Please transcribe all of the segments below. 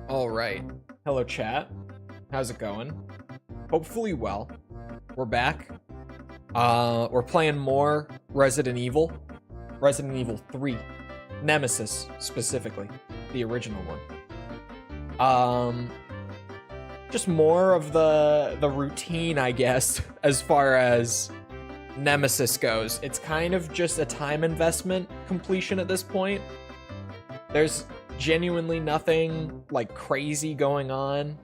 All right. Hello, chat. How's it going? Hopefully well. We're back. We're playing more Resident Evil. Resident Evil 3. Nemesis, specifically. The original one. Just more of the routine, I guess, as far as Nemesis goes. It's kind of just a time investment completion at this point. There's genuinely nothing like crazy going on.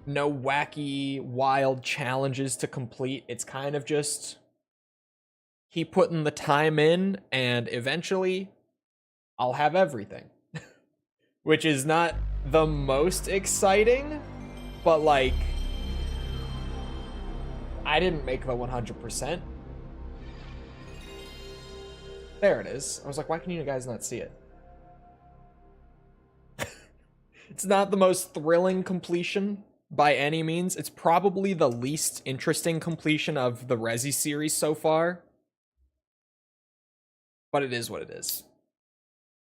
No wacky, wild challenges to complete. It's kind of just keep putting the time in and eventually I'll have everything. Which is not the most exciting, but like I didn't make the 100%. There it is. I was like, why can you guys not see it? It's not the most thrilling completion by any means. It's probably the least interesting completion of the Resi series so far. But it is what it is.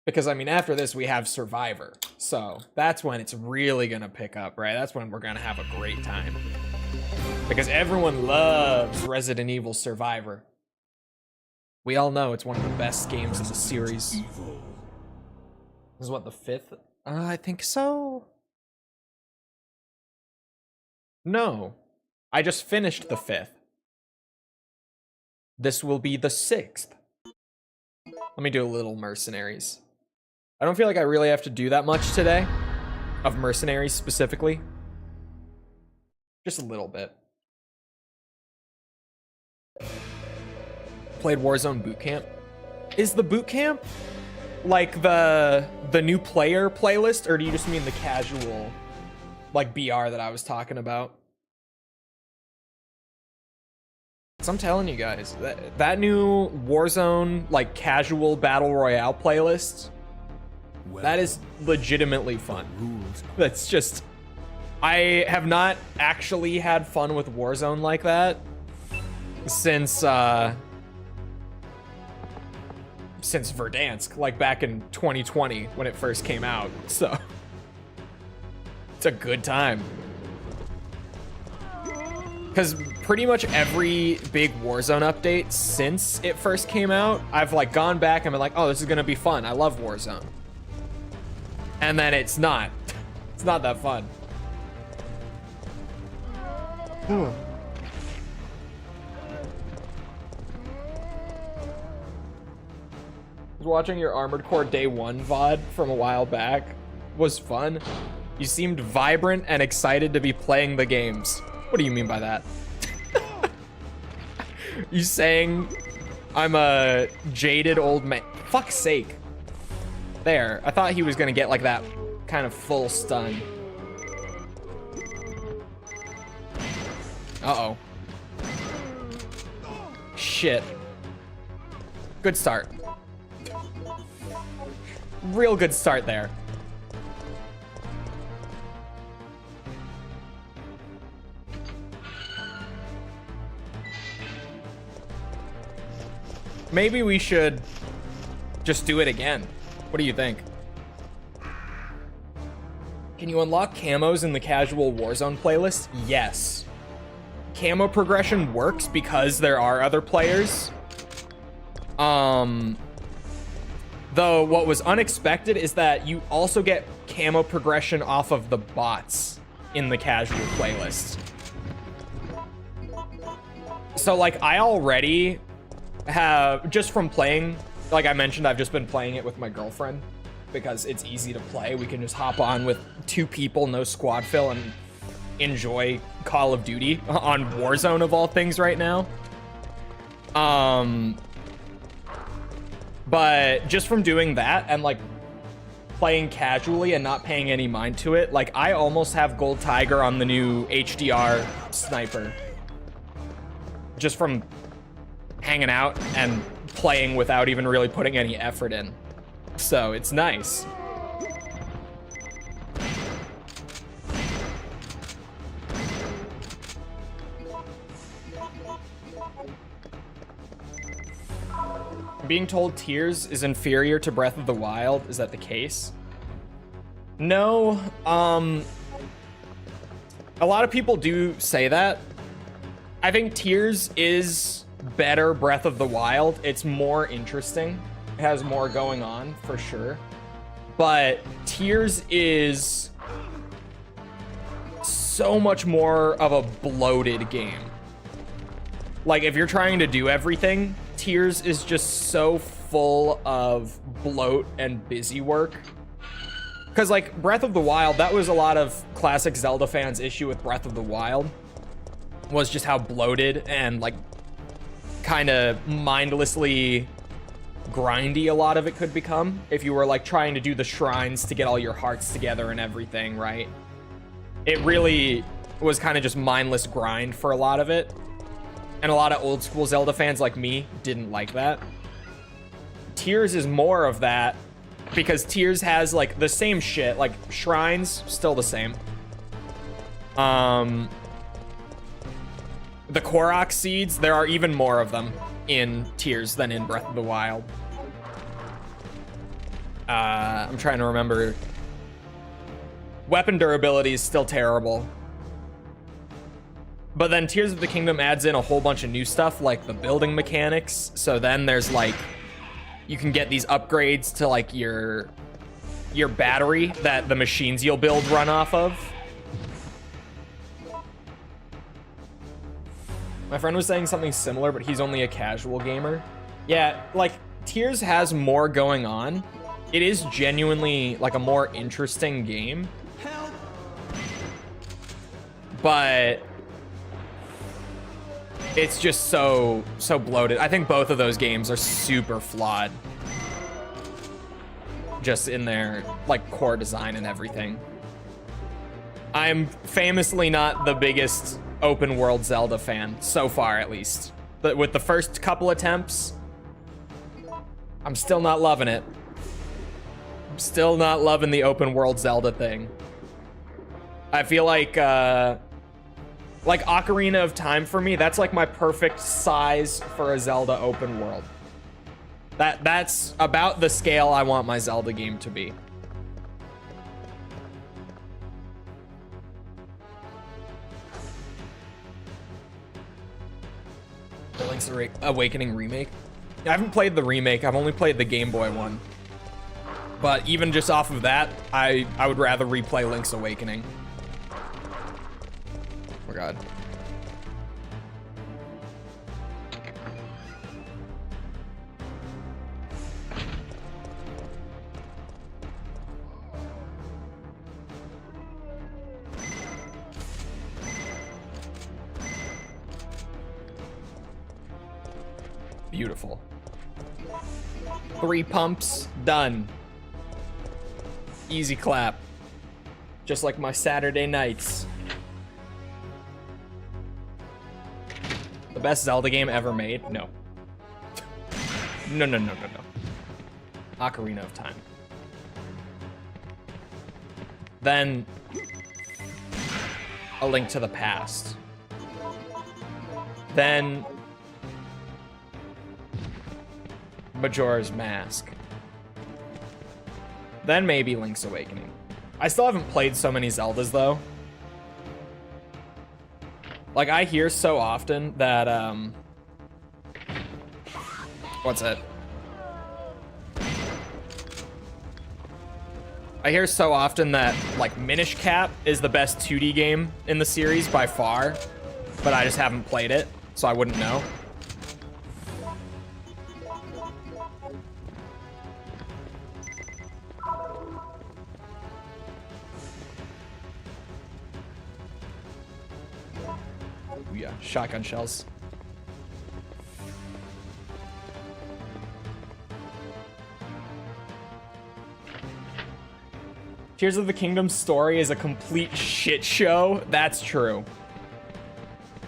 Because, I mean, after this, we have Survivor. So, that's when it's really gonna pick up, right? That's when we're gonna have a great time. Because everyone loves Resident Evil Survivor. We all know it's one of the best games in the series. This is what, the 5th? I think so. No. I just finished the 5th. This will be the 6th. Let me do a little Mercenaries. I don't feel like I really have to do that much today. Of Mercenaries specifically. Just a little bit. Played Warzone Boot Camp. Is the boot camp like the new player playlist, or do you just mean the casual like BR that I was talking about? So I'm telling you guys, that new Warzone like casual battle royale playlist, that is legitimately fun. That's just, I have not actually had fun with Warzone like since Verdansk, like back in 2020 when it first came out. So it's a good time. Because pretty much every big Warzone update since it first came out, I've like gone back and been like, oh, this is gonna be fun. I love Warzone. And then it's not. It's not that fun. I was watching your Armored Core Day 1 VOD from a while back. Was fun. You seemed vibrant and excited to be playing the games. What do you mean by that? You saying I'm a jaded old man? Fuck's sake. There. I thought he was gonna get like that kind of full stun. Uh-oh. Shit. Good start. Real good start there. Maybe we should just do it again. What do you think? Can you unlock camos in the casual Warzone playlist? Yes. Camo progression works because there are other players. Though what was unexpected is that you also get camo progression off of the bots in the casual playlist. So like I already have, just from playing, like I mentioned, I've just been playing it with my girlfriend because it's easy to play. We can just hop on with 2 people, no squad fill, and enjoy Call of Duty on Warzone of all things right now. But just from doing that and like playing casually and not paying any mind to it, like I almost have Gold Tiger on the new HDR sniper. Just from hanging out and playing without even really putting any effort in. So it's nice. Being told Tears is inferior to Breath of the Wild, is that the case? No, a lot of people do say that. I think Tears is better Breath of the Wild. It's more interesting. It has more going on, for sure. But Tears is so much more of a bloated game. Like, if you're trying to do everything, Tears is just so full of bloat and busy work. Because, like, Breath of the Wild, that was a lot of classic Zelda fans' issue with Breath of the Wild, was just how bloated and, like, kind of mindlessly grindy a lot of it could become if you were, like, trying to do the shrines to get all your hearts together and everything, right? It really was kind of just mindless grind for a lot of it. And a lot of old school Zelda fans like me didn't like that. Tears is more of that, because Tears has, like, the same shit. Like, shrines, still the same. The Korok seeds, there are even more of them in Tears than in Breath of the Wild. I'm trying to remember. Weapon durability is still terrible. But then Tears of the Kingdom adds in a whole bunch of new stuff, like the building mechanics. So then there's, like, you can get these upgrades to, like, your battery that the machines you'll build run off of. My friend was saying something similar, but he's only a casual gamer. Yeah, like, Tears has more going on. It is genuinely, like, a more interesting game. Help. But it's just so bloated. I think both of those games are super flawed. Just in their, like, core design and everything. I'm famously not the biggest open world Zelda fan, so far at least. But with the first couple attempts, I'm still not loving it. I'm still not loving the open world Zelda thing. I feel like Ocarina of Time for me, that's like my perfect size for a Zelda open world. That's about the scale I want my Zelda game to be. The Link's Awakening remake? I haven't played the remake, I've only played the Game Boy one. But even just off of that, I would rather replay Link's Awakening. Oh my god. Beautiful. 3 pumps, done. Easy clap. Just like my Saturday nights. The best Zelda game ever made? No. No. Ocarina of Time. Then A Link to the Past. Then Majora's Mask. Then maybe Link's Awakening. I still haven't played so many Zeldas though. Like, I hear so often that what's it? I hear so often that, like, Minish Cap is the best 2D game in the series by far, but I just haven't played it, so I wouldn't know. Yeah, shotgun shells. Tears of the Kingdom's story is a complete shit show. That's true.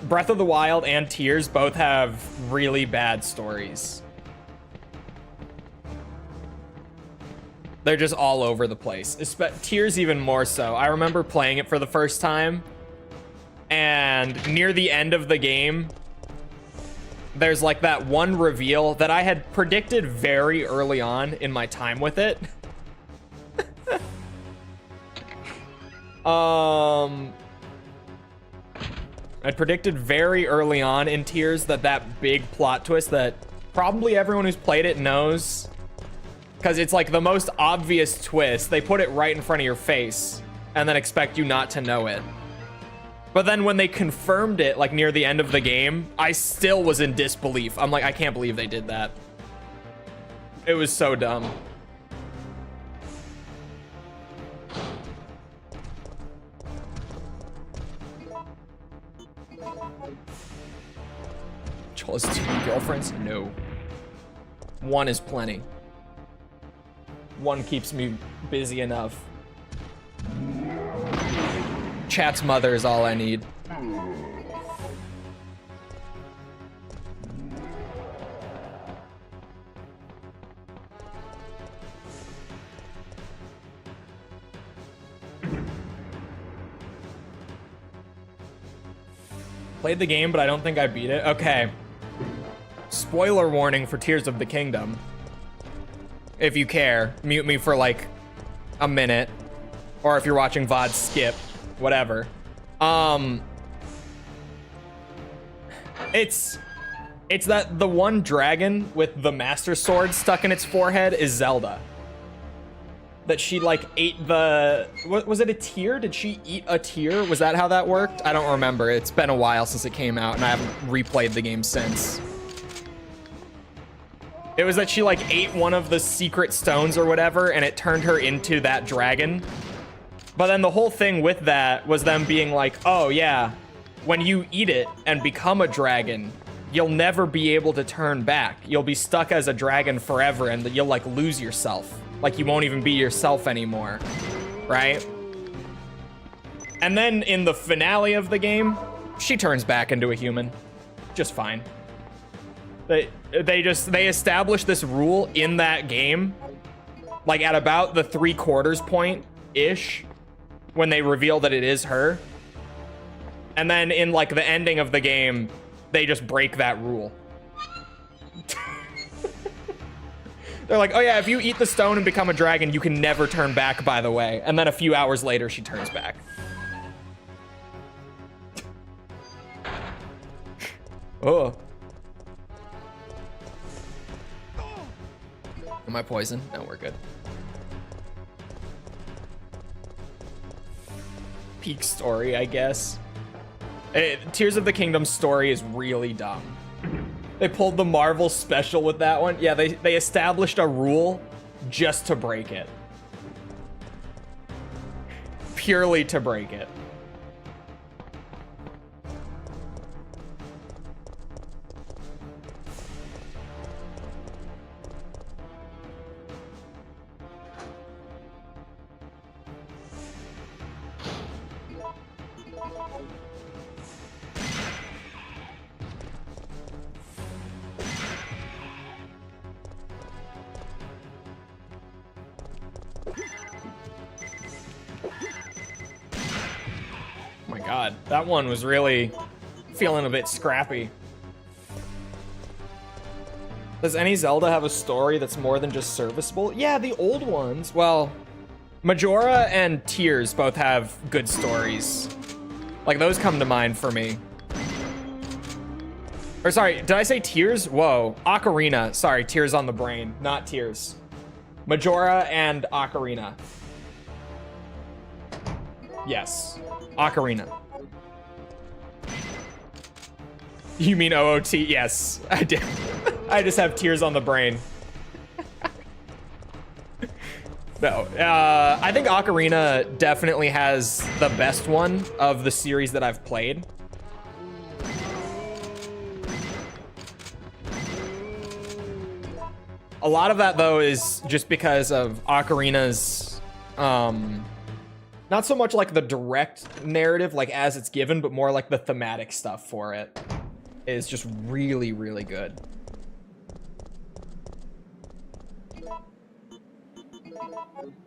Breath of the Wild and Tears both have really bad stories. They're just all over the place. Tears even more so. I remember playing it for the first time, and near the end of the game, there's like that one reveal that I had predicted very early on in my time with it. I predicted very early on in Tears that big plot twist that probably everyone who's played it knows, because it's like the most obvious twist. They put it right in front of your face and then expect you not to know it. But then when they confirmed it, like near the end of the game, I still was in disbelief. I'm like, I can't believe they did that. It was so dumb. Chole's 2 girlfriends? No. 1 is plenty. 1 keeps me busy enough. Chat's mother is all I need. Played the game, but I don't think I beat it. Okay. Spoiler warning for Tears of the Kingdom. If you care, mute me for like a minute. Or if you're watching VOD, skip. Whatever. It's that the one dragon with the Master Sword stuck in its forehead is Zelda. That she like ate the, what was it, a tear? Did she eat a tear? Was that how that worked? I don't remember. It's been a while since it came out and I haven't replayed the game since. It was that she like ate one of the secret stones or whatever and it turned her into that dragon. But then the whole thing with that was them being like, oh yeah, when you eat it and become a dragon, you'll never be able to turn back. You'll be stuck as a dragon forever and you'll like lose yourself. Like you won't even be yourself anymore, right? And then in the finale of the game, she turns back into a human, just fine. They established this rule in that game, like at about the 3/4 point-ish, when they reveal that it is her. And then in like the ending of the game, they just break that rule. They're like, oh yeah, if you eat the stone and become a dragon, you can never turn back, by the way. And then a few hours later, she turns back. Oh. Am I poisoned? No, we're good. Peak story, I guess. Tears of the Kingdom story is really dumb. They pulled the Marvel special with that one. Yeah, they established a rule just to break it. Purely to break it. God, that one was really feeling a bit scrappy. Does any Zelda have a story that's more than just serviceable? Yeah, the old ones. Well, Majora and Tears both have good stories. Like, those come to mind for me. Or sorry, did I say Tears? Whoa, Ocarina. Sorry, Tears on the brain, not Tears. Majora and Ocarina. Yes, Ocarina. You mean OOT? Yes, I did. I just have Tears on the brain. No, I think Ocarina definitely has the best one of the series that I've played. A lot of that, though, is just because of Ocarina's, not so much like the direct narrative, like as it's given, but more like the thematic stuff for it is just really, really good.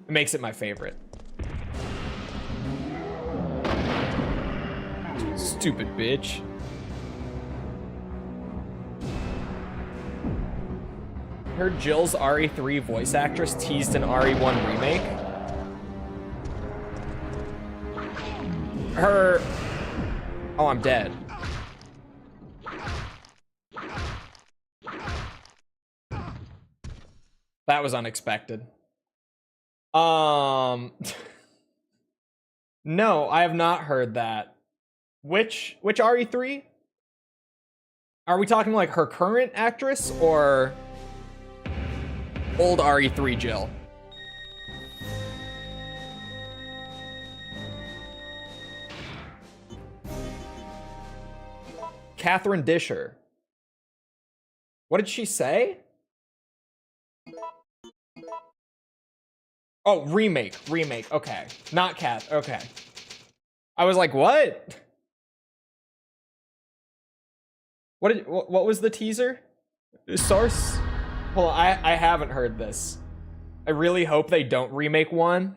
It makes it my favorite. Stupid bitch. Heard Jill's RE3 voice actress teased an RE1 remake. Her... Oh, I'm dead. That was unexpected. No, I have not heard that. Which RE3? Are we talking like her current actress or old RE3 Jill? Catherine Disher. What did she say? Oh, remake. Okay, not Cath. Okay, I was like, what? What was the teaser? Source? Hold on, I haven't heard this. I really hope they don't remake one.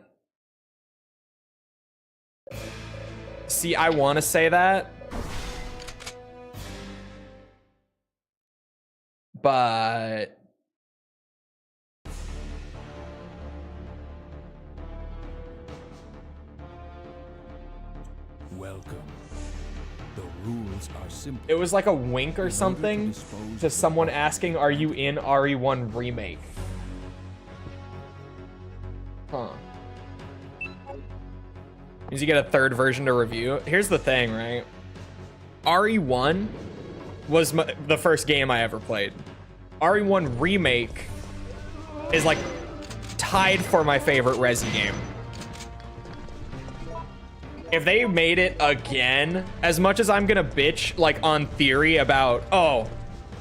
See, I want to say that, but welcome. The rules are simple. It was like a wink or something to someone asking, "Are you in RE1 remake?" Huh. Means you get a third version to review. Here's the thing, right? RE1 was the first game I ever played. RE1 remake is like tied for my favorite Resi game. If they made it again, as much as I'm gonna bitch like on theory about, oh,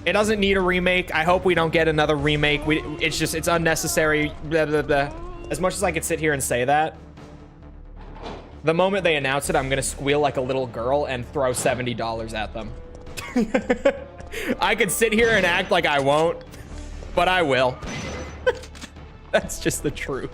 it doesn't need a remake, I hope we don't get another remake, it's unnecessary, blah, blah, blah. As much as I could sit here and say that, the moment they announce it, I'm gonna squeal like a little girl and throw $70 at them. I could sit here and act like I won't, but I will. That's just the truth.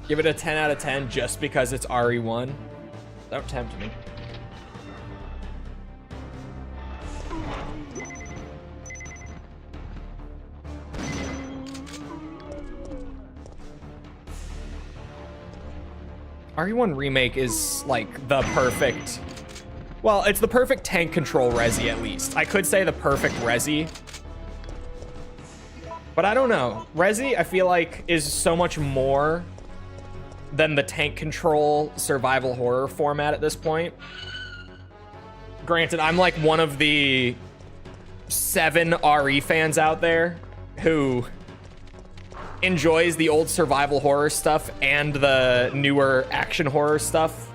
Give it a 10 out of 10 just because it's RE1. Don't tempt me. RE1 Remake is like the perfect... Well, it's the perfect tank control Resi at least. I could say the perfect Resi. But I don't know. Resi, I feel like, is so much more than the tank control survival horror format at this point. Granted, I'm like one of the 7 RE fans out there who enjoys the old survival horror stuff and the newer action horror stuff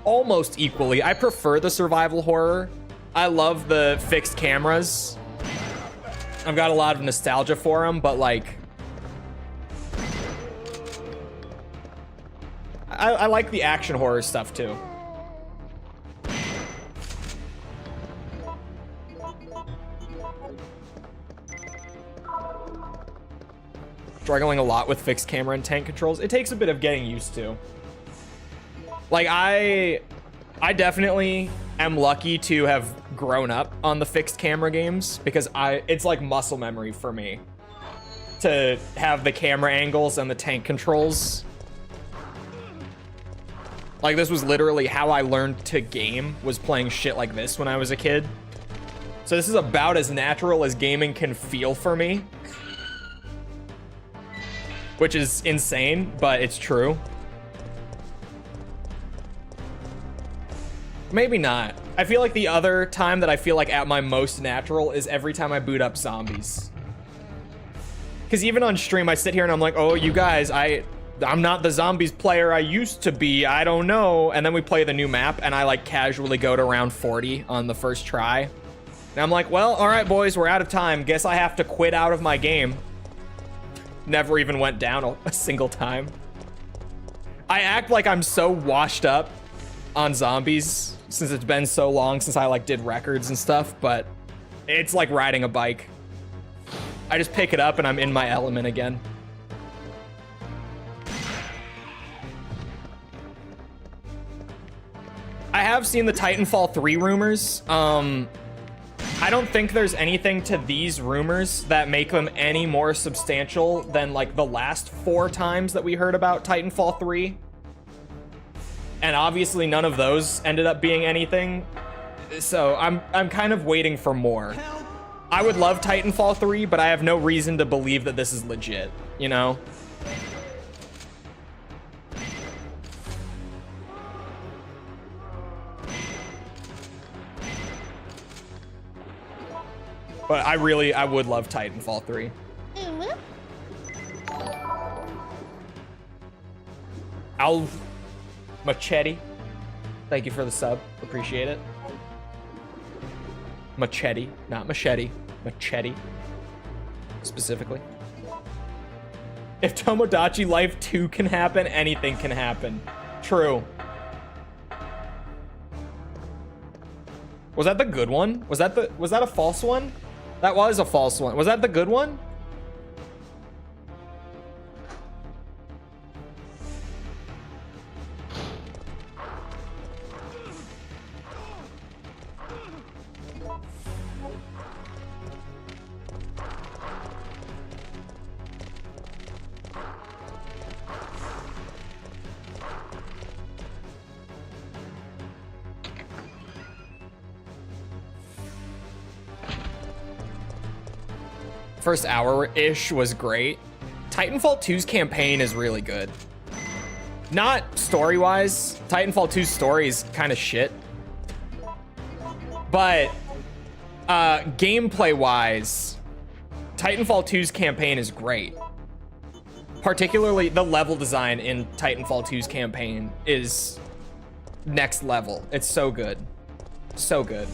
almost equally. I prefer the survival horror. I love the fixed cameras. I've got a lot of nostalgia for them, but like, I like the action horror stuff too. Struggling a lot with fixed camera and tank controls. It takes a bit of getting used to. Like I definitely am lucky to have grown up on the fixed camera games because it's like muscle memory for me to have the camera angles and the tank controls. Like, this was literally how I learned to game, was playing shit like this when I was a kid. So this is about as natural as gaming can feel for me. Which is insane, but it's true. Maybe not. I feel like the other time that I feel like at my most natural is every time I boot up zombies. Because even on stream, I sit here and I'm like, oh, you guys, I'm not the zombies player I used to be. I don't know. And then we play the new map and I like casually go to round 40 on the first try. And I'm like, well, all right, boys, we're out of time. Guess I have to quit out of my game. Never even went down a single time. I act like I'm so washed up on zombies since it's been so long since I like did records and stuff, but It's like riding a bike. I just pick it up and I'm in my element again. I have seen the Titanfall 3 rumors. I don't think there's anything to these rumors that make them any more substantial than like the last 4 times that we heard about Titanfall 3. And obviously none of those ended up being anything. So I'm kind of waiting for more. I would love Titanfall 3, but I have no reason to believe that this is legit, you know? But I would love Titanfall 3. Al Machete, thank you for the sub. Appreciate it. Machete, not machete. Machete, specifically. If Tomodachi Life 2 can happen, anything can happen. True. Was that the good one? Was that a false one? That was a false one. Was that the good one? First hour-ish was great. Titanfall 2's campaign is really good. Not story-wise. Titanfall 2's story is kind of shit. But gameplay-wise, Titanfall 2's campaign is great. Particularly the level design in Titanfall 2's campaign is next level. It's so good. So good.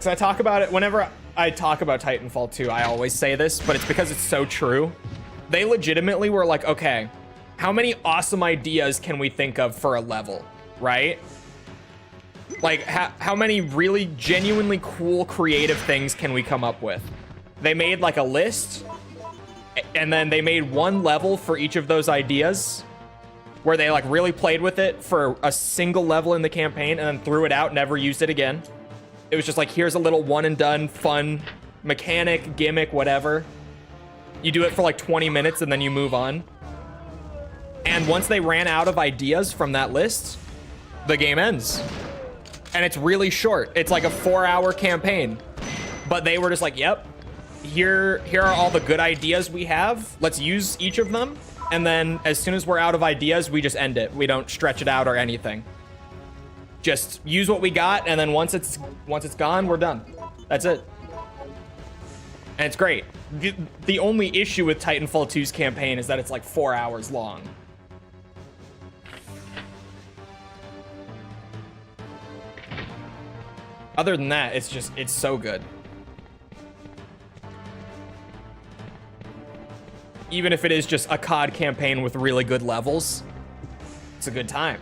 So I talk about it whenever I talk about Titanfall 2, I always say this, but it's because it's so true. They legitimately were like, okay, how many awesome ideas can we think of for a level, right? Like, how many really genuinely cool creative things can we come up with? They made like a list, and then they made one level for each of those ideas, where they like really played with it for a single level in the campaign, and then threw it out, never used it again. It was just like, here's a little one and done fun mechanic, gimmick, whatever. You do it for like 20 minutes and then you move on. And once they ran out of ideas from that list, the game ends. And it's really short. It's like a 4-hour campaign. But they were just like, yep, here are all the good ideas we have. Let's use each of them. And then as soon as we're out of ideas, we just end it. We don't stretch it out or anything. Just use what we got, and then once it's gone, we're done. That's it. And it's great. The only issue with Titanfall 2's campaign is that it's like 4 hours long. Other than that, it's so good. Even if it is just a COD campaign with really good levels, it's a good time.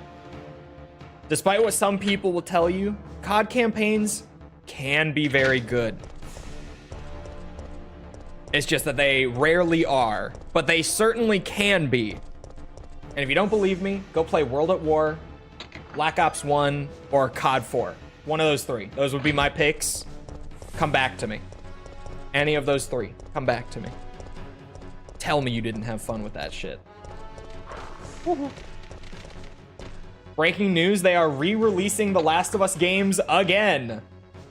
Despite what some people will tell you, COD campaigns can be very good. It's just that they rarely are, but they certainly can be. And if you don't believe me, go play World at War, Black Ops 1, or COD 4. One of those 3. Those would be my picks. Come back to me. Any of those 3. Come back to me. Tell me you didn't have fun with that shit. Woohoo. Breaking news, they are re-releasing The Last of Us games again.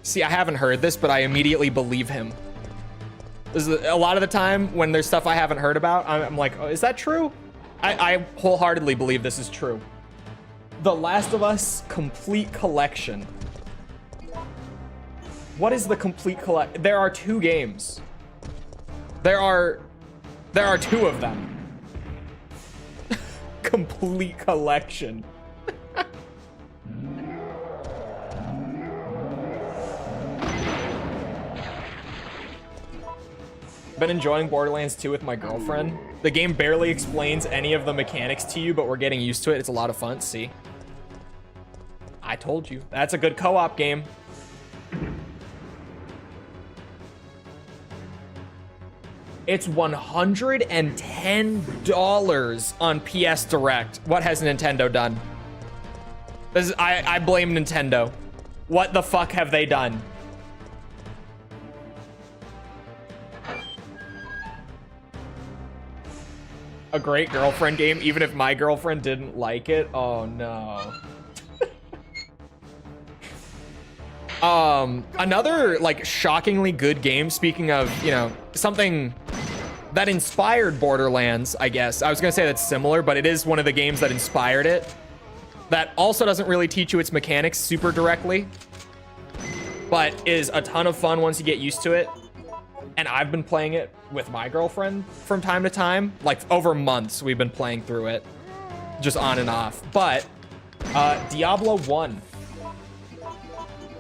See, I haven't heard this, but I immediately believe him. This is a lot of the time when there's stuff I haven't heard about, I'm like, oh, is that true? I wholeheartedly believe this is true. The Last of Us Complete Collection. What is the Complete Collection? There are 2 games. There are 2 of them. Complete Collection. Been enjoying Borderlands 2 with my girlfriend. The game barely explains any of the mechanics to you, but we're getting used to it. It's a lot of fun. See? I told you. That's a good co-op game. It's $110 on PS Direct. What has Nintendo done? This is, I blame Nintendo. What the fuck have they done? A great girlfriend game, even if my girlfriend didn't like it. Oh no. Another like shockingly good game, speaking of, you know, something that inspired Borderlands, I guess. I was gonna say that's similar, but it is one of the games that inspired it. That also doesn't really teach you its mechanics super directly, but is a ton of fun once you get used to it. And I've been playing it with my girlfriend from time to time. Like over months we've been playing through it, just on and off. But Diablo 1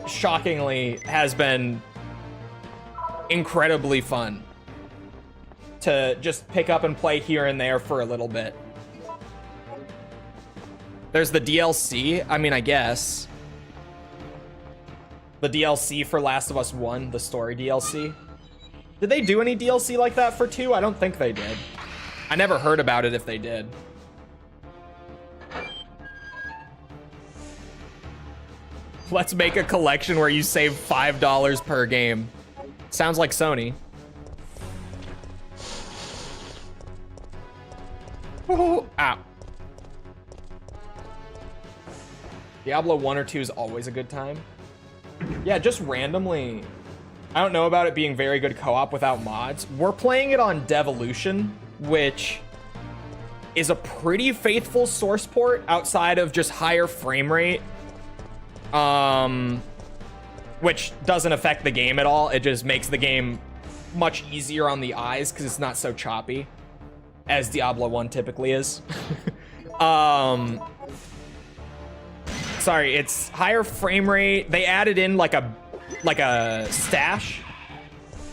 shockingly has been incredibly fun to just pick up and play here and there for a little bit. There's the DLC. I mean, I guess the DLC for Last of Us 1, the story DLC. Did they do any DLC like that for 2? I don't think they did. I never heard about it if they did. Let's make a collection where you save $5 per game. Sounds like Sony. Ooh, ow. Diablo 1 or 2 is always a good time. Yeah, just randomly. I don't know about it being very good co-op without mods. We're playing it on Devolution, which is a pretty faithful source port outside of just higher frame rate. Which doesn't affect the game at all. It just makes the game much easier on the eyes because it's not so choppy as Diablo 1 typically is. Sorry, it's higher frame rate. They added in like a stash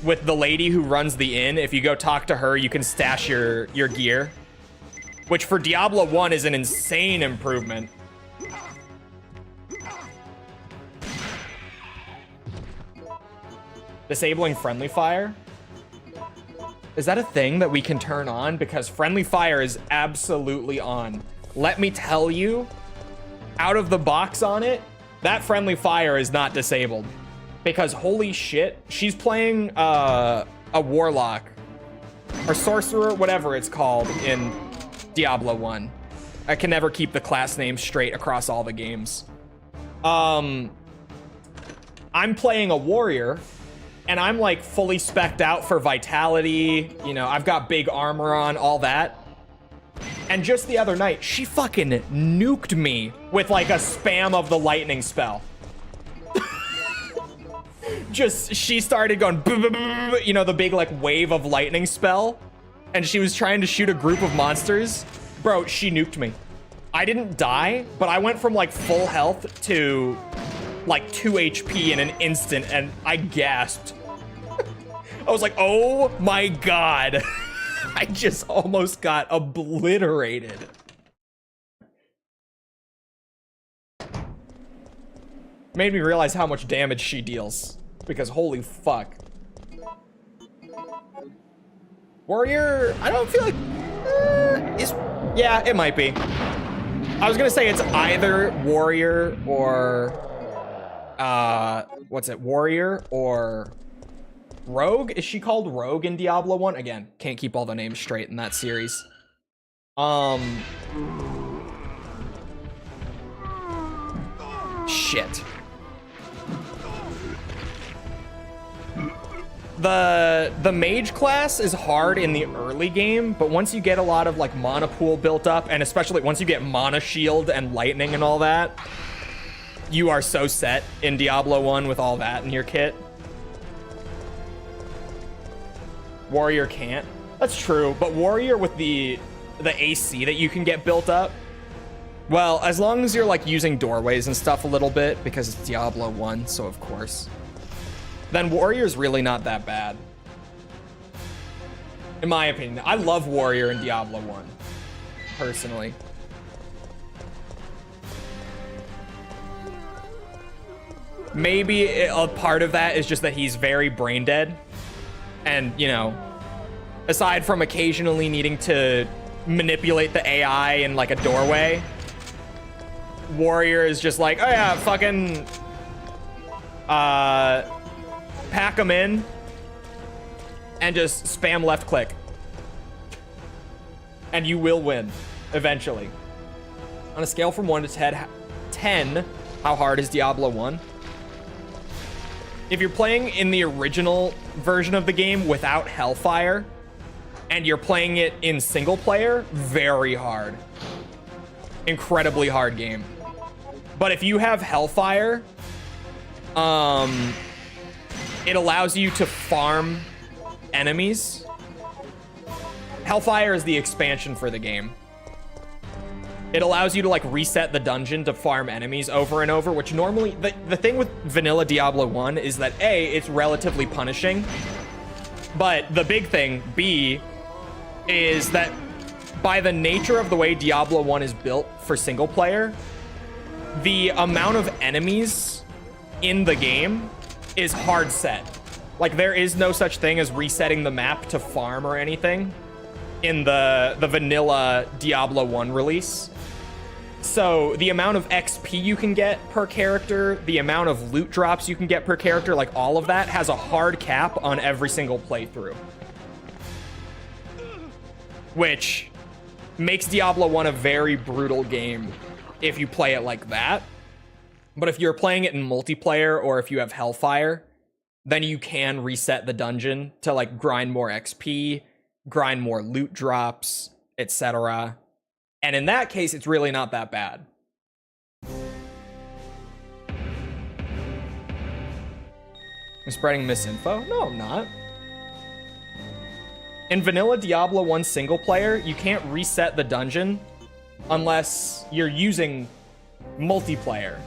with the lady who runs the inn. If you go talk to her, you can stash your gear, which for Diablo 1 is an insane improvement. Disabling friendly fire? Is that a thing that we can turn on? Because friendly fire is absolutely on. Let me tell you, out of the box on it, that friendly fire is not disabled. Because holy shit, she's playing a warlock or sorcerer, whatever it's called in Diablo 1. I can never keep the class name straight across all the games. I'm playing a warrior, and I'm like fully spec'd out for vitality. You know, I've got big armor on, all that. And just the other night, she fucking nuked me with like a spam of the lightning spell. Just, she started going, you know, the big like wave of lightning spell. And she was trying to shoot a group of monsters. Bro, she nuked me. I didn't die, but I went from like full health to like 2 HP in an instant, and I gasped. I was like, oh my god. I just almost got obliterated. Made me realize how much damage she deals, because holy fuck. Warrior, I don't feel like yeah, it might be. I was gonna say it's either warrior or what's it, warrior or rogue. Is she called rogue in Diablo 1? Again, can't keep all the names straight in that series. Shit. The mage class is hard in the early game, but once you get a lot of like mana pool built up, and especially once you get mana shield and lightning and all that, you are so set in Diablo 1 with all that in your kit. Warrior can't. That's true, but warrior with the AC that you can get built up, well, as long as you're like using doorways and stuff a little bit, because it's Diablo 1, so of course, then warrior's really not that bad. In my opinion, I love warrior in Diablo 1, personally. Maybe a part of that is just that he's very brain dead, and you know, aside from occasionally needing to manipulate the AI in like a doorway, Warrior is just like, oh yeah, fucking pack them in and just spam left click. And you will win eventually. On a scale from 1 to 10, how hard is Diablo 1? If you're playing in the original version of the game without Hellfire, and you're playing it in single player, very hard. Incredibly hard game. But if you have Hellfire, it allows you to farm enemies. Hellfire is the expansion for the game. It allows you to like reset the dungeon to farm enemies over and over, which normally, the thing with vanilla Diablo 1 is that A, it's relatively punishing, but the big thing, B, is that by the nature of the way Diablo 1 is built for single player, the amount of enemies in the game is hard set. Like there is no such thing as resetting the map to farm or anything in the vanilla Diablo 1 release. So the amount of XP you can get per character, the amount of loot drops you can get per character, like all of that has a hard cap on every single playthrough. Which makes Diablo 1 a very brutal game if you play it like that. But if you're playing it in multiplayer or if you have Hellfire, then you can reset the dungeon to like grind more XP, grind more loot drops, etc. And in that case, it's really not that bad. I'm spreading misinfo? No, I'm not. In vanilla Diablo 1 single player, you can't reset the dungeon unless you're using multiplayer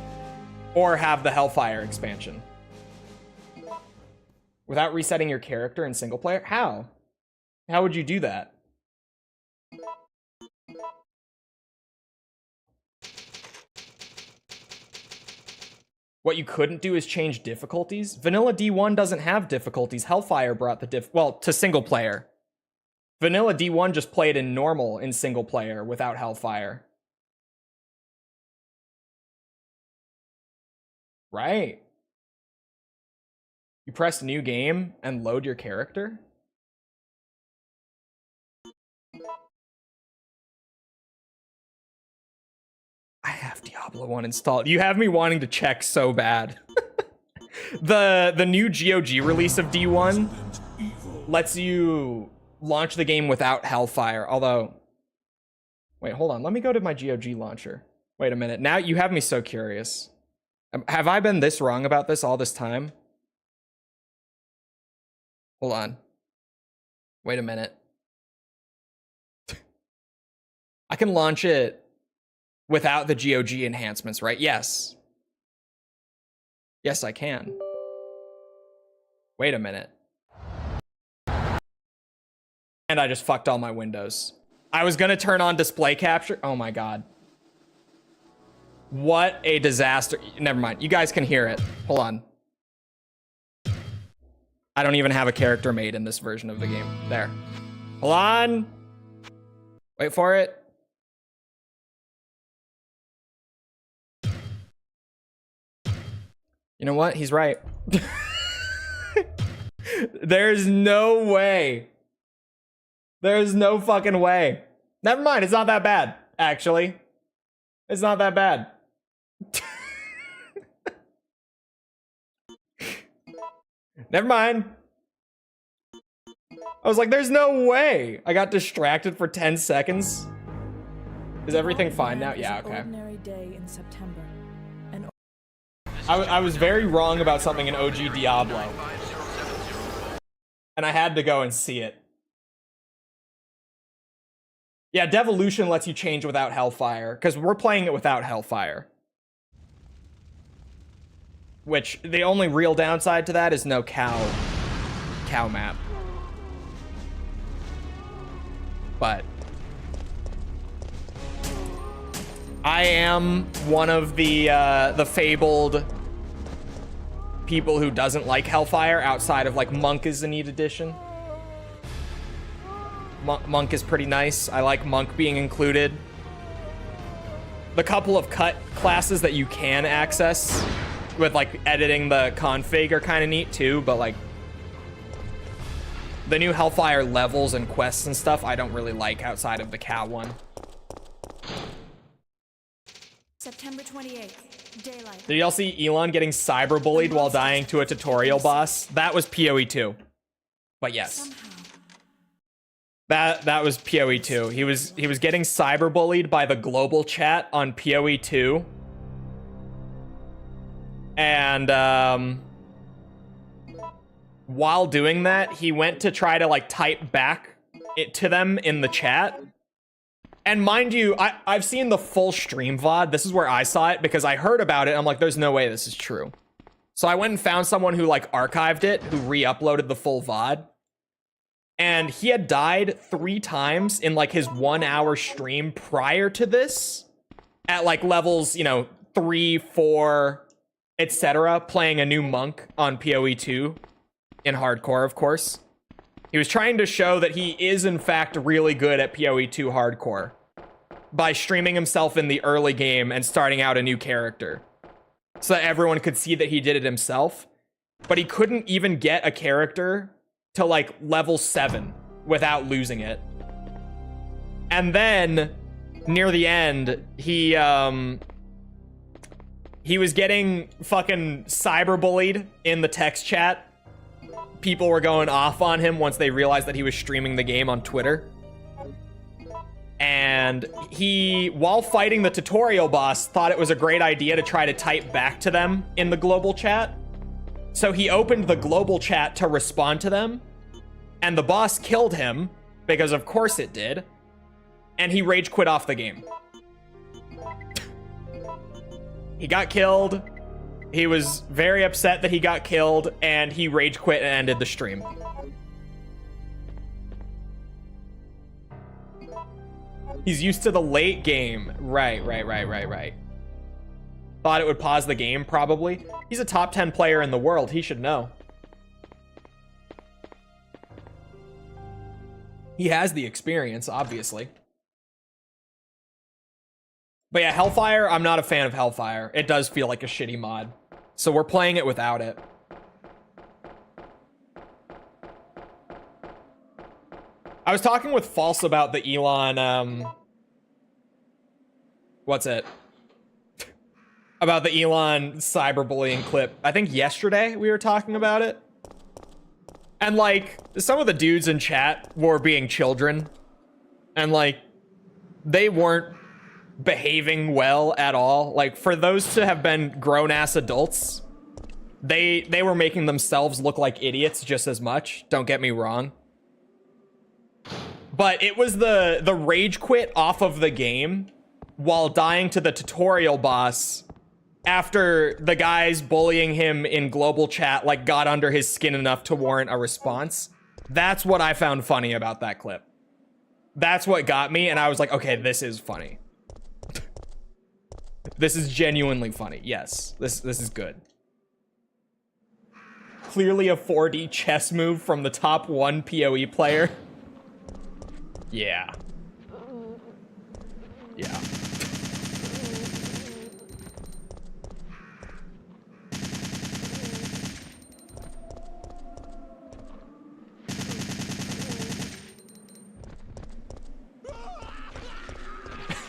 or have the Hellfire expansion. Without resetting your character in single player? How? How would you do that? What you couldn't do is change difficulties. Vanilla D1 doesn't have difficulties. Hellfire brought the well, to single player. Vanilla D1 just played in normal in single player without Hellfire. Right. You press new game and load your character? I have Diablo 1 installed. You have me wanting to check so bad. The new GOG release of D1 lets you launch the game without Hellfire, although... Wait, hold on. Let me go to my GOG launcher. Wait a minute. Now you have me so curious. Have I been this wrong about this all this time? Hold on. Wait a minute. I can launch it without the GOG enhancements, right? Yes. Yes, I can. Wait a minute. And I just fucked all my windows. I was gonna turn on display capture. Oh my god. What a disaster. Never mind. You guys can hear it. Hold on. I don't even have a character made in this version of the game. There. Hold on. Wait for it. You know what? He's right. There's no way. There's no fucking way. Never mind. It's not that bad, actually. It's not that bad. Never mind. I was like, there's no way. I got distracted for 10 seconds. Is everything fine now? Yeah, okay. I was very wrong about something in OG Diablo. And I had to go and see it. Yeah, Devolution lets you change without Hellfire, because we're playing it without Hellfire. Which, the only real downside to that is no cow map. But I am one of the fabled people who doesn't like Hellfire outside of like Monk is a neat addition. Monk is pretty nice. I like Monk being included. The couple of cut classes that you can access with like editing the config are kind of neat too, but like the new Hellfire levels and quests and stuff I don't really like outside of the cat one. September 28th, daylight. Did y'all see Elon getting cyberbullied while dying to a tutorial boss? That was PoE 2. But yes. Somehow. That was PoE 2. He was getting cyberbullied by the global chat on PoE 2. And while doing that, he went to try to like type back it to them in the chat. And mind you, I've seen the full stream VOD. This is where I saw it because I heard about it. I'm like, there's no way this is true. So I went and found someone who like archived it, who re-uploaded the full VOD. And he had died 3 times in like his 1-hour stream prior to this at like levels, you know, 3, 4, etc. playing a new monk on PoE 2 in hardcore, of course. He was trying to show that he is in fact really good at PoE 2 hardcore by streaming himself in the early game and starting out a new character so that everyone could see that he did it himself. But he couldn't even get a character to like level 7 without losing it. And then near the end, he was getting fucking cyberbullied in the text chat. People were going off on him once they realized that he was streaming the game on Twitter. And he, while fighting the tutorial boss, thought it was a great idea to try to type back to them in the global chat. So he opened the global chat to respond to them. And the boss killed him, because of course it did. And he rage quit off the game. He got killed. He was very upset that he got killed, and he rage quit and ended the stream. He's used to the late game. Right. Thought it would pause the game, probably. He's a top 10 player in the world. He should know. He has the experience, obviously. But yeah, Hellfire, I'm not a fan of Hellfire. It does feel like a shitty mod. So we're playing it without it. I was talking with False about the Elon, what's it? About the Elon cyberbullying clip. I think yesterday we were talking about it. And like, some of the dudes in chat were being children. And like, they weren't behaving well at all. Like, for those to have been grown-ass adults, they were making themselves look like idiots just as much. Don't get me wrong. But it was the rage quit off of the game while dying to the tutorial boss after the guys bullying him in global chat like got under his skin enough to warrant a response. That's what I found funny about that clip. That's what got me, and I was like, okay, this is funny. This is genuinely funny. Yes, this is good. Clearly a 4D chess move from the top 1 PoE player. Yeah. Yeah.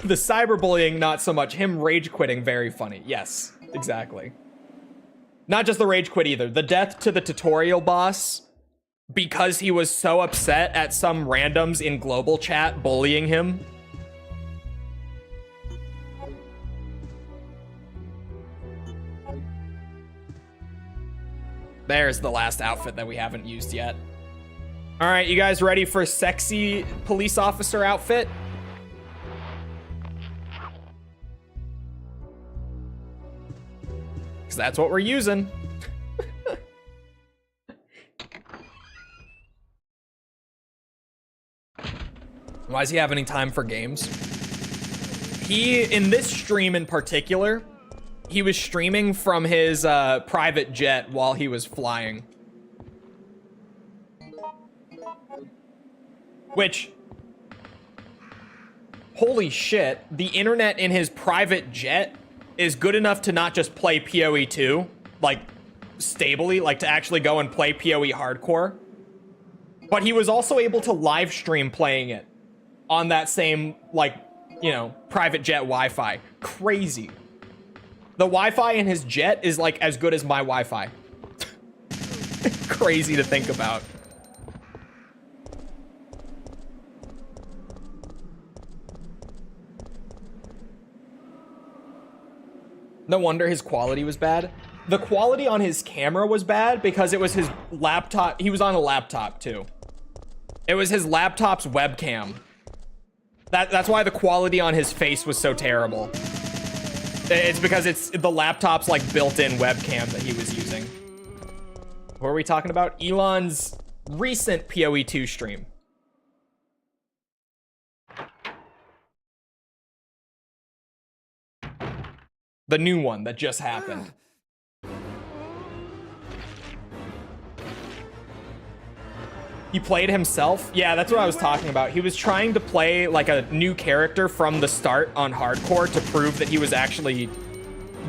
The cyberbullying, not so much. Him rage quitting, very funny. Yes, exactly. Not just the rage quit either. The death to the tutorial boss because he was so upset at some randoms in global chat bullying him. There's the last outfit that we haven't used yet. All right, you guys ready for sexy police officer outfit? Because that's what we're using. Why does he have any time for games? He, in this stream in particular, he was streaming from his private jet while he was flying. Which, holy shit, the internet in his private jet is good enough to not just play PoE 2, like, stably, like to actually go and play PoE hardcore, but he was also able to live stream playing it on that same, like, you know, private jet Wi-Fi. Crazy. The Wi-Fi in his jet is like as good as my Wi-Fi. Crazy to think about. No wonder his quality was bad. The quality on his camera was bad because it was his laptop. He was on a laptop too. It was his laptop's webcam. That's why the quality on his face was so terrible. It's because it's the laptop's like built-in webcam that he was using. What are we talking about? Elon's recent PoE 2 stream. The new one that just happened. He played himself? Yeah, that's what I was talking about. He was trying to play like a new character from the start on hardcore to prove that he was actually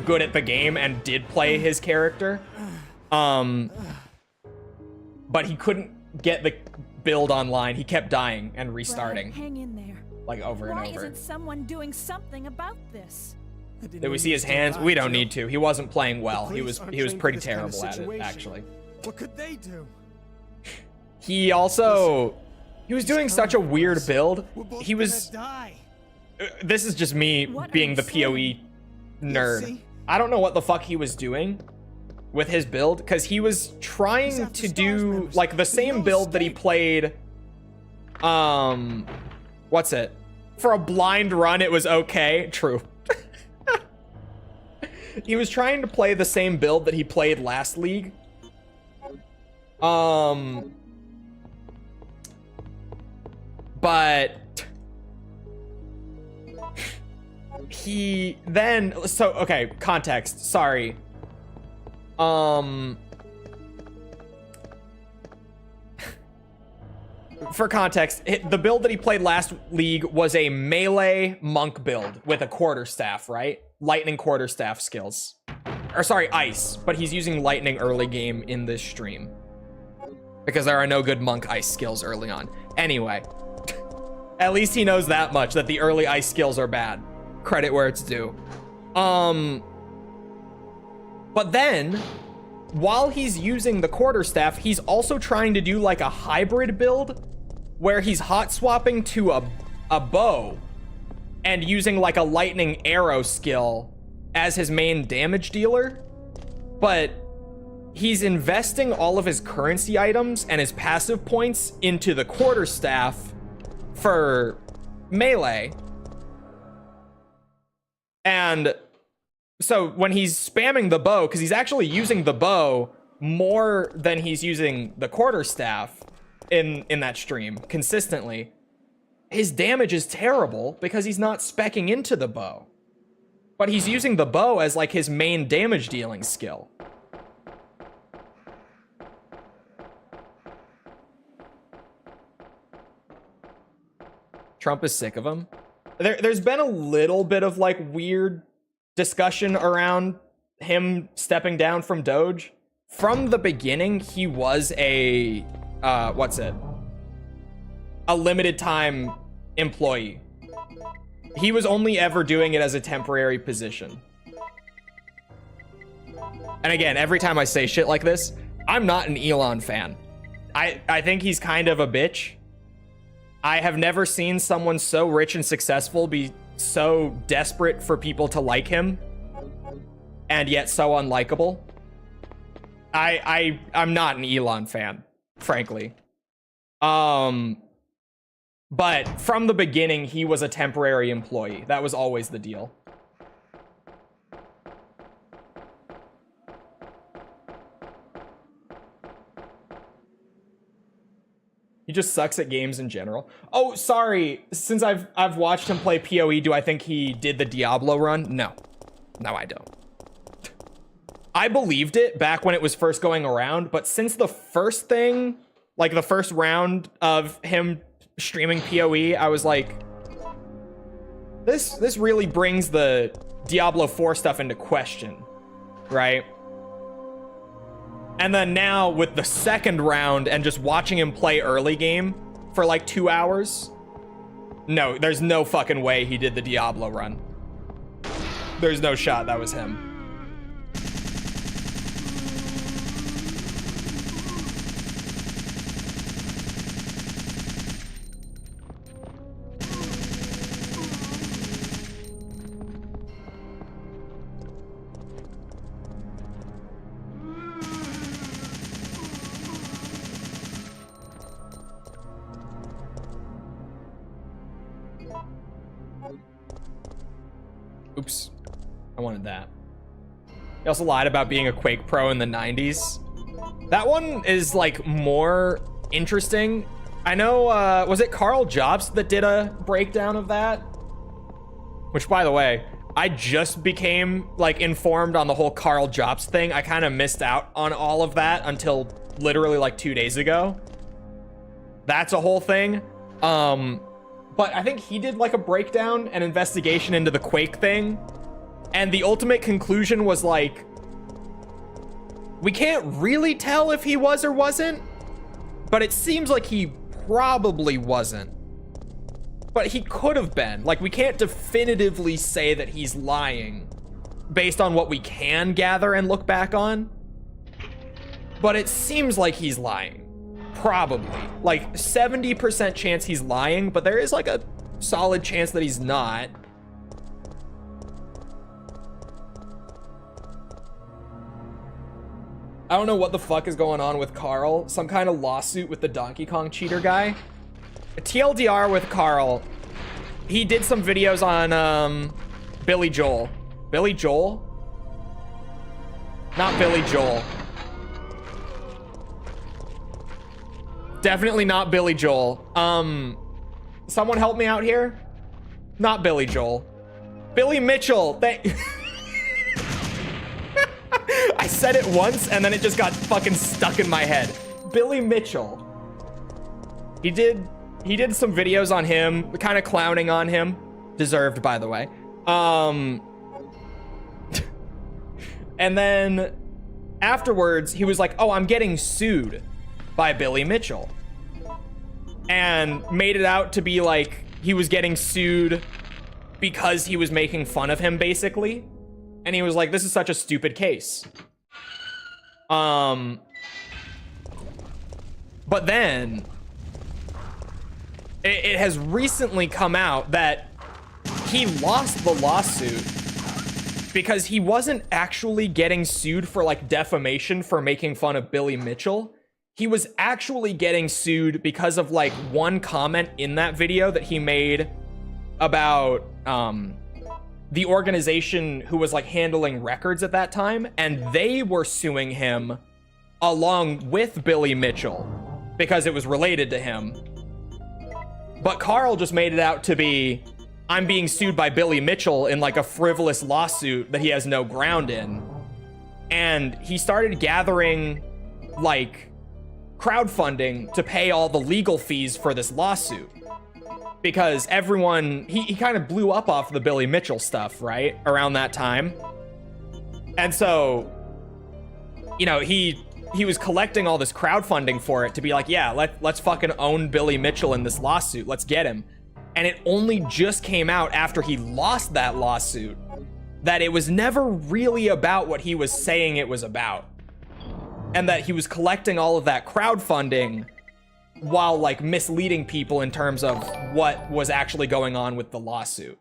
good at the game and did play his character. But he couldn't get the build online. He kept dying and restarting. Brad, hang in there. Like over and Why over. isn't someone doing something about this? Did we see his hands? We don't need to. He wasn't playing well. He was pretty terrible at it, actually. What could they do? He also, he was doing such a weird build. He was, Die. this is just me What being are the you PoE nerd. see? I don't know what the fuck he was doing with his build, because he was trying after to Stars do members. like the There's same no build that he escape. played, what's it? For a blind run, it was okay. True. He was trying to play the same build that he played last league. But he then, so okay, context, sorry. For context, the build that he played last league was a melee monk build with a quarterstaff, right? Lightning quarterstaff skills. Or sorry, ice, but he's using lightning early game in this stream because there are no good monk ice skills early on. Anyway, at least he knows that much, that the early ice skills are bad. Credit where it's due. But then, while he's using the quarterstaff, he's also trying to do like a hybrid build where he's hot swapping to a bow and using like a lightning arrow skill as his main damage dealer. But he's investing all of his currency items and his passive points into the quarterstaff for melee. And so when he's spamming the bow, because he's actually using the bow more than he's using the quarterstaff in that stream consistently, his damage is terrible because he's not speccing into the bow. But he's using the bow as like his main damage dealing skill. Trump is sick of him. There's been a little bit of like weird discussion around him stepping down from Doge. From the beginning, he was a a limited time employee. He was only ever doing it as a temporary position. And again, every time I say shit like this, I'm not an Elon fan. I think he's kind of a bitch. I have never seen someone so rich and successful be so desperate for people to like him and yet so unlikable. I'm not an Elon fan, frankly. But from the beginning, he was a temporary employee. That was always the deal. He just sucks at games in general. Oh, sorry. Since I've watched him play PoE, do I think he did the Diablo run? No. No, I don't. I believed it back when it was first going around, but since the first thing, like the first round of him streaming PoE, I was like, this really brings the Diablo 4 stuff into question, right? And then now with the second round and just watching him play early game for like 2 hours, no, there's no fucking way he did the Diablo run. There's no shot that was him. Oops, I wanted that. He also lied about being a Quake pro in the 90s. That one is like more interesting. I know, was it Karl Jobst that did a breakdown of that? Which, by the way, I just became like informed on the whole Karl Jobst thing. I kind of missed out on all of that until literally like 2 days ago. That's a whole thing. But I think he did like a breakdown, an investigation into the Quake thing. And the ultimate conclusion was like, we can't really tell if he was or wasn't, but it seems like he probably wasn't. But he could have been. Like, we can't definitively say that he's lying based on what we can gather and look back on. But it seems like he's lying. Probably. Like, 70% chance he's lying, but there is like a solid chance that he's not. I don't know what the fuck is going on with Karl. Some kind of lawsuit with the Donkey Kong cheater guy. TLDR with Karl. He did some videos on Billy Joel. Billy Joel? Not Billy Joel. Definitely not Billy Joel. Someone help me out here? Not Billy Joel. Billy Mitchell. I said it once and then it just got fucking stuck in my head. Billy Mitchell. He did some videos on him, kind of clowning on him. Deserved, by the way. And then afterwards, he was like, oh, I'm getting sued by Billy Mitchell. And made it out to be like he was getting sued because he was making fun of him, basically. And he was like, this is such a stupid case. But then it has recently come out that he lost the lawsuit because he wasn't actually getting sued for like defamation for making fun of Billy Mitchell. He was actually getting sued because of like one comment in that video that he made about the organization who was like handling records at that time, and they were suing him along with Billy Mitchell because it was related to him. But Karl just made it out to be, I'm being sued by Billy Mitchell in like a frivolous lawsuit that he has no ground in. And he started gathering like crowdfunding to pay all the legal fees for this lawsuit. Because everyone, he kind of blew up off the Billy Mitchell stuff, right? Around that time. And so, you know, he was collecting all this crowdfunding for it to be like, yeah, let's fucking own Billy Mitchell in this lawsuit. Let's get him. And it only just came out after he lost that lawsuit that it was never really about what he was saying it was about. And that he was collecting all of that crowdfunding while like misleading people in terms of what was actually going on with the lawsuit.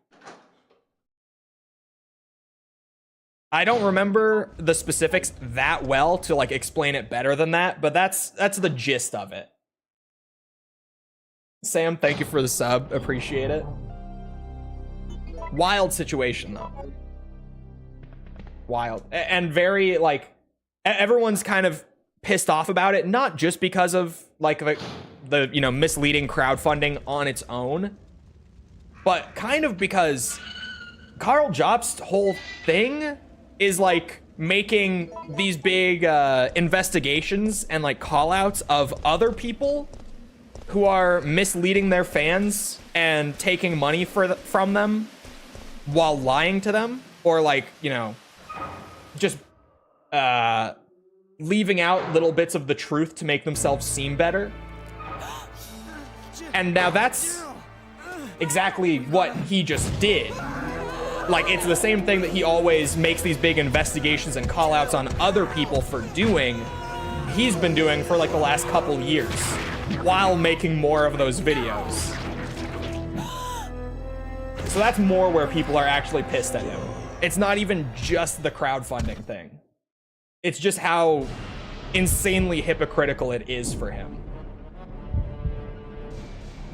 I don't remember the specifics that well to like explain it better than that, but that's the gist of it. Sam, thank you for the sub. Appreciate it. Wild situation though. Wild. And very like everyone's kind of pissed off about it, not just because of like the you know, misleading crowdfunding on its own, but kind of because Karl Jobst's whole thing is like making these big investigations and like call outs of other people who are misleading their fans and taking money from them while lying to them, or like, you know, just leaving out little bits of the truth to make themselves seem better. And now that's exactly what he just did. Like, it's the same thing that he always makes these big investigations and call outs on other people for doing. He's been doing for like the last couple years while making more of those videos. So that's more where people are actually pissed at him. It's not even just the crowdfunding thing. It's just how insanely hypocritical it is for him.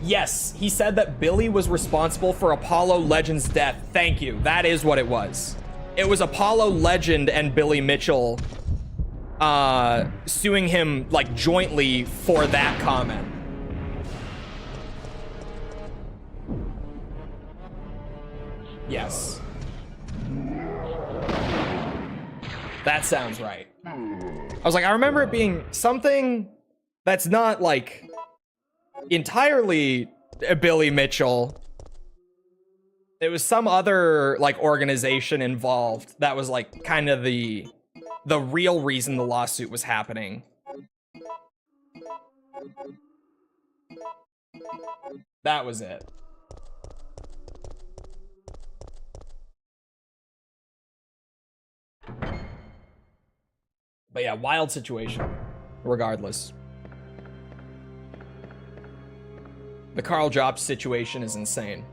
Yes, he said that Billy was responsible for Apollo Legend's death. Thank you. That is what it was. It was Apollo Legend and Billy Mitchell suing him like jointly for that comment. Yes. That sounds right. I was like, I remember it being something that's not like entirely Billy Mitchell. It was some other like organization involved that was like kind of the real reason the lawsuit was happening. That was it. But yeah, wild situation, regardless. The Karl Jobst situation is insane.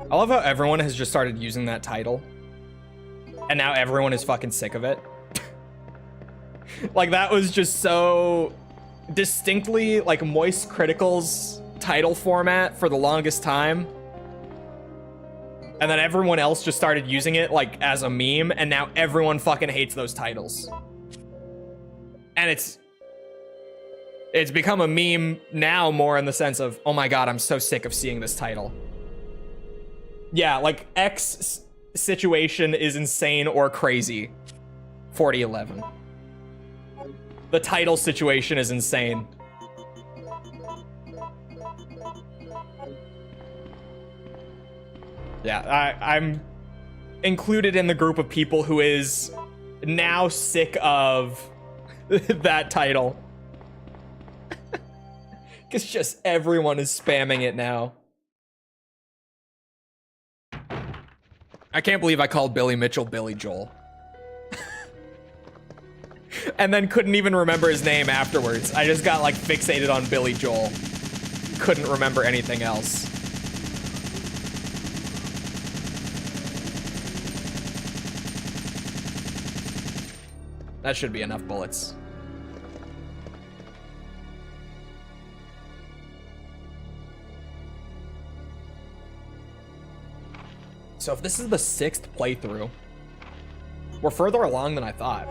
I love how everyone has just started using that title. And now everyone is fucking sick of it. Like, that was just so distinctly like Moist Critical's title format for the longest time. And then everyone else just started using it like as a meme, and now everyone fucking hates those titles. And it's become a meme now more in the sense of, oh my god, I'm so sick of seeing this title. Yeah, like X situation is insane or crazy. 4011. The title situation is insane. Yeah, I'm included in the group of people who is now sick of that title. Because just everyone is spamming it now. I can't believe I called Billy Mitchell Billy Joel. And then couldn't even remember his name afterwards. I just got like fixated on Billy Joel. Couldn't remember anything else. That should be enough bullets. So if this is the 6th playthrough, we're further along than I thought.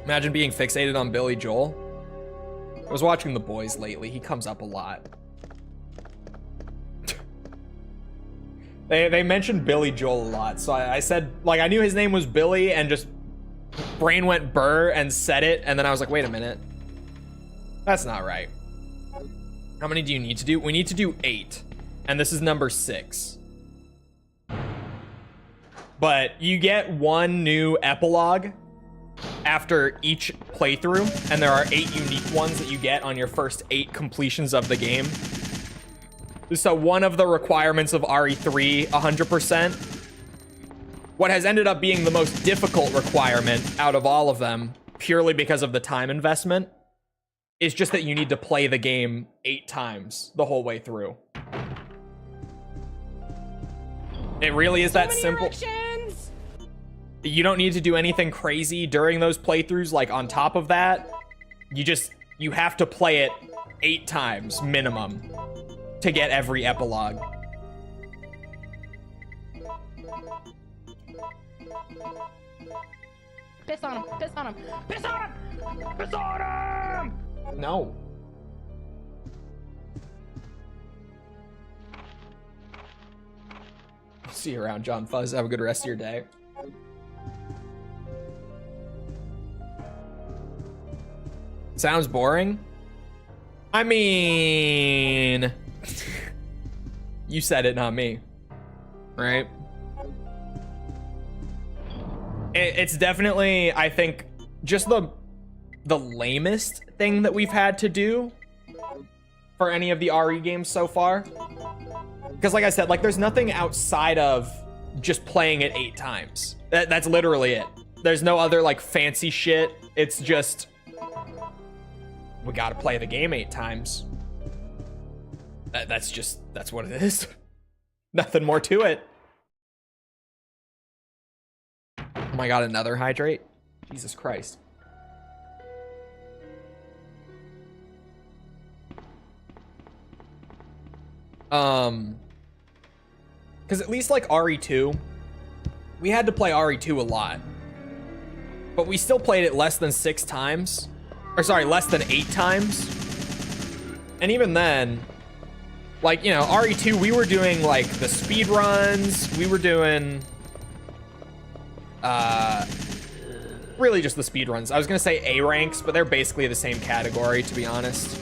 Imagine being fixated on Billy Joel. I was watching The Boys lately. He comes up a lot. They mentioned Billy Joel a lot, so I said, like, I knew his name was Billy and just brain went burr and said it, and then I was like, wait a minute. That's not right. How many do you need to do? We need to do 8, and this is number 6. But you get one new epilogue after each playthrough, and there are 8 unique ones that you get on your first 8 completions of the game. So one of the requirements of RE3 100%, what has ended up being the most difficult requirement out of all of them, purely because of the time investment, is just that you need to play the game 8 times the whole way through. It really is that simple. You don't need to do anything crazy during those playthroughs, like on top of that. You have to play it 8 times minimum to get every epilogue. Piss on him, piss on him, piss on him, piss on him! No. See you around, John Fuzz. Have a good rest of your day. Sounds boring. I mean, you said it, not me, right? It's definitely, I think, just the lamest thing that we've had to do for any of the RE games so far. Because like I said, like there's nothing outside of just playing it 8 times. That's literally it. There's no other like fancy shit. It's just, we gotta play the game 8 times. That's what it is. Nothing more to it. Oh my god, another hydrate? Jesus Christ. Because at least like RE2, we had to play RE2 a lot. But we still played it less than 6 times. Or sorry, less than 8 times. And even then, like, you know, RE2, we were doing like the speed runs. We were doing, really just the speed runs. I was gonna say A ranks, but they're basically the same category, to be honest.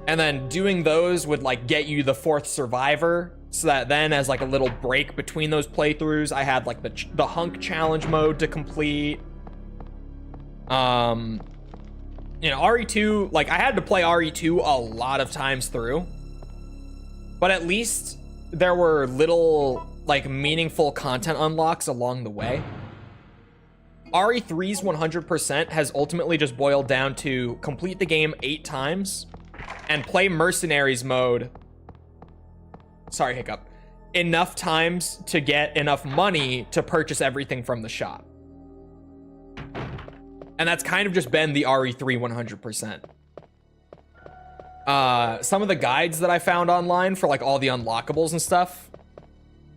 And then doing those would like get you the 4th survivor, so that then as like a little break between those playthroughs, I had like the hunk challenge mode to complete. You know, RE2, like I had to play RE2 a lot of times through, but at least there were little like meaningful content unlocks along the way. RE3's 100% has ultimately just boiled down to complete the game 8 times and play mercenaries mode, sorry, hiccup, enough times to get enough money to purchase everything from the shop. And that's kind of just been the RE3 100%. Some of the guides that I found online for like all the unlockables and stuff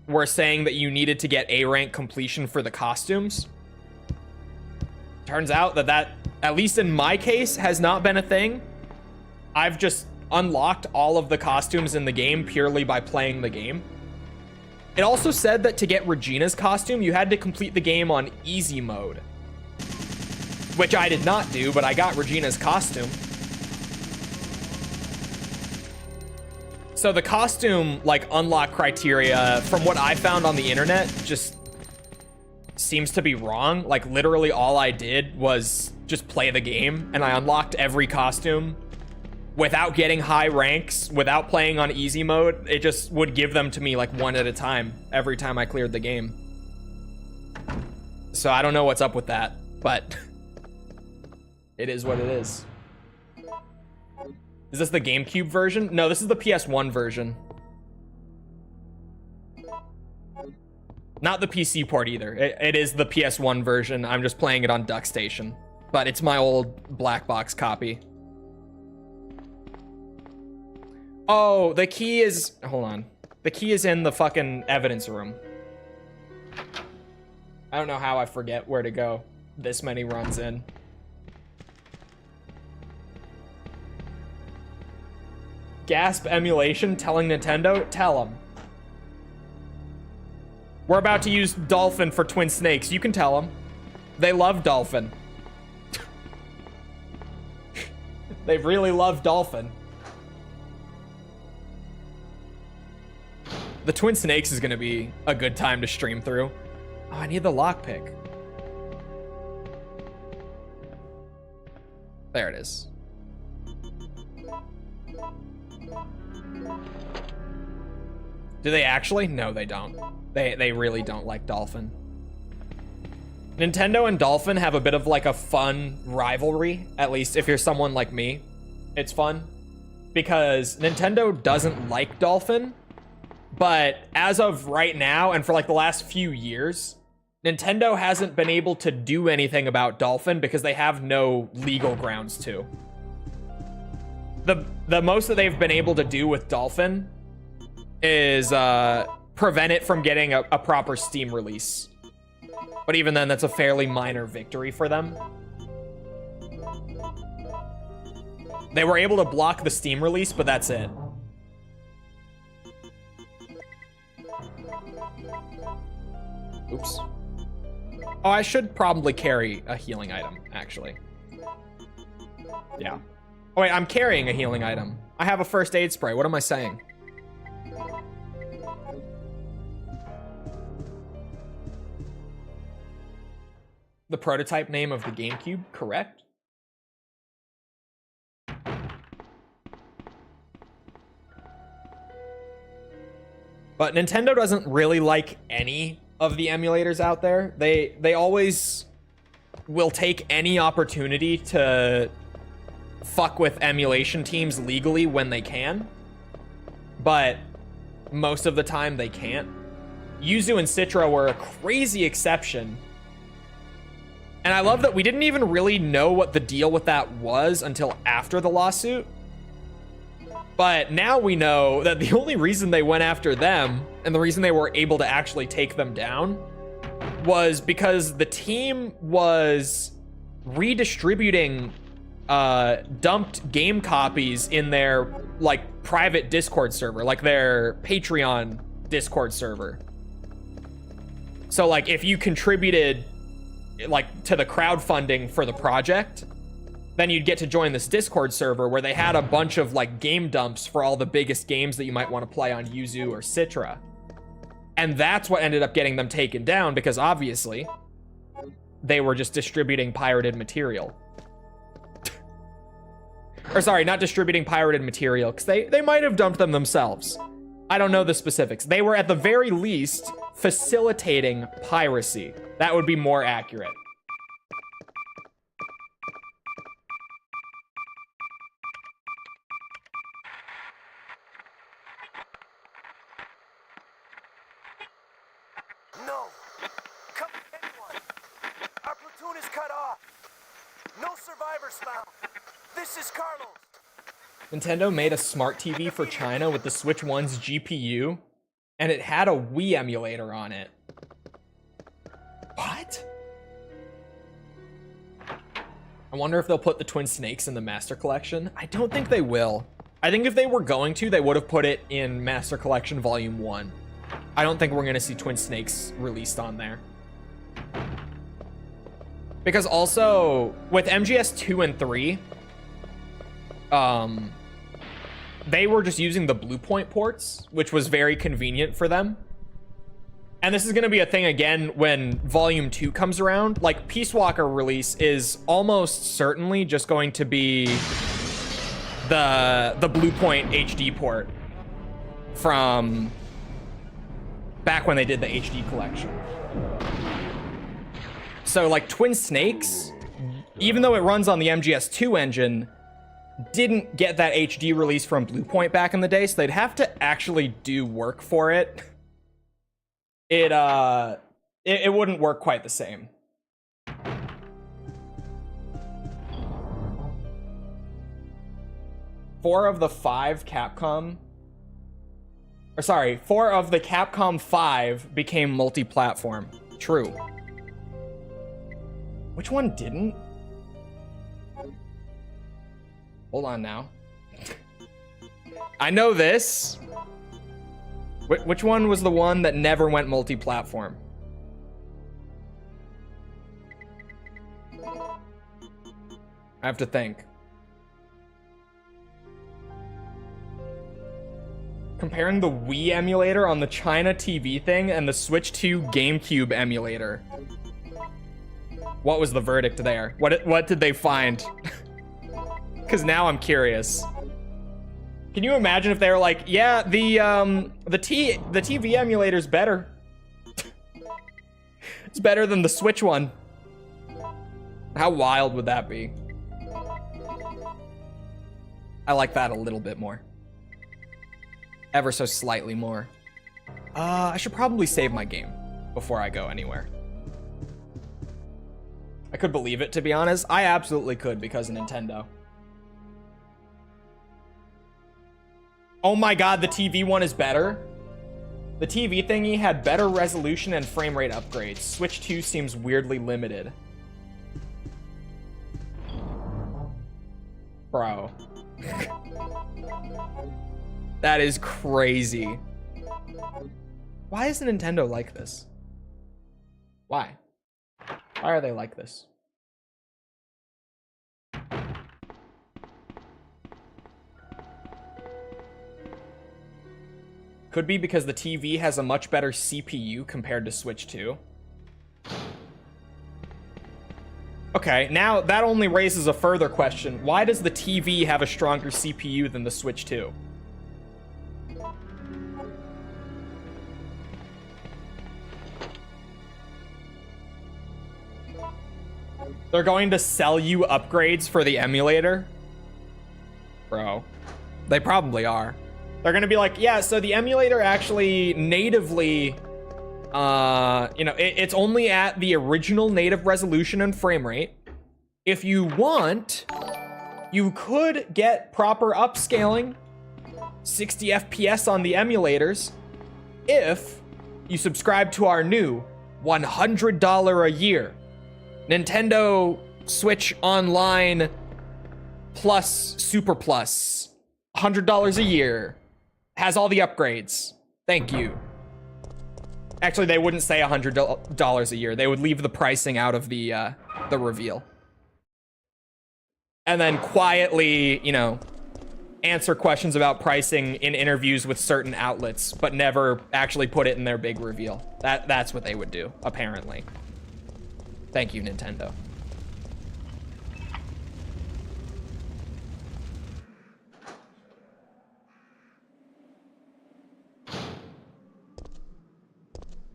were saying that you needed to get A rank completion for the costumes. Turns out that at least in my case, has not been a thing. I've just unlocked all of the costumes in the game purely by playing the game. It also said that to get Regina's costume, you had to complete the game on easy mode, which I did not do, but I got Regina's costume. So the costume like unlock criteria, from what I found on the internet, just seems to be wrong. Like literally all I did was just play the game and I unlocked every costume without getting high ranks, without playing on easy mode. It just would give them to me like one at a time every time I cleared the game. So I don't know what's up with that, but it is what it is. Is this the GameCube version? No, this is the PS1 version. Not the PC port either. It is the PS1 version. I'm just playing it on DuckStation, but it's my old black box copy. Oh, the key is, hold on. The key is in the fucking evidence room. I don't know how I forget where to go this many runs in. Gasp emulation telling Nintendo? Tell them. We're about to use Dolphin for Twin Snakes. You can tell them. They love Dolphin. They really love Dolphin. The Twin Snakes is gonna be a good time to stream through. Oh, I need the lockpick. There it is. Do they actually? No, they don't. They really don't like Dolphin. Nintendo and Dolphin have a bit of like a fun rivalry, at least if you're someone like me. It's fun because Nintendo doesn't like Dolphin, but as of right now and for like the last few years, Nintendo hasn't been able to do anything about Dolphin because they have no legal grounds to. The most that they've been able to do with Dolphin is prevent it from getting a proper Steam release. But even then, that's a fairly minor victory for them. They were able to block the Steam release, but that's it. Oops. Oh, I should probably carry a healing item, actually. Yeah. Oh wait, I'm carrying a healing item. I have a first aid spray. What am I saying? The prototype name of the GameCube, correct? But Nintendo doesn't really like any of the emulators out there. They always will take any opportunity to fuck with emulation teams legally when they can. But most of the time they can't. Yuzu and Citra were a crazy exception. And I love that we didn't even really know what the deal with that was until after the lawsuit. But now we know that the only reason they went after them and the reason they were able to actually take them down was because the team was redistributing dumped game copies in their like private Discord server, like their Patreon Discord server. So like if you contributed like to the crowdfunding for the project, then you'd get to join this Discord server where they had a bunch of like game dumps for all the biggest games that you might want to play on Yuzu or Citra. And that's what ended up getting them taken down, because obviously they were just distributing pirated material. Or sorry, not distributing pirated material, because they might have dumped them themselves. I don't know the specifics. They were at the very least facilitating piracy. That would be more accurate. No! Come anyone! Our platoon is cut off! No survivors found! This is Carlos! Nintendo made a smart TV for China with the Switch 1's GPU, and it had a Wii emulator on it. What? I wonder if they'll put the Twin Snakes in the Master Collection. I don't think they will. I think if they were going to, they would have put it in Master Collection Volume 1. I don't think we're going to see Twin Snakes released on there. Because also, with MGS 2 and 3, they were just using the Bluepoint ports, which was very convenient for them. And this is going to be a thing again when Volume 2 comes around. Like, Peace Walker release is almost certainly just going to be the Bluepoint HD port from back when they did the HD collection. So, like, Twin Snakes, even though it runs on the MGS2 engine, didn't get that HD release from Bluepoint back in the day, so they'd have to actually do work for it. It wouldn't work quite the same. Four of the Capcom 5 became multi-platform. True. Which one didn't? Hold on now. I know this. Which one was the one that never went multi-platform? I have to think. Comparing the Wii emulator on the China TV thing and the Switch 2 GameCube emulator. What was the verdict there? What did they find? Because now I'm curious. Can you imagine if they were like, yeah, the TV emulator's better. It's better than the Switch one. How wild would that be? I like that a little bit more. Ever so slightly more. I should probably save my game before I go anywhere. I could believe it, to be honest. I absolutely could because of Nintendo. Oh my god, the TV one is better? The TV thingy had better resolution and frame rate upgrades. Switch 2 seems weirdly limited. Bro. That is crazy. Why is Nintendo like this? Why? Why are they like this? Could be because the TV has a much better CPU compared to Switch 2. Okay, now that only raises a further question. Why does the TV have a stronger CPU than the Switch 2? They're going to sell you upgrades for the emulator? Bro, they probably are. They're gonna be like, yeah, so the emulator actually natively, it's only at the original native resolution and frame rate. If you want, you could get proper upscaling, 60 FPS on the emulators, if you subscribe to our new $100 a year Nintendo Switch Online Plus Super Plus. $100 a year. Has all the upgrades. Thank you. Actually, they wouldn't say $100 a year. They would leave the pricing out of the reveal. And then quietly, answer questions about pricing in interviews with certain outlets, but never actually put it in their big reveal. That's what they would do, apparently. Thank you, Nintendo.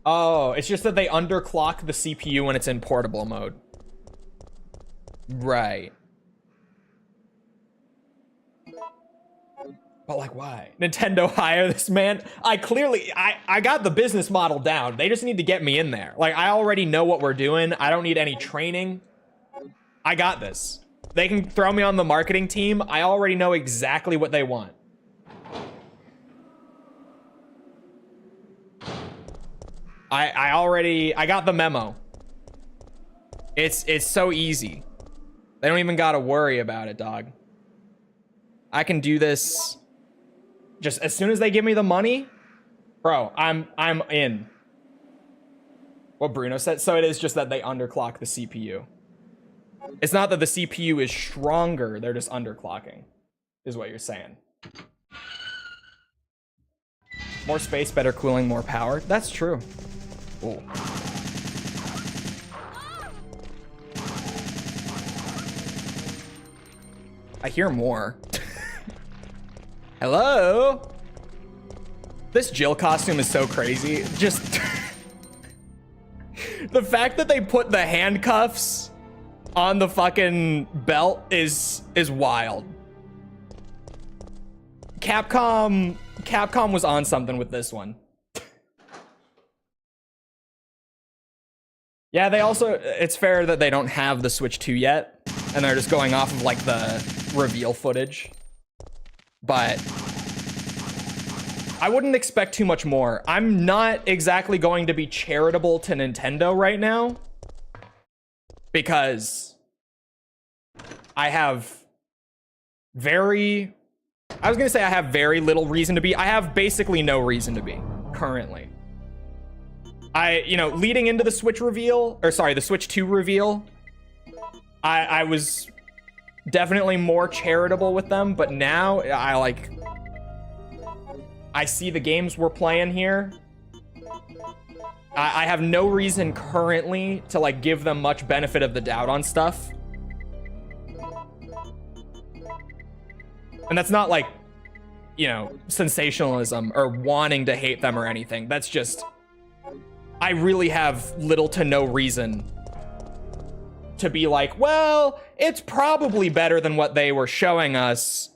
Oh, it's just that they underclock the CPU when it's in portable mode. Right. But like, why? Nintendo hire this man? I got the business model down. They just need to get me in there. Like, I already know what we're doing. I don't need any training. I got this. They can throw me on the marketing team. I already know exactly what they want. I got the memo. It's so easy. They don't even gotta worry about it, dog. I can do this just as soon as they give me the money. Bro, I'm in. What Bruno said. So it is just that they underclock the CPU. It's not that the CPU is stronger, they're just underclocking, is what you're saying. More space, better cooling, more power. That's true. Ooh. I hear more. Hello? This Jill costume is so crazy. Just the fact that they put the handcuffs on the fucking belt is wild. Capcom was on something with this one. Yeah, they also, it's fair that they don't have the Switch 2 yet, and they're just going off of like the reveal footage. But I wouldn't expect too much more. I'm not exactly going to be charitable to Nintendo right now, because I have very little reason to be. I have basically no reason to be currently. Leading into the Switch reveal, or sorry, the Switch 2 reveal, I was definitely more charitable with them, but now I see the games we're playing here. I have no reason currently to like give them much benefit of the doubt on stuff. And that's not like, sensationalism or wanting to hate them or anything. That's just, I really have little to no reason to be like, well, it's probably better than what they were showing us.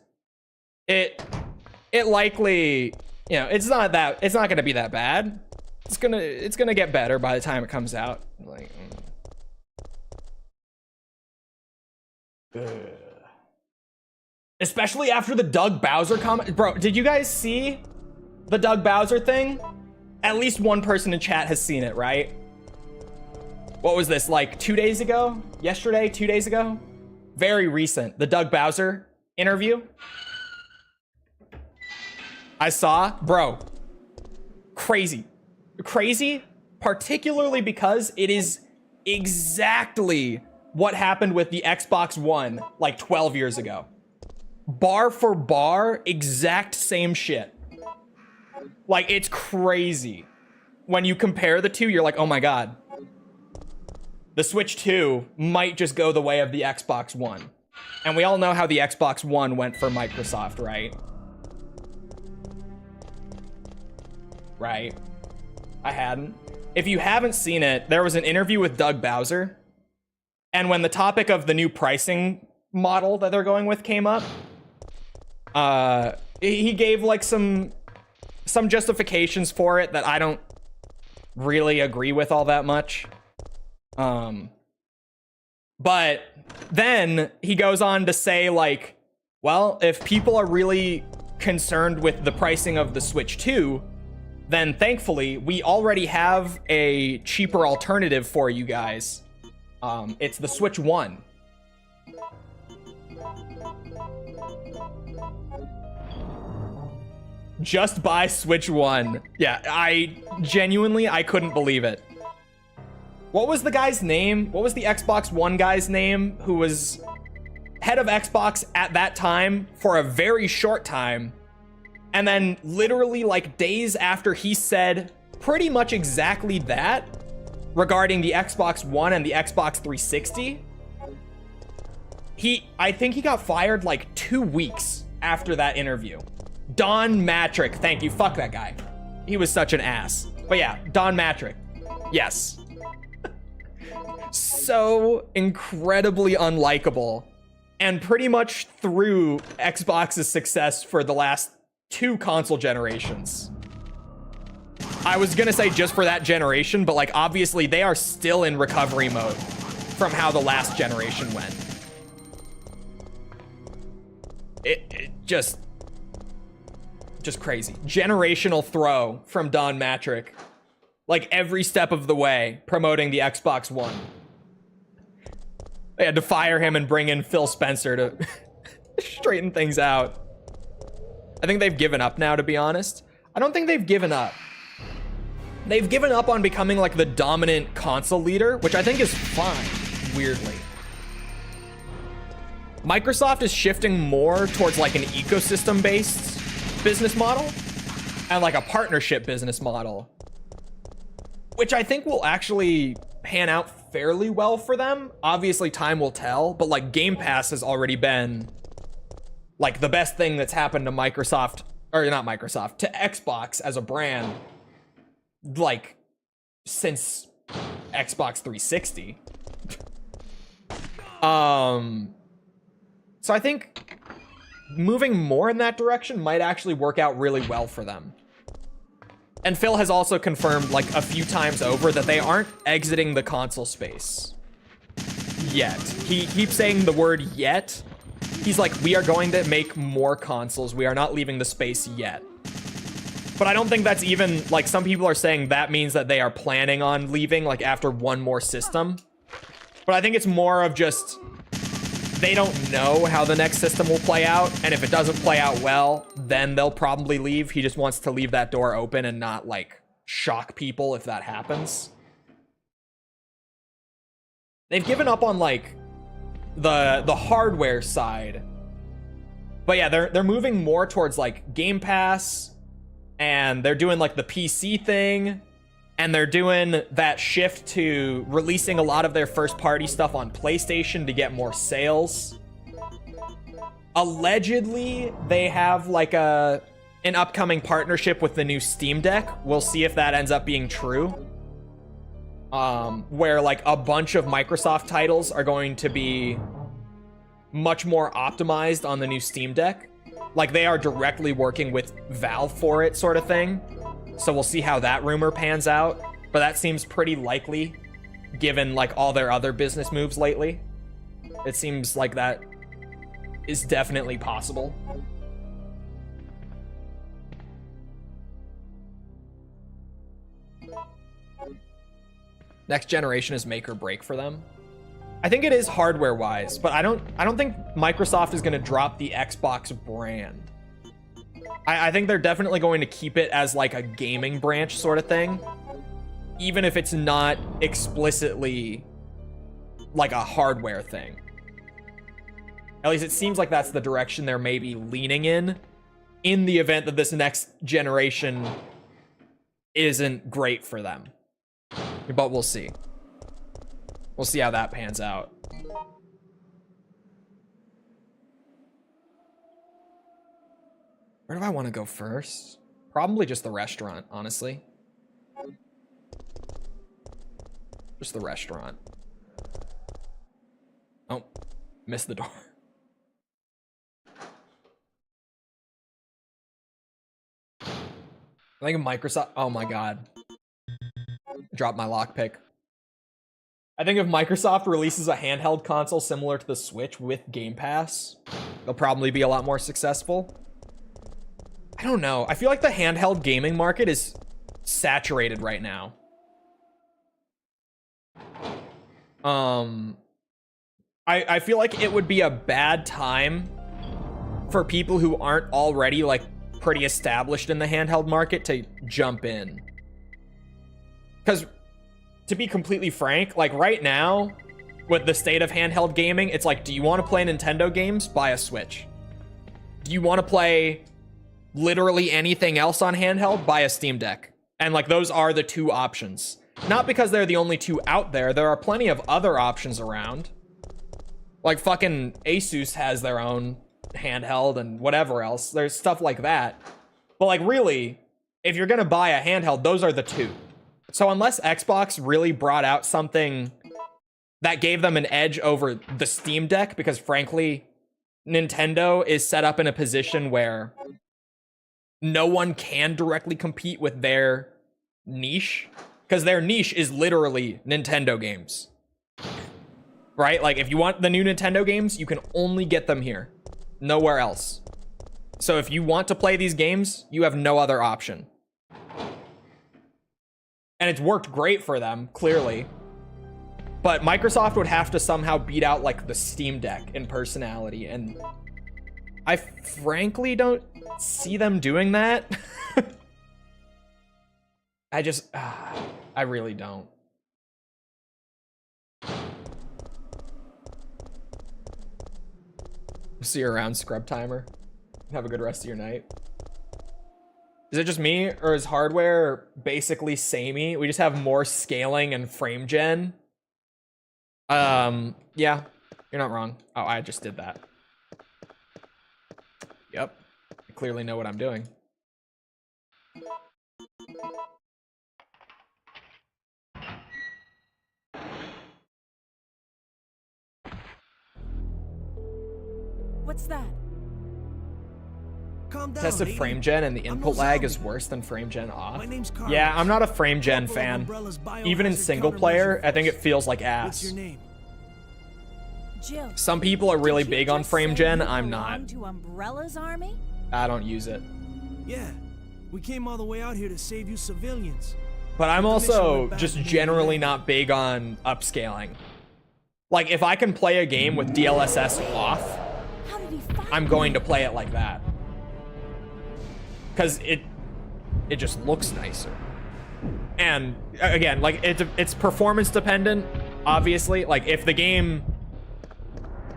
It likely, it's not going to be that bad. It's going to get better by the time it comes out. Like, especially after the Doug Bowser comment. Bro, did you guys see the Doug Bowser thing? At least one person in chat has seen it, right? What was this, like 2 days ago? Yesterday, 2 days ago? Very recent. The Doug Bowser interview. I saw, bro. Crazy. Crazy, particularly because it is exactly what happened with the Xbox One like 12 years ago. Bar for bar, exact same shit. Like, it's crazy. When you compare the two, you're like, oh my god. The Switch 2 might just go the way of the Xbox One. And we all know how the Xbox One went for Microsoft, right? Right. I hadn't. If you haven't seen it, there was an interview with Doug Bowser. And when the topic of the new pricing model that they're going with came up, he gave like some justifications for it that I don't really agree with all that much. But then he goes on to say, like, well, if people are really concerned with the pricing of the Switch 2, then thankfully we already have a cheaper alternative for you guys. It's the Switch 1. Just buy Switch 1. Yeah, I couldn't believe it. What was the guy's name? What was the Xbox One guy's name who was head of Xbox at that time for a very short time? And then literally like days after he said pretty much exactly that regarding the Xbox One and the Xbox 360, I think he got fired like 2 weeks after that interview. Don Matrick, thank you. Fuck that guy. He was such an ass. But yeah, Don Matrick. Yes. So incredibly unlikable, and pretty much through Xbox's success for the last 2 console generations. I was gonna say just for that generation, but like obviously they are still in recovery mode from how the last generation went. It just crazy. Generational throw from Don Matrick. Like every step of the way promoting the Xbox One. They had to fire him and bring in Phil Spencer to straighten things out. I think they've given up now, to be honest. I don't think they've given up. They've given up on becoming like the dominant console leader, which I think is fine, weirdly. Microsoft is shifting more towards like an ecosystem-based business model and like a partnership business model, which I think will actually pan out fairly well for them. Obviously, time will tell, but like Game Pass has already been like the best thing that's happened to Microsoft, or not Microsoft, to Xbox as a brand, like since Xbox 360. So I think moving more in that direction might actually work out really well for them. And Phil has also confirmed like a few times over that they aren't exiting the console space yet. He keeps saying the word yet. He's like, we are going to make more consoles. We are not leaving the space yet. But I don't think that's even, like, some people are saying that means that they are planning on leaving like after one more system. But I think it's more of just, they don't know how the next system will play out, and if it doesn't play out well, then they'll probably leave. He just wants to leave that door open and not like shock people if that happens. They've given up on like the hardware side. But yeah, they're moving more towards like Game Pass, and they're doing like the PC thing, and they're doing that shift to releasing a lot of their first party stuff on PlayStation to get more sales. Allegedly, they have like an upcoming partnership with the new Steam Deck. We'll see if that ends up being true. Where like a bunch of Microsoft titles are going to be much more optimized on the new Steam Deck. Like they are directly working with Valve for it, sort of thing. So we'll see how that rumor pans out. But that seems pretty likely, given like all their other business moves lately. It seems like that is definitely possible. Next generation is make or break for them. I think it is hardware wise, but I don't think Microsoft is going to drop the Xbox brand. I think they're definitely going to keep it as like a gaming branch sort of thing, even if it's not explicitly like a hardware thing. At least it seems like that's the direction they're maybe leaning in. in the event that this next generation isn't great for them. But we'll see. We'll see how that pans out. Where do I want to go first? Probably just the restaurant, honestly. Just the restaurant. Oh, missed the door. I think Microsoft, oh my god. Dropped my lockpick. I think if Microsoft releases a handheld console similar to the Switch with Game Pass, they'll probably be a lot more successful. I don't know. I feel like the handheld gaming market is saturated right now. I feel like it would be a bad time for people who aren't already like pretty established in the handheld market to jump in. Because to be completely frank, like right now with the state of handheld gaming, it's like, do you want to play Nintendo games? Buy a Switch. Do you want to play literally anything else on handheld? Buy a Steam Deck. And like those are the two options. Not because they're the only two out there. There are plenty of other options around. Like fucking Asus has their own handheld and whatever else. There's stuff like that. But like really, if you're gonna buy a handheld, those are the two. So unless Xbox really brought out something that gave them an edge over the Steam Deck, because frankly, Nintendo is set up in a position where no one can directly compete with their niche, because their niche is literally Nintendo games. Right? Like if you want the new Nintendo games, you can only get them here. Nowhere else. So if you want to play these games, you have no other option. And it's worked great for them, clearly. But Microsoft would have to somehow beat out like the Steam Deck in personality, and I frankly don't see them doing that. I really don't. See you around, Scrub Timer. Have a good rest of your night. Is it just me, or is hardware basically samey? We just have more scaling and frame gen. Yeah, you're not wrong. Oh, I just did that. Yep. I clearly know what I'm doing. What's that? Calm down, Tested lady. frame gen and the I'm input no lag zombie. is worse than frame gen off. My name's Karl. Yeah, I'm not a frame gen Couple of fan. Umbrella's Even in biohazard single player, countermeasure I think it force. feels like What's ass. your name? Jill. Some people are really Did you big on just frame say gen. you I'm belong not. To Umbrella's army? I don't use it. Yeah, we came all the way out here to save you civilians. But I'm The commission also went back just to the generally UN. not big on upscaling. Like, if I can play a game with DLSS off, How did he find I'm going to play it like that. Because it just looks nicer. And, again, like, it's performance dependent, obviously. Like, if the game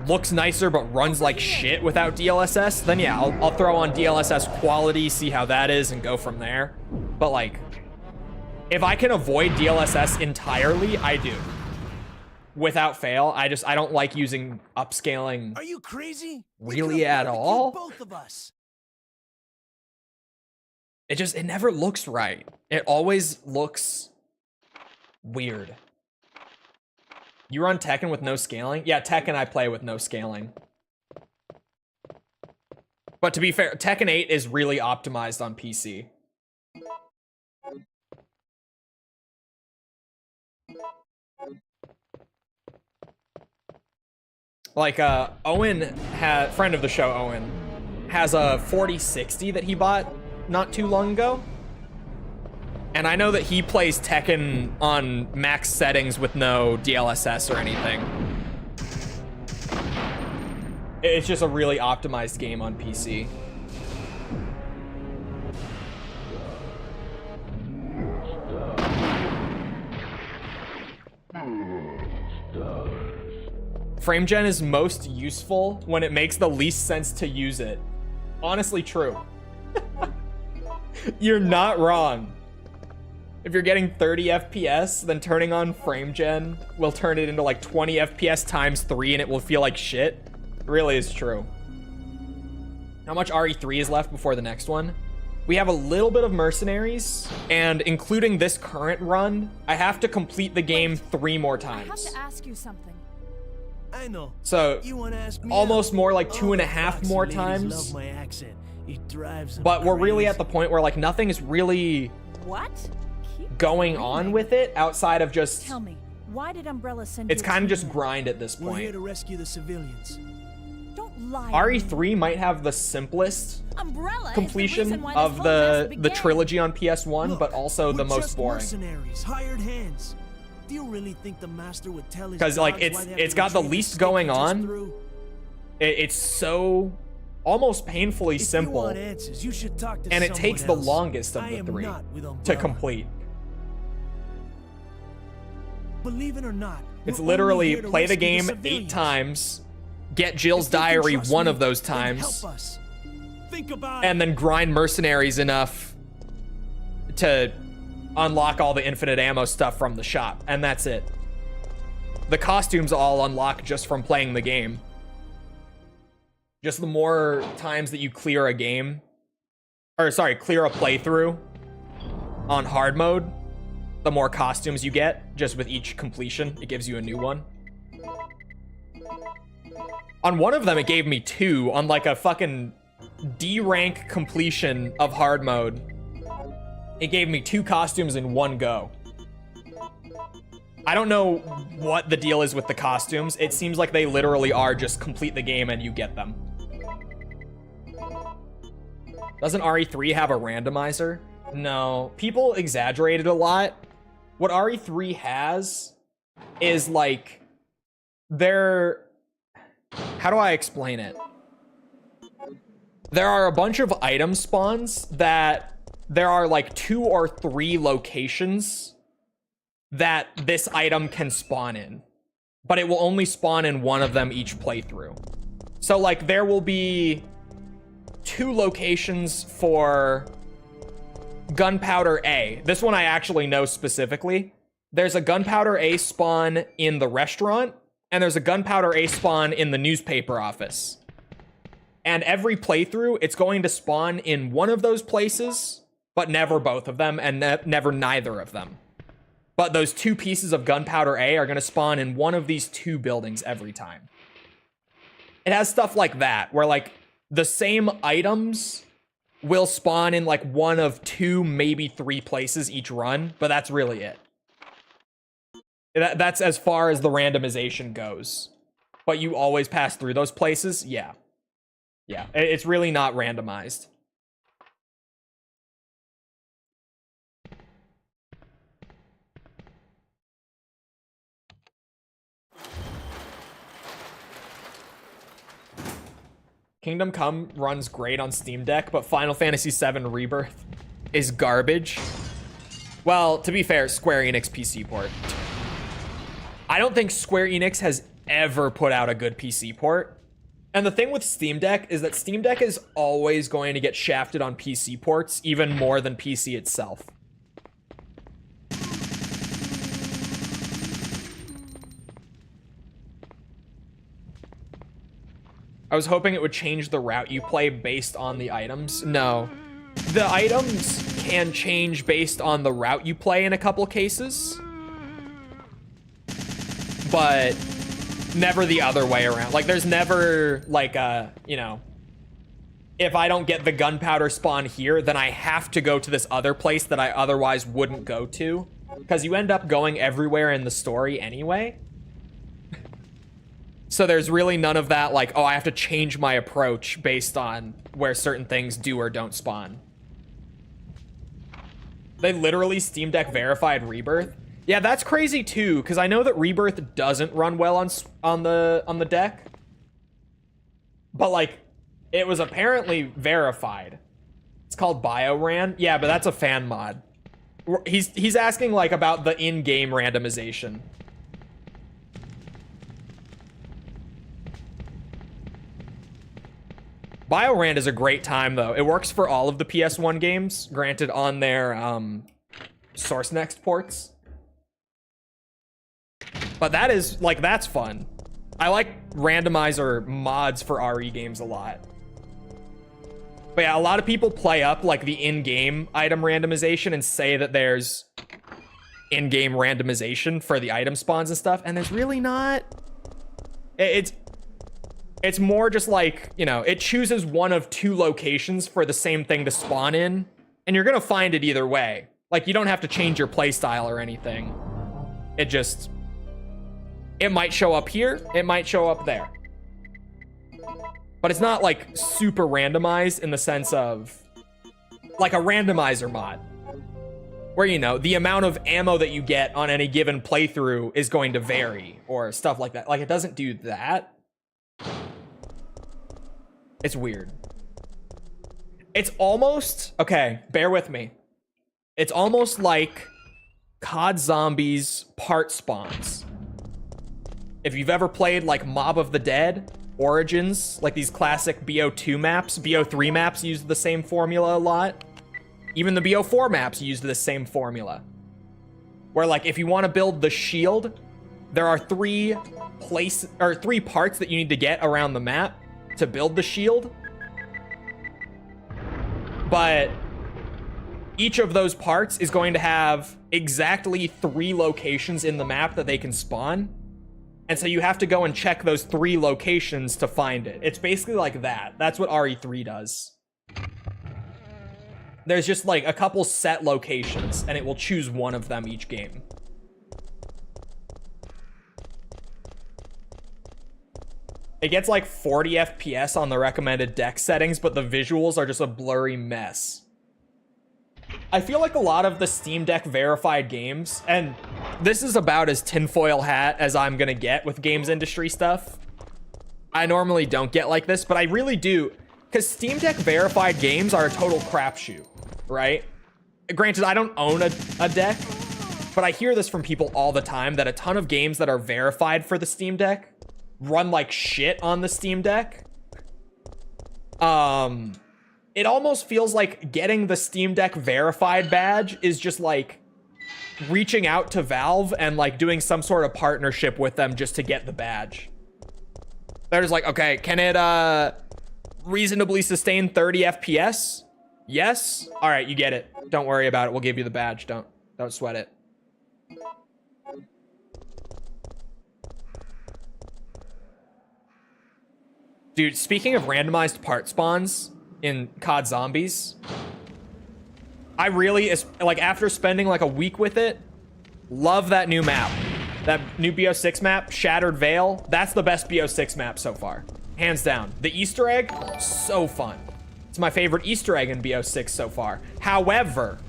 looks nicer but runs like shit without DLSS, then yeah, I'll throw on DLSS quality, see how that is, and go from there. But, like, if I can avoid DLSS entirely, I do. Without fail. I don't like using upscaling Are you crazy? really You at could've all. killed both of us. It never looks right. It always looks weird. You run Tekken with no scaling? Yeah, Tekken I play with no scaling. But to be fair, Tekken 8 is really optimized on PC. Like, Owen, friend of the show, Owen, has a 4060 that he bought not too long ago. And I know that he plays Tekken on max settings with no DLSS or anything. It's just a really optimized game on PC. Frame gen is most useful when it makes the least sense to use it. Honestly true. You're not wrong. If you're getting 30 FPS, then turning on frame gen will turn it into like 20 FPS times 3 and it will feel like shit. It really is true. How much RE3 is left before the next one? We have a little bit of Mercenaries, and including this current run, I have to complete the game 3 more I have times. to ask you something. I know. So, You wanna ask me almost out? more like All 2.5 the foxy more ladies times. Love my accent. It drives them But we're really crazy. at the point where like nothing is really What? Keep going dreaming. on with it outside of just, Tell me, why did Umbrella send it's you a kind of team just then? grind at this We're here point. to rescue the civilians. Don't lie. to me. RE3 might have the simplest Umbrella completion is the reason why of this whole mess the began. trilogy on PS1, Look, but also the we're most just boring. mercenaries, hired hands. Do you really think the master would tell his 'Cause, like, dogs why they have it's to got the retrieve least stick going he just on. threw? It's so almost painfully If you simple, want answers, you should talk to and it someone takes the else. longest of I the am 3 not with to Umbrella. complete. Believe it or not, It's we're only literally here to play the rescue game 8 civilians. times, get Jill's If you can diary trust one me, of those then times, help us. Think about and then grind Mercenaries enough to unlock all the infinite ammo stuff from the shop, and that's it. The costumes all unlock just from playing the game. Just the more times that you clear a game, or sorry, clear a playthrough on hard mode, the more costumes you get just with each completion. It gives you a new one. On one of them, it gave me 2 on like a fucking D rank completion of hard mode. It gave me 2 costumes in one go. I don't know what the deal is with the costumes. It seems like they literally are just complete the game and you get them. Doesn't RE3 have a randomizer? No. People exaggerated a lot. What RE3 has is like how do I explain it? There are a bunch of item spawns that there are like 2 or 3 locations that this item can spawn in, but it will only spawn in one of them each playthrough. So like there will be 2 locations for Gunpowder A. This one I actually know specifically. There's a Gunpowder A spawn in the restaurant, and there's a Gunpowder A spawn in the newspaper office. And every playthrough, it's going to spawn in one of those places, but never both of them, and never neither of them. But those 2 pieces of Gunpowder A are going to spawn in one of these 2 buildings every time. It has stuff like that, where like the same items will spawn in like one of 2, maybe 3 places each run, but that's really it. That's as far as the randomization goes. But you always pass through those places? Yeah. Yeah, it's really not randomized. Kingdom Come runs great on Steam Deck, but Final Fantasy VII Rebirth is garbage. Well, to be fair, Square Enix PC port. I don't think Square Enix has ever put out a good PC port. And the thing with Steam Deck is that Steam Deck is always going to get shafted on PC ports, even more than PC itself. I was hoping it would change the route you play based on the items. No. The items can change based on the route you play in a couple cases, but never the other way around. Like, there's never, like, if I don't get the gunpowder spawn here, then I have to go to this other place that I otherwise wouldn't go to, because you end up going everywhere in the story anyway. So there's really none of that, like, oh, I have to change my approach based on where certain things do or don't spawn. They literally Steam Deck verified Rebirth. Yeah, that's crazy too, because I know that Rebirth doesn't run well on the deck. But like, it was apparently verified. It's called BioRan. Yeah, but that's a fan mod. He's asking like about the in-game randomization. BioRand is a great time, though. It works for all of the PS1 games, granted on their Source Next ports. But that is, like, that's fun. I like randomizer mods for RE games a lot. But yeah, a lot of people play up, like, the in-game item randomization and say that there's in-game randomization for the item spawns and stuff, and there's really not. It's more just like, you know, it chooses one of two locations for the same thing to spawn in, and you're gonna find it either way. Like, you don't have to change your playstyle or anything. It might show up here, it might show up there. But it's not, like, super randomized in the sense of, like, a randomizer mod. Where, you know, the amount of ammo that you get on any given playthrough is going to vary, or stuff like that. Like, it doesn't do that. It's weird. It's almost, okay, bear with me. It's almost like COD Zombies part spawns. If you've ever played, like, Mob of the Dead, Origins, like these classic BO2 maps, BO3 maps use the same formula a lot. Even the BO4 maps use the same formula. Where, like, if you want to build the shield, there are three parts that you need to get around the map to build the shield. But each of those parts is going to have exactly 3 locations in the map that they can spawn. And so you have to go and check those 3 locations to find it. It's basically like that. That's what RE3 does. There's just, like, a couple set locations, and it will choose one of them each game. It gets, like, 40 FPS on the recommended deck settings, but the visuals are just a blurry mess. I feel like a lot of the Steam Deck verified games, and this is about as tinfoil hat as I'm gonna get with games industry stuff. I normally don't get like this, but I really do, because Steam Deck verified games are a total crapshoot, right? Granted, I don't own a deck, but I hear this from people all the time that a ton of games that are verified for the Steam Deck run like shit on the Steam Deck. It almost feels like getting the Steam Deck verified badge is just like reaching out to Valve and like doing some sort of partnership with them just to get the badge. They're just like, okay, can it reasonably sustain 30 FPS? Yes? All right, you get it. Don't worry about it. We'll give you the badge. Don't sweat it. Dude, speaking of randomized part spawns in COD Zombies, I really, like, after spending like a week with it, love that new map. That new BO6 map, Shattered Veil. That's the best BO6 map so far. Hands down. The Easter egg, so fun. It's my favorite Easter egg in BO6 so far. However,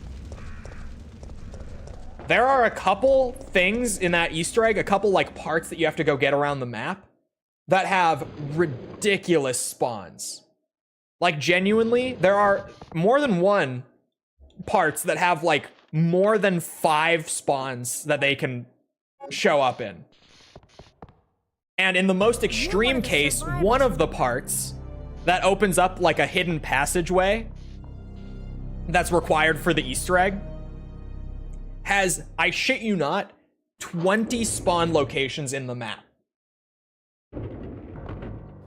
there are a couple things in that Easter egg, a couple like parts that you have to go get around the map that have ridiculous spawns. Like, genuinely, there are more than one parts that have like more than 5 spawns that they can show up in. And in the most extreme case, one of the parts that opens up like a hidden passageway that's required for the Easter egg has, I shit you not, 20 spawn locations in the map.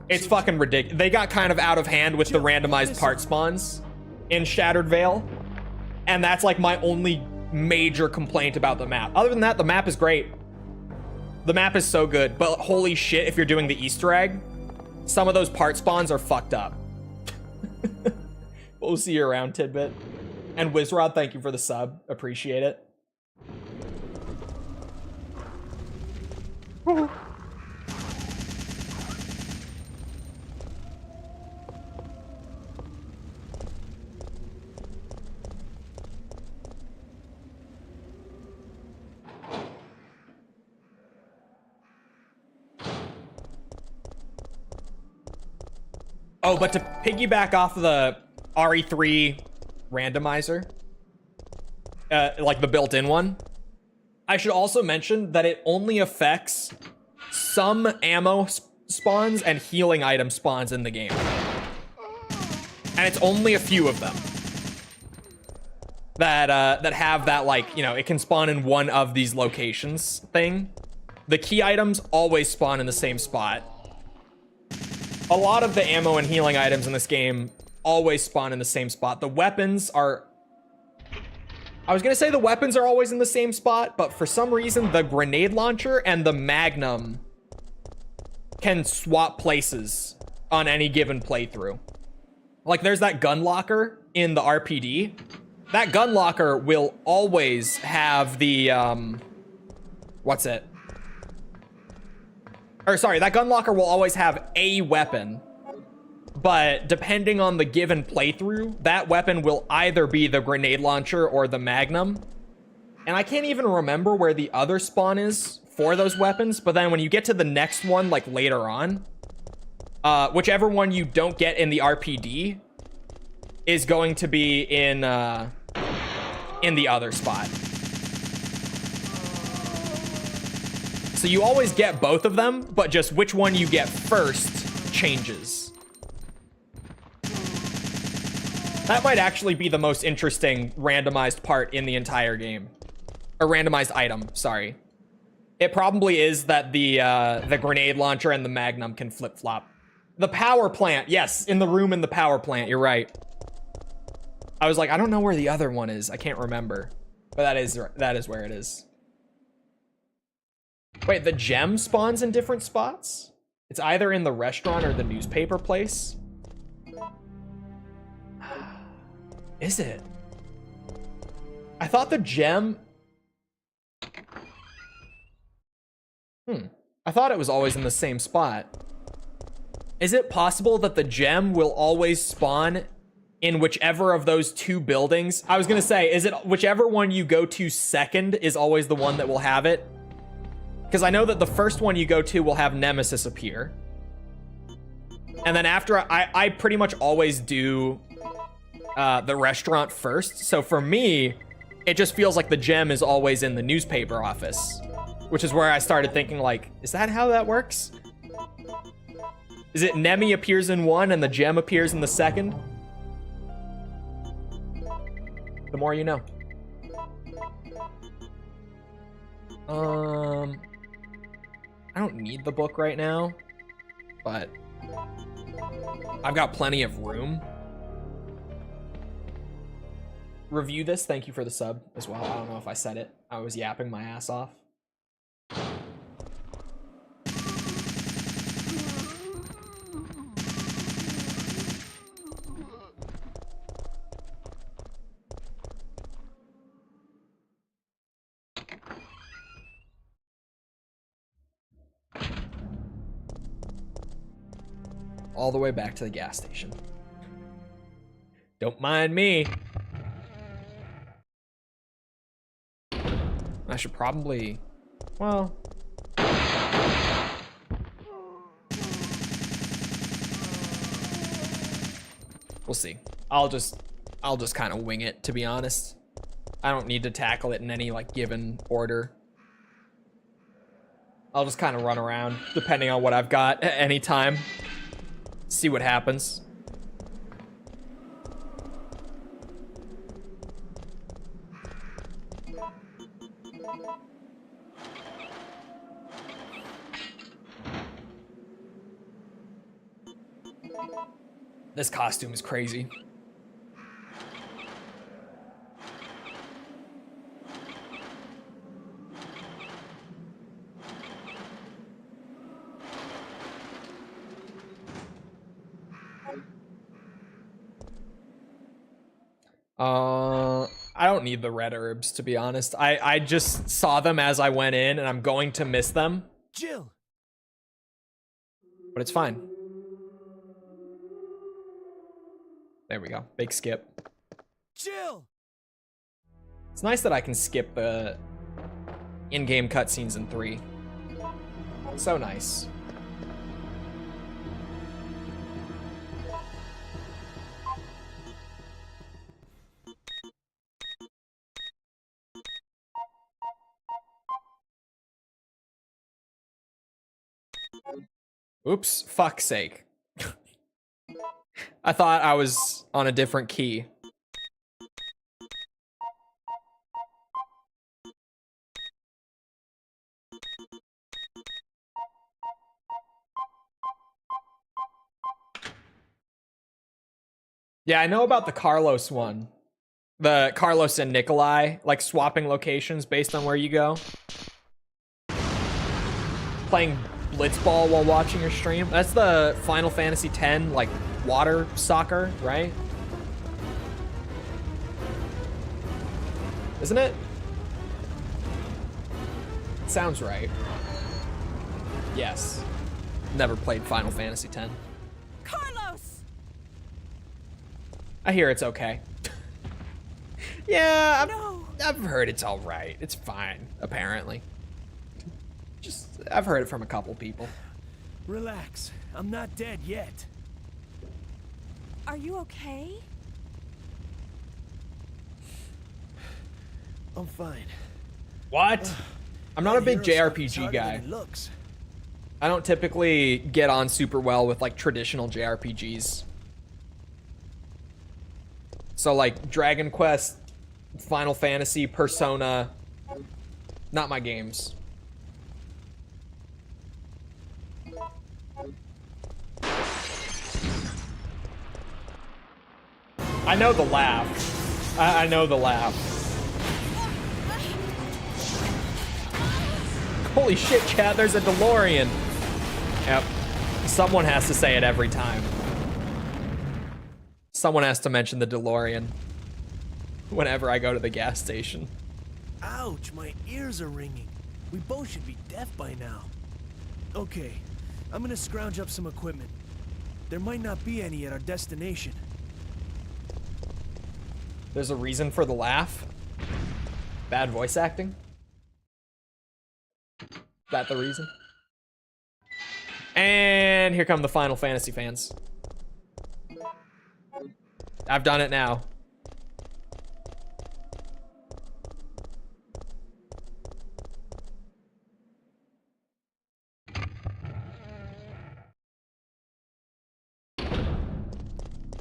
It's fucking ridiculous. They got kind of out of hand with the randomized part spawns in Shattered Veil. And that's like my only major complaint about the map. Other than that, the map is great. The map is so good, but holy shit, if you're doing the Easter egg, some of those part spawns are fucked up. We'll see you around, Tidbit. And Wizrod, thank you for the sub. Appreciate it. Oh, but to piggyback off of the RE3 randomizer, like the built-in one, I should also mention that it only affects some ammo spawns and healing item spawns in the game. And it's only a few of them that have that, like, you know, it can spawn in one of these locations thing. The key items always spawn in the same spot. A lot of the ammo and healing items in this game always spawn in the same spot. The weapons are... I was gonna say the weapons are always in the same spot, but for some reason, the grenade launcher and the magnum can swap places on any given playthrough. Like, there's that gun locker in the RPD. That gun locker will always have the, what's it? Or sorry, that gun locker will always have a weapon. But depending on the given playthrough, that weapon will either be the grenade launcher or the magnum. And I can't even remember where the other spawn is for those weapons, but then when you get to the next one, like later on, whichever one you don't get in the RPD is going to be in the other spot. So you always get both of them, but just which one you get first changes. That might actually be the most interesting randomized part in the entire game. Or randomized item, sorry. It probably is that the grenade launcher and the magnum can flip-flop. The power plant, yes, in the room in the power plant, you're right. I was like, I don't know where the other one is. I can't remember. But that is where it is. Wait, the gem spawns in different spots? It's either in the restaurant or the newspaper place. Is it? I thought the gem... I thought it was always in the same spot. Is it possible that the gem will always spawn in whichever of those two buildings? I was gonna say, is it whichever one you go to second is always the one that will have it? Because I know that the first one you go to will have Nemesis appear. And then after, I pretty much always do the restaurant first. So for me, it just feels like the gem is always in the newspaper office, which is where I started thinking, like, is that how that works? Is it Nemi appears in one and the gem appears in the second? The more you know. I don't need the book right now, but I've got plenty of room. Review this. Thank you for the sub as well. I don't know if I said it. I was yapping my ass off. All the way back to the gas station. Don't mind me. I should probably, well, we'll see. I'll just kind of wing it, to be honest. I don't need to tackle it in any, like, given order. I'll just kind of run around, depending on what I've got at any time. See what happens. This costume is crazy. I don't need the red herbs, to be honest. I just saw them as I went in, and I'm going to miss them. Jill. But it's fine. There we go. Big skip. Jill. It's nice that I can skip the in-game cutscenes in 3. So nice. Oops, fuck's sake. I thought I was on a different key. Yeah, I know about the Carlos one. The Carlos and Nikolai, like swapping locations based on where you go. Playing Blitzball while watching your stream. That's the Final Fantasy X, like, water soccer, right? Isn't it? Sounds right. Yes. Never played Final Fantasy X. Carlos! I hear it's okay. Yeah, No. I've heard it's all right. It's fine, apparently. I've heard it from a couple people. Relax. I'm not dead yet. Are you okay? I'm fine. What? I'm not a big Hero stuff is JRPG harder than guy. it looks. I don't typically get on super well with like traditional JRPGs. So like Dragon Quest, Final Fantasy, Persona, not my games. I know the laugh. I know the laugh. Holy shit, chat, there's a DeLorean. Yep. Someone has to say it every time. Someone has to mention the DeLorean whenever I go to the gas station. Ouch, my ears are ringing. We both should be deaf by now. Okay, I'm gonna scrounge up some equipment. There might not be any at our destination. There's a reason for the laugh? Bad voice acting? Is that the reason? And here come the Final Fantasy fans. I've done it now.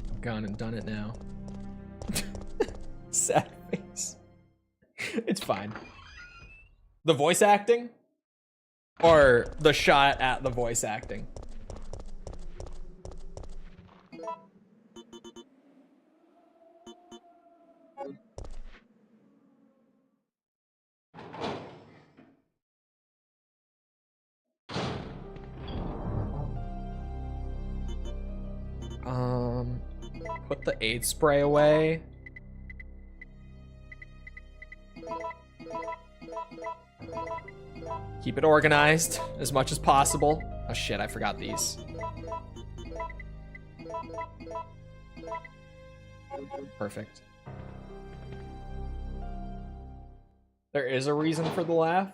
I've gone and done it now. Sad face. It's fine. The voice acting? Or the shot at the voice acting? Put the aid spray away. Keep it organized as much as possible. Oh shit, I forgot these. Perfect. There is a reason for the laugh?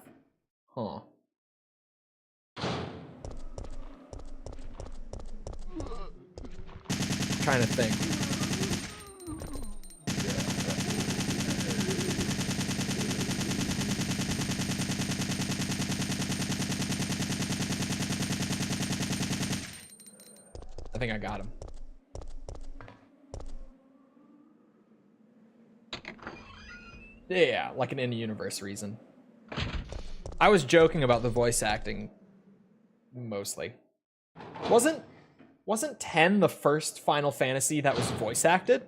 Huh. Trying to think. I think I got him. Yeah, like an in-universe reason. I was joking about the voice acting, mostly. Wasn't 10 the first Final Fantasy that was voice acted?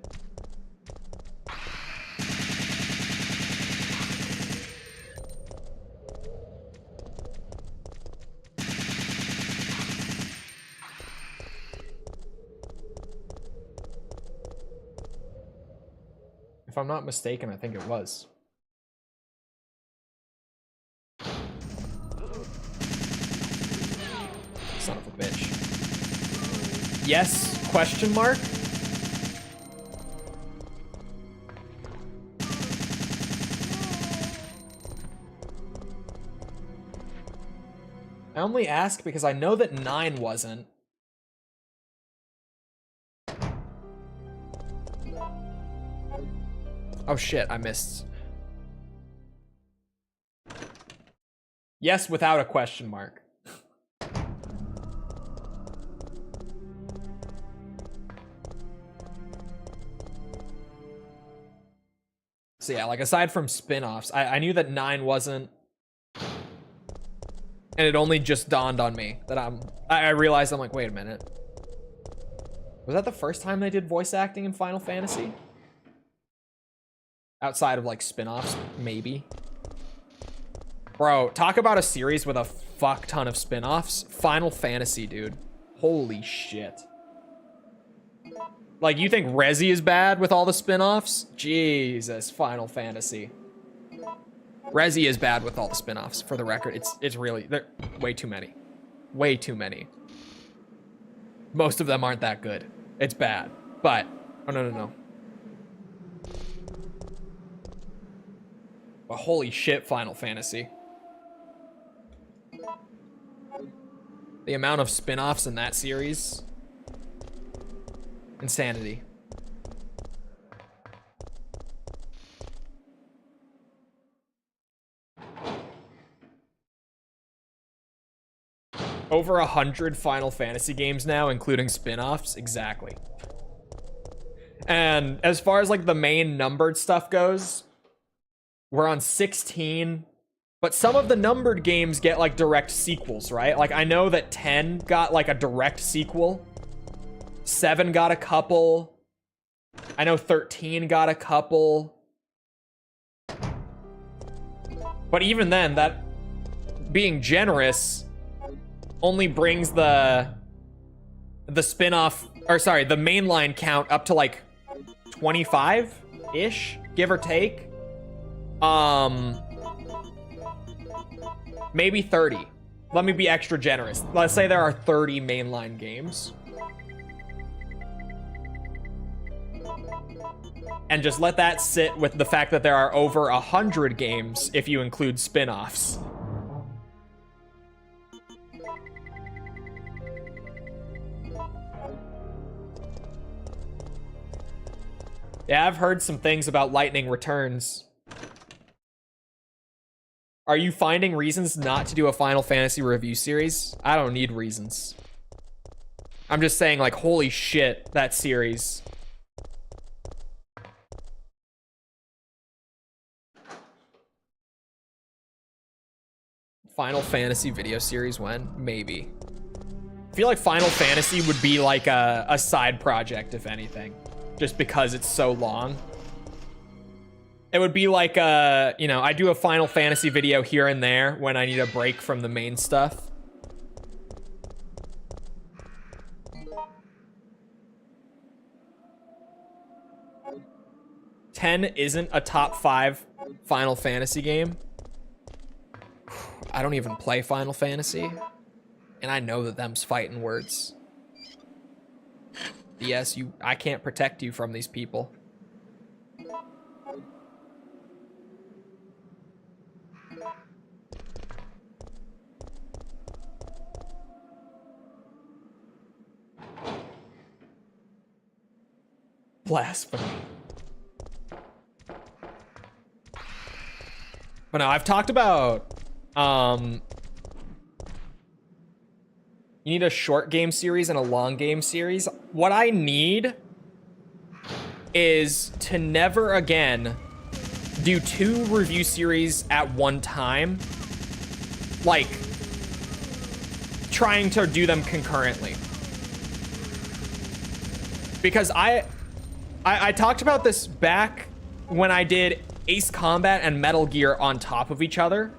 If I'm not mistaken, I think it was. Son of a bitch. Yes, question mark? I only ask because I know that 9 wasn't. Oh shit, I missed. Yes, without a question mark. So yeah, like aside from spin-offs, I knew that 9 wasn't, and it only just dawned on me that I realized, I'm like, wait a minute. Was that the first time they did voice acting in Final Fantasy? Outside of like spin-offs, maybe. Bro, talk about a series with a fuck ton of spin-offs. Final Fantasy, dude. Holy shit. Like, you think Resi is bad with all the spin-offs? Jesus, Final Fantasy. Resi is bad with all the spin-offs, for the record. It's really, they're way too many. Way too many. Most of them aren't that good. It's bad. But, oh no. But holy shit, Final Fantasy. The amount of spin-offs in that series. Insanity. Over 100 Final Fantasy games now, including spin-offs. Exactly. And as far as like the main numbered stuff goes, we're on 16. But some of the numbered games get like direct sequels, right? Like I know that 10 got like a direct sequel. 7 got a couple. I know 13 got a couple. But even then, that being generous only brings the spin-off, or sorry, the mainline count up to like 25-ish, give or take. Maybe 30. Let me be extra generous. Let's say there are 30 mainline games. And just let that sit with the fact that there are over 100 games if you include spin-offs. Yeah, I've heard some things about Lightning Returns. Are you finding reasons not to do a Final Fantasy review series? I don't need reasons. I'm just saying, like, holy shit, that series. Final Fantasy video series when? Maybe. I feel like Final Fantasy would be like a side project, if anything. Just because it's so long. It would be like you know, I do a Final Fantasy video here and there when I need a break from the main stuff. Ten isn't a top 5 Final Fantasy game. I don't even play Final Fantasy. And I know that them's fighting words. Yes, I can't protect you from these people. Blasphemy. But no, I've talked about you need a short game series and a long game series. What I need is to never again do 2 review series at one time. Like, trying to do them concurrently. Because I talked about this back when I did Ace Combat and Metal Gear on top of each other.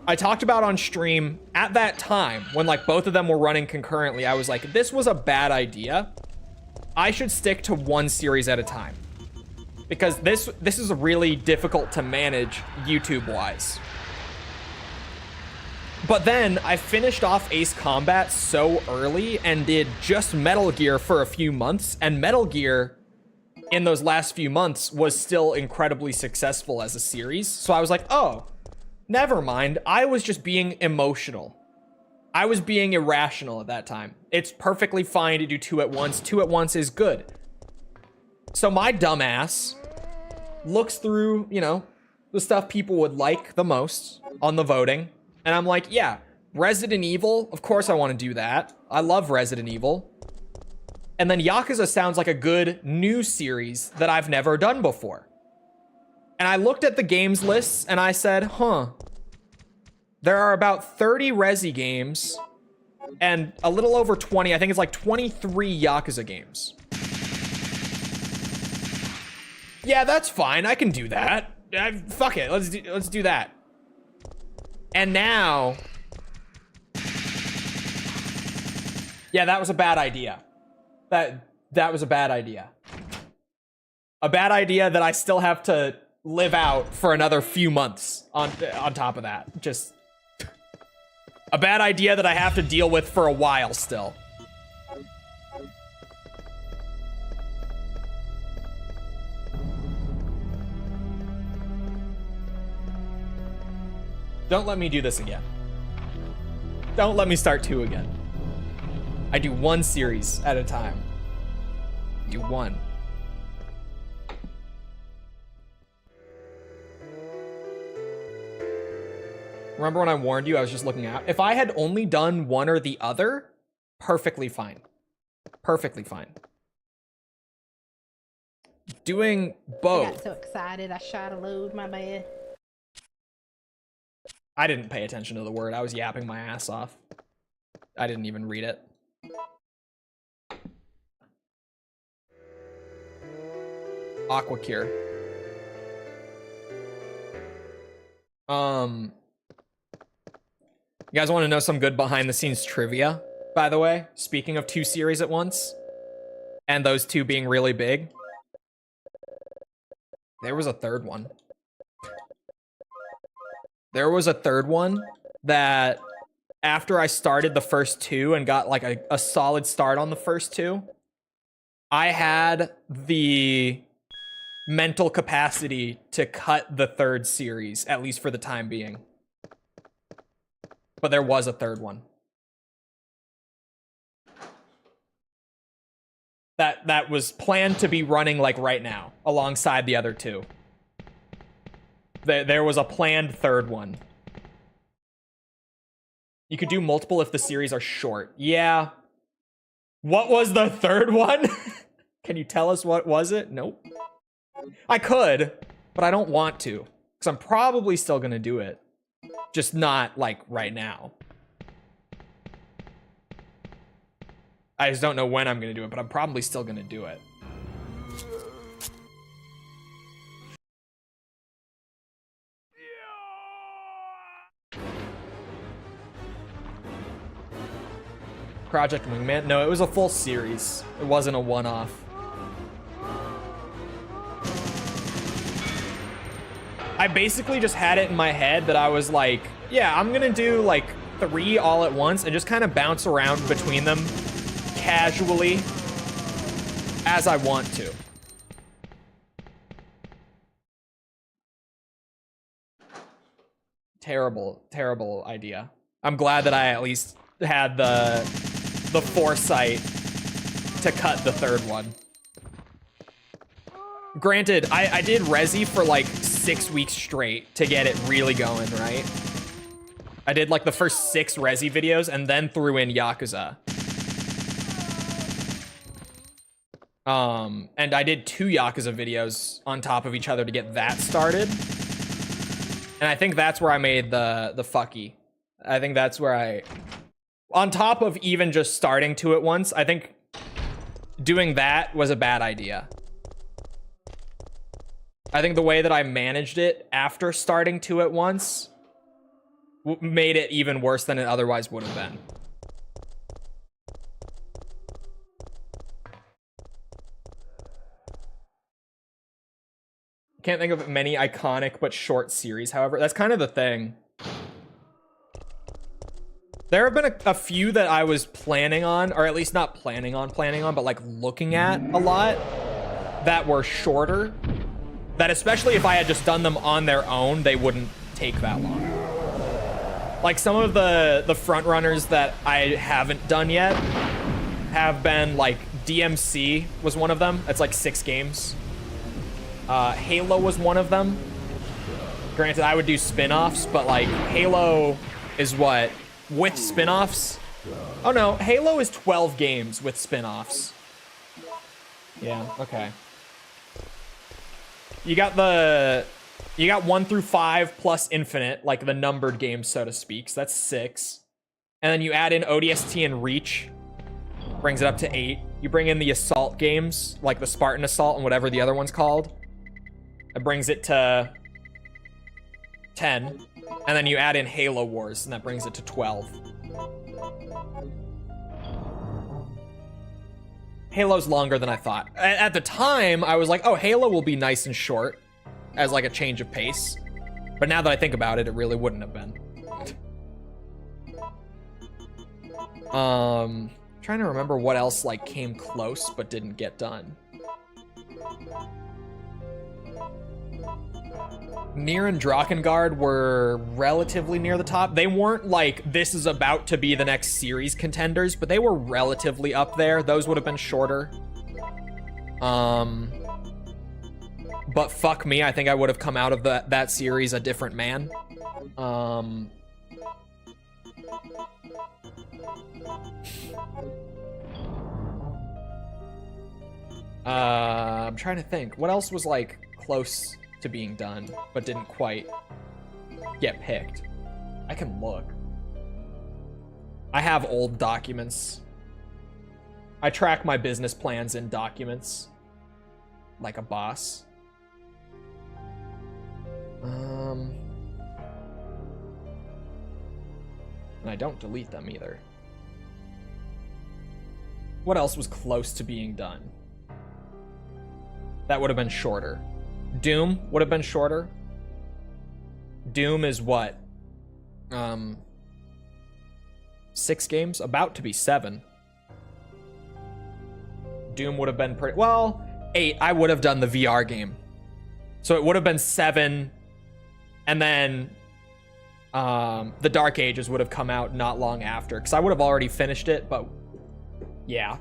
I talked about on stream at that time when like both of them were running concurrently. I was like, this was a bad idea. I should stick to one series at a time because this is really difficult to manage YouTube wise. But then I finished off Ace Combat so early and did just Metal Gear for a few months, and Metal Gear in those last few months was still incredibly successful as a series. So I was like, oh, never mind. I was just being emotional. I was being irrational at that time. It's perfectly fine to do 2 at once. 2 at once is good. So my dumbass looks through, you know, the stuff people would like the most on the voting. And I'm like, yeah, Resident Evil, of course I want to do that. I love Resident Evil. And then Yakuza sounds like a good new series that I've never done before. And I looked at the games lists and I said, huh, there are about 30 Resi games and a little over 20, I think it's like 23 Yakuza games. Yeah, that's fine. I can do that. Fuck it. Let's do that. And now, yeah, that was a bad idea. That was a bad idea. A bad idea that I still have to live out for another few months on top of that. Just a bad idea that I have to deal with for a while still. Don't let me do this again. Don't let me start 2 again. I do 1 series at a time. Do 1. Remember when I warned you? I was just looking out. If I had only done one or the other, perfectly fine. Perfectly fine. Doing both. I got so excited, I shot a load, my bad. I didn't pay attention to the word. I was yapping my ass off. I didn't even read it. Aqua Cure. You guys want to know some good behind the scenes trivia, by the way? Speaking of 2 series at once, and those 2 being really big. There was a third one. There was a third one that after I started the first 2 and got like a solid start on the first 2, I had the mental capacity to cut the third series, at least for the time being. But there was a third one. That was planned to be running like right now, alongside the other 2. There was a planned third one. You could do multiple if the series are short. Yeah. What was the third one? Can you tell us what was it? Nope. I could, but I don't want to. Because I'm probably still going to do it. Just not, like, right now. I just don't know when I'm going to do it, but I'm probably still going to do it. Project Wingman? No, it was a full series. It wasn't a one-off. I basically just had it in my head that I was like, yeah, I'm gonna do like 3 all at once and just kind of bounce around between them casually as I want to. Terrible, terrible idea. I'm glad that I at least had the foresight to cut the third one. Granted, I did Resi for like 6 weeks straight to get it really going, right? I did like the first 6 Resi videos and then threw in Yakuza. And I did 2 Yakuza videos on top of each other to get that started. And I think that's where I made the fucky. I think that's where I... On top of even just starting 2 at once, I think doing that was a bad idea. I think the way that I managed it after starting 2 at once made it even worse than it otherwise would have been. Can't think of many iconic but short series, however. That's kind of the thing. There have been a few that I was planning on, or at least not planning on, but like looking at a lot that were shorter. That especially if I had just done them on their own, they wouldn't take that long. Like some of the front runners that I haven't done yet have been like DMC was one of them. It's like 6 games. Halo was one of them. Granted, I would do spin-offs, but like Halo is what? With spin-offs? Oh no, Halo is 12 games with spin-offs. Yeah, okay. You got the You got 1 through 5 plus infinite, like the numbered games, so to speak. So that's 6. And then you add in ODST and Reach, brings it up to 8. You bring in the Assault games, like the Spartan Assault and whatever the other one's called. It brings it to 10. And then you add in Halo Wars, and that brings it to 12. Halo's longer than I thought. At the time, I was like, oh, Halo will be nice and short as like a change of pace. But now that I think about it, it really wouldn't have been. Trying to remember what else like came close but didn't get done. Nier and Drakengard were relatively near the top. They weren't like, this is about to be the next series contenders, but they were relatively up there. Those would have been shorter. But fuck me, I think I would have come out of that series a different man. I'm trying to think. What else was like close to being done, but didn't quite get picked? I can look. I have old documents. I track my business plans in documents. Like a boss. And I don't delete them either. What else was close to being done? That would have been shorter. Doom would have been shorter. Doom is what? 6 games? About to be 7. Doom would have been pretty... Well, 8. I would have done the VR game. So it would have been 7. And then the Dark Ages would have come out not long after. Because I would have already finished it, but... Yeah.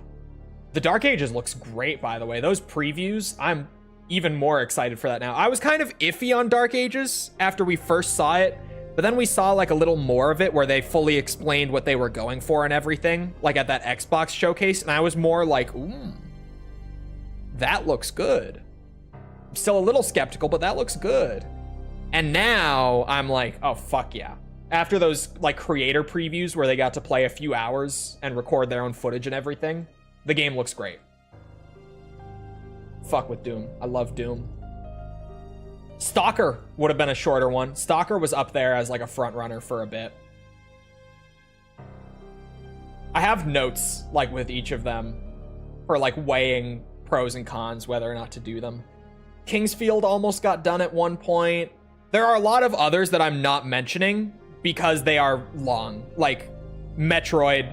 The Dark Ages looks great, by the way. Those previews, I'm even more excited for that now. I was kind of iffy on Dark Ages after we first saw it, but then we saw like a little more of it where they fully explained what they were going for and everything, like at that Xbox showcase, and I was more like, ooh, that looks good. I'm still a little skeptical, but that looks good. And now I'm like, oh, fuck yeah. After those like creator previews where they got to play a few hours and record their own footage and everything, the game looks great. Fuck with Doom. I love Doom. Stalker would have been a shorter one. Stalker was up there as like a front runner for a bit. I have notes like with each of them for like weighing pros and cons, whether or not to do them. Kingsfield almost got done at one point. There are a lot of others that I'm not mentioning because they are long, like Metroid,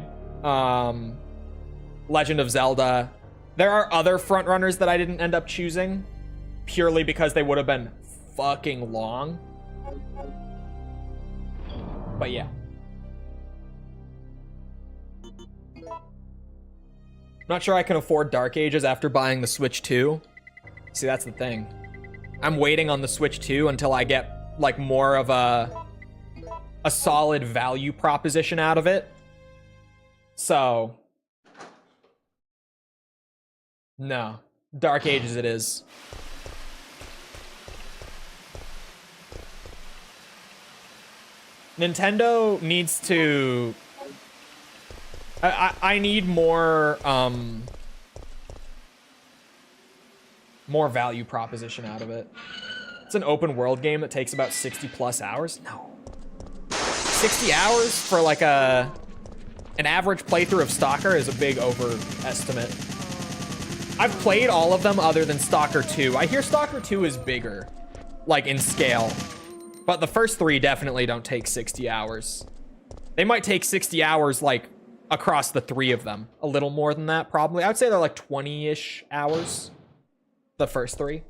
Legend of Zelda. There are other frontrunners that I didn't end up choosing purely because they would have been fucking long. But yeah. Not sure I can afford Dark Ages after buying the Switch 2. See, that's the thing. I'm waiting on the Switch 2 until I get like more of a solid value proposition out of it. So no, Dark Ages it is. Nintendo needs to... I need more, more value proposition out of it. It's an open world game that takes about 60 plus hours. No. 60 hours for like an average playthrough of Stalker is a big overestimate. I've played all of them other than Stalker 2. I hear Stalker 2 is bigger, like in scale. But the first 3 definitely don't take 60 hours. They might take 60 hours like across the 3 of them. A little more than that, probably. I would say they're like 20-ish hours. The first 3.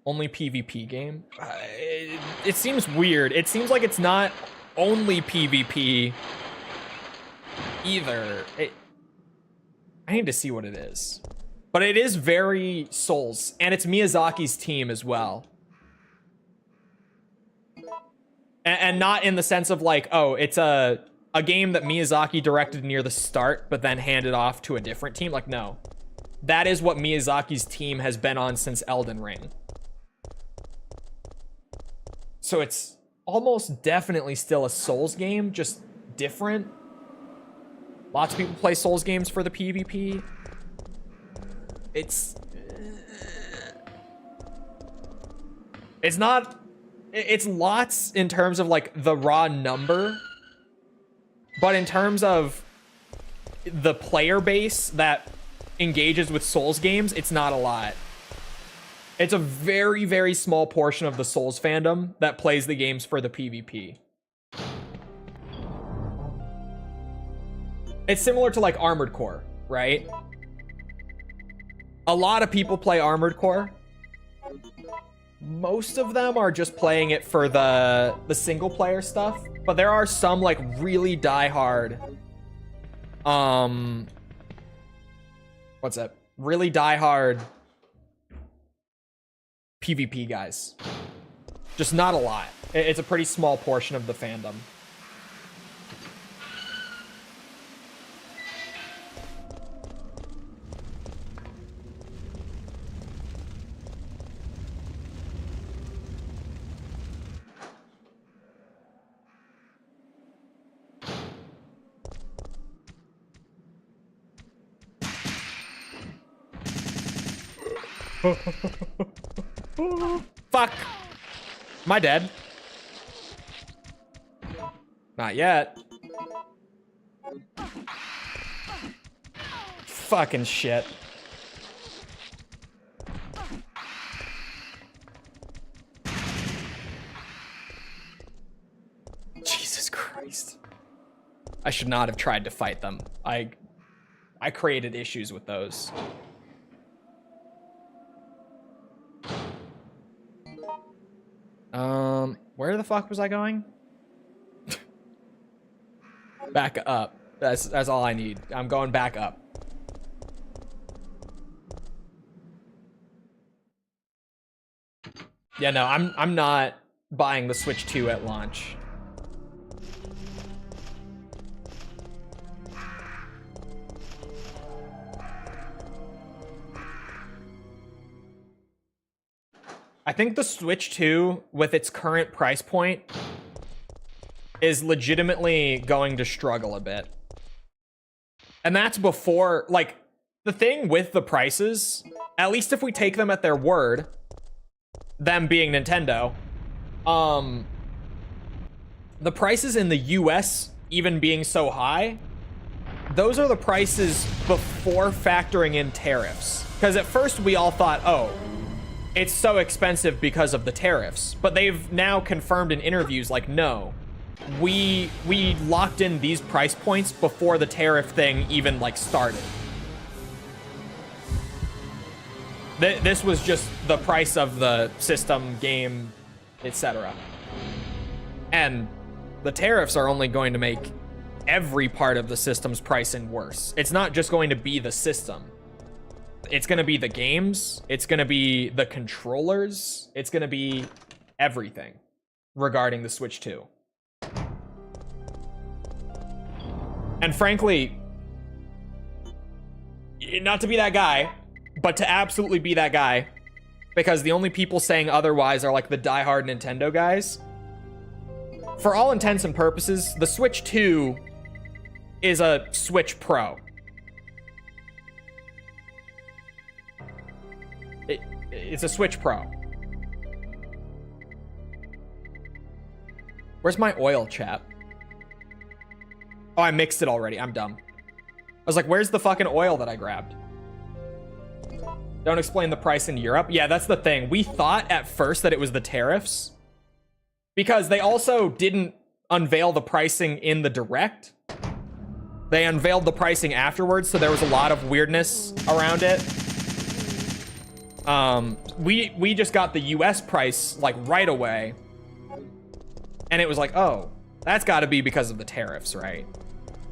Only PvP game? It seems weird. It seems like it's not only PvP either. I need to see what it is. But it is very Souls, and it's Miyazaki's team as well. And not in the sense of like, oh, it's a game that Miyazaki directed near the start, but then handed off to a different team. Like, no. That is what Miyazaki's team has been on since Elden Ring. So it's almost definitely still a Souls game, just different. Lots of people play Souls games for the PvP. It's not... It's lots in terms of, like, the raw number. But in terms of the player base that engages with Souls games, it's not a lot. It's a very, very small portion of the Souls fandom that plays the games for the PvP. It's similar to, like, Armored Core, right? A lot of people play Armored Core. Most of them are just playing it for the single player stuff, but there are some like really diehard what's that? Really diehard PvP guys. Just not a lot. It's a pretty small portion of the fandom. Fuck. Am I dead? Not yet. Fucking shit. Jesus Christ. I should not have tried to fight them. I created issues with those. Where the fuck was I going? Back up. That's all I need. I'm going back up. Yeah, no, I'm not buying the Switch 2 at launch. I think the Switch 2, with its current price point, is legitimately going to struggle a bit. And that's before, like, the thing with the prices, at least if we take them at their word, them being Nintendo, the prices in the US even being so high, those are the prices before factoring in tariffs. Because at first we all thought, oh, it's so expensive because of the tariffs. But they've now confirmed in interviews, like, no, we locked in these price points before the tariff thing even, like, started. This was just the price of the system, game, etc. And the tariffs are only going to make every part of the system's pricing worse. It's not just going to be the system. It's going to be the games. It's going to be the controllers. It's going to be everything regarding the Switch 2. And frankly, not to be that guy, but to absolutely be that guy, because the only people saying otherwise are like the diehard Nintendo guys. For all intents and purposes, the Switch 2 is a Switch Pro. It's a Switch Pro. Where's my oil, chat? Oh, I mixed it already. I'm dumb. I was like, where's the fucking oil that I grabbed? Don't explain the price in Europe. Yeah, that's the thing. We thought at first that it was the tariffs, because they also didn't unveil the pricing in the direct. They unveiled the pricing afterwards, so there was a lot of weirdness around it. We just got the US price like right away, and it was like, oh, that's got to be because of the tariffs, right?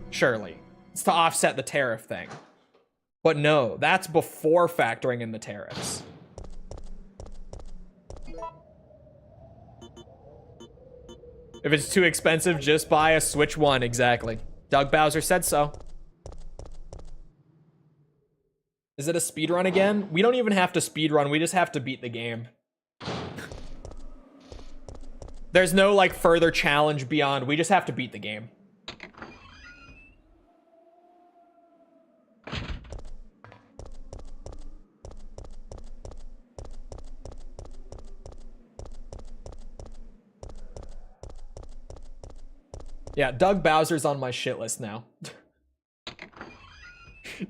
Surely it's to offset the tariff thing. But no, that's before factoring in the tariffs. If it's too expensive, just buy a Switch 1. Exactly. Doug Bowser said so. Is it a speedrun again? We don't even have to speedrun. We just have to beat the game. There's no, like, further challenge beyond. We just have to beat the game. Yeah, Doug Bowser's on my shit list now.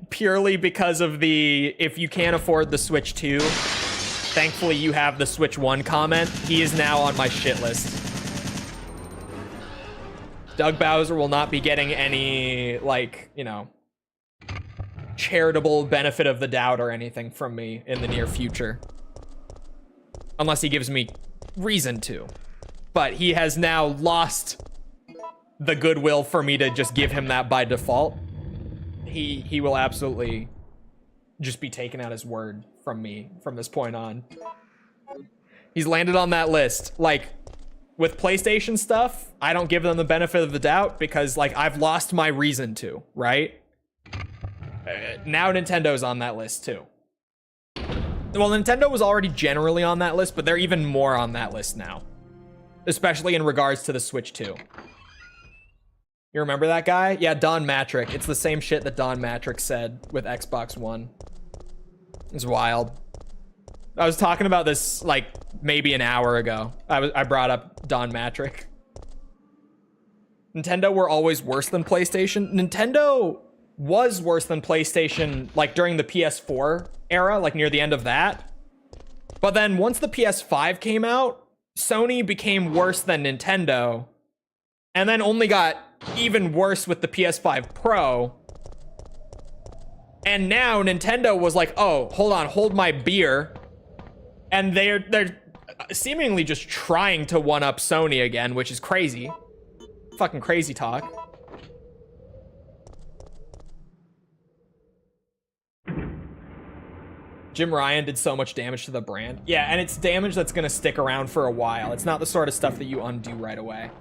Purely because of the, if you can't afford the Switch 2, thankfully you have the Switch 1 comment. He is now on my shit list. Doug Bowser will not be getting any, like, you know, charitable benefit of the doubt or anything from me in the near future. Unless he gives me reason to. But he has now lost the goodwill for me to just give him that by default. He will absolutely just be taken at his word from me from this point on. He's landed on that list. Like, with PlayStation stuff, I don't give them the benefit of the doubt because, like, I've lost my reason to, right? Now Nintendo's on that list too. Well, Nintendo was already generally on that list, but they're even more on that list now. Especially in regards to the Switch 2. You remember that guy? Yeah, Don Matrick. It's the same shit that Don Matrick said with Xbox One. It's wild. I was talking about this like maybe an hour ago. I brought up Don Matrick. Nintendo were always worse than PlayStation. Nintendo was worse than PlayStation like during the PS4 era, like near the end of that. But then once the PS5 came out, Sony became worse than Nintendo. And then only got even worse with the PS5 Pro. And now Nintendo was like, oh, hold on, hold my beer. And they're seemingly just trying to one-up Sony again, which is crazy. Fucking crazy talk. Jim Ryan did so much damage to the brand. Yeah, and it's damage that's gonna stick around for a while. It's not the sort of stuff that you undo right away.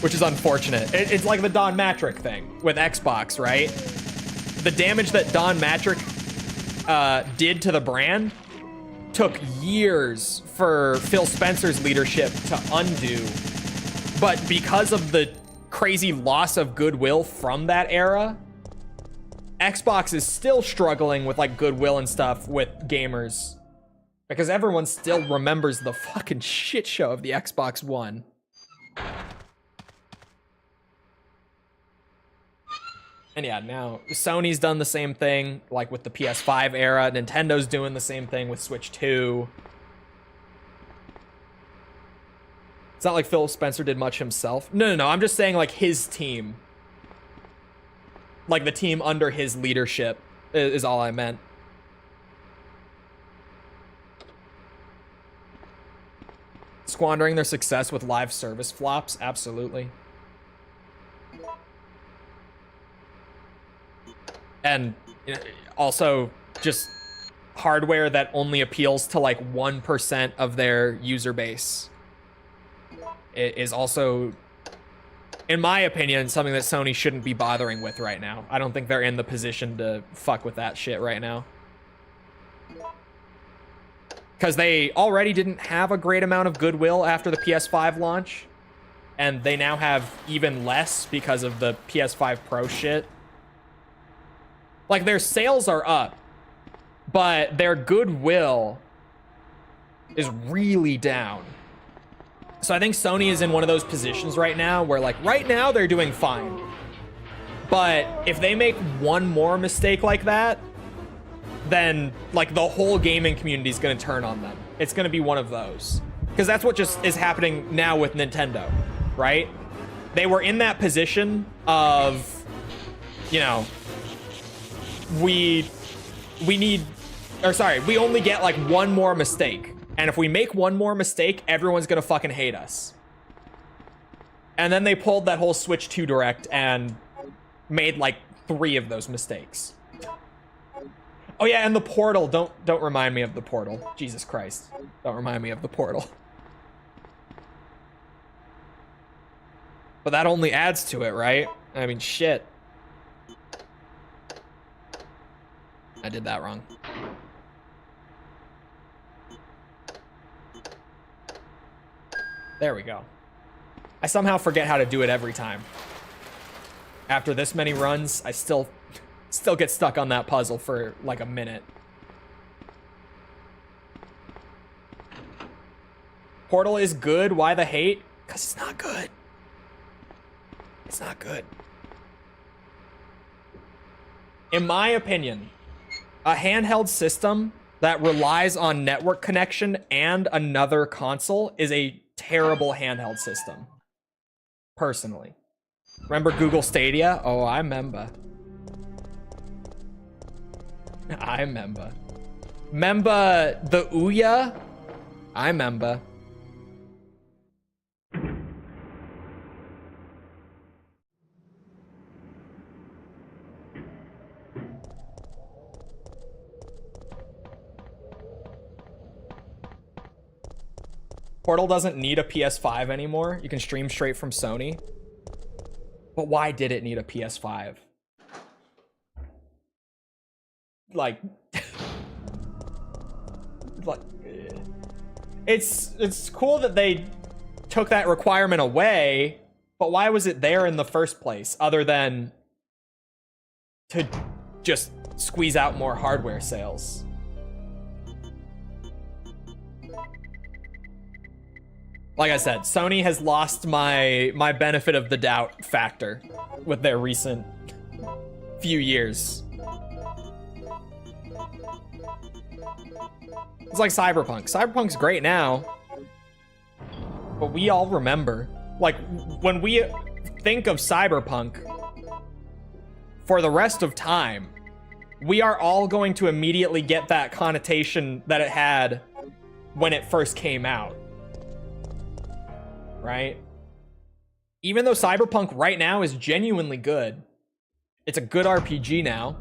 Which is unfortunate. It's like the Don Matrick thing with Xbox, right? The damage that Don Matrick did to the brand took years for Phil Spencer's leadership to undo. But because of the crazy loss of goodwill from that era, Xbox is still struggling with like goodwill and stuff with gamers. Because everyone still remembers the fucking shit show of the Xbox One. And yeah, now Sony's done the same thing, like with the PS5 era. Nintendo's doing the same thing with Switch 2. It's not like Phil Spencer did much himself. No, I'm just saying like his team. Like the team under his leadership is all I meant. Squandering their success with live service flops? Absolutely. And also just hardware that only appeals to like 1% of their user base. It is also, in my opinion, something that Sony shouldn't be bothering with right now. I don't think they're in the position to fuck with that shit right now. Because they already didn't have a great amount of goodwill after the PS5 launch. And they now have even less because of the PS5 Pro shit. Like, their sales are up, but their goodwill is really down. So I think Sony is in one of those positions right now where, like, right now they're doing fine. But if they make one more mistake like that, then, like, the whole gaming community is going to turn on them. It's going to be one of those. Because that's what just is happening now with Nintendo, right? They were in that position of, you know, we only get like one more mistake. And if we make one more mistake, everyone's gonna fucking hate us. And then they pulled that whole Switch 2 Direct and made like 3 of those mistakes. Oh yeah, and the Portal. Don't remind me of the Portal. Jesus Christ. Don't remind me of the Portal. But that only adds to it, right? I mean, shit. I did that wrong. There we go. I somehow forget how to do it every time. After this many runs, I still get stuck on that puzzle for like a minute. Portal is good. Why the hate? Because it's not good. It's not good. In my opinion, a handheld system that relies on network connection and another console is a terrible handheld system. Personally. Remember Google Stadia? Oh, I remember. I remember. Remember the Ouya? I remember. Portal doesn't need a PS5 anymore. You can stream straight from Sony. But why did it need a PS5? Like, it's cool that they took that requirement away, but why was it there in the first place other than to just squeeze out more hardware sales? Like I said, Sony has lost my benefit of the doubt factor with their recent few years. It's like Cyberpunk. Cyberpunk's great now, but we all remember, like, when we think of Cyberpunk, for the rest of time, we are all going to immediately get that connotation that it had when it first came out. Right? Even though Cyberpunk right now is genuinely good, it's a good RPG now.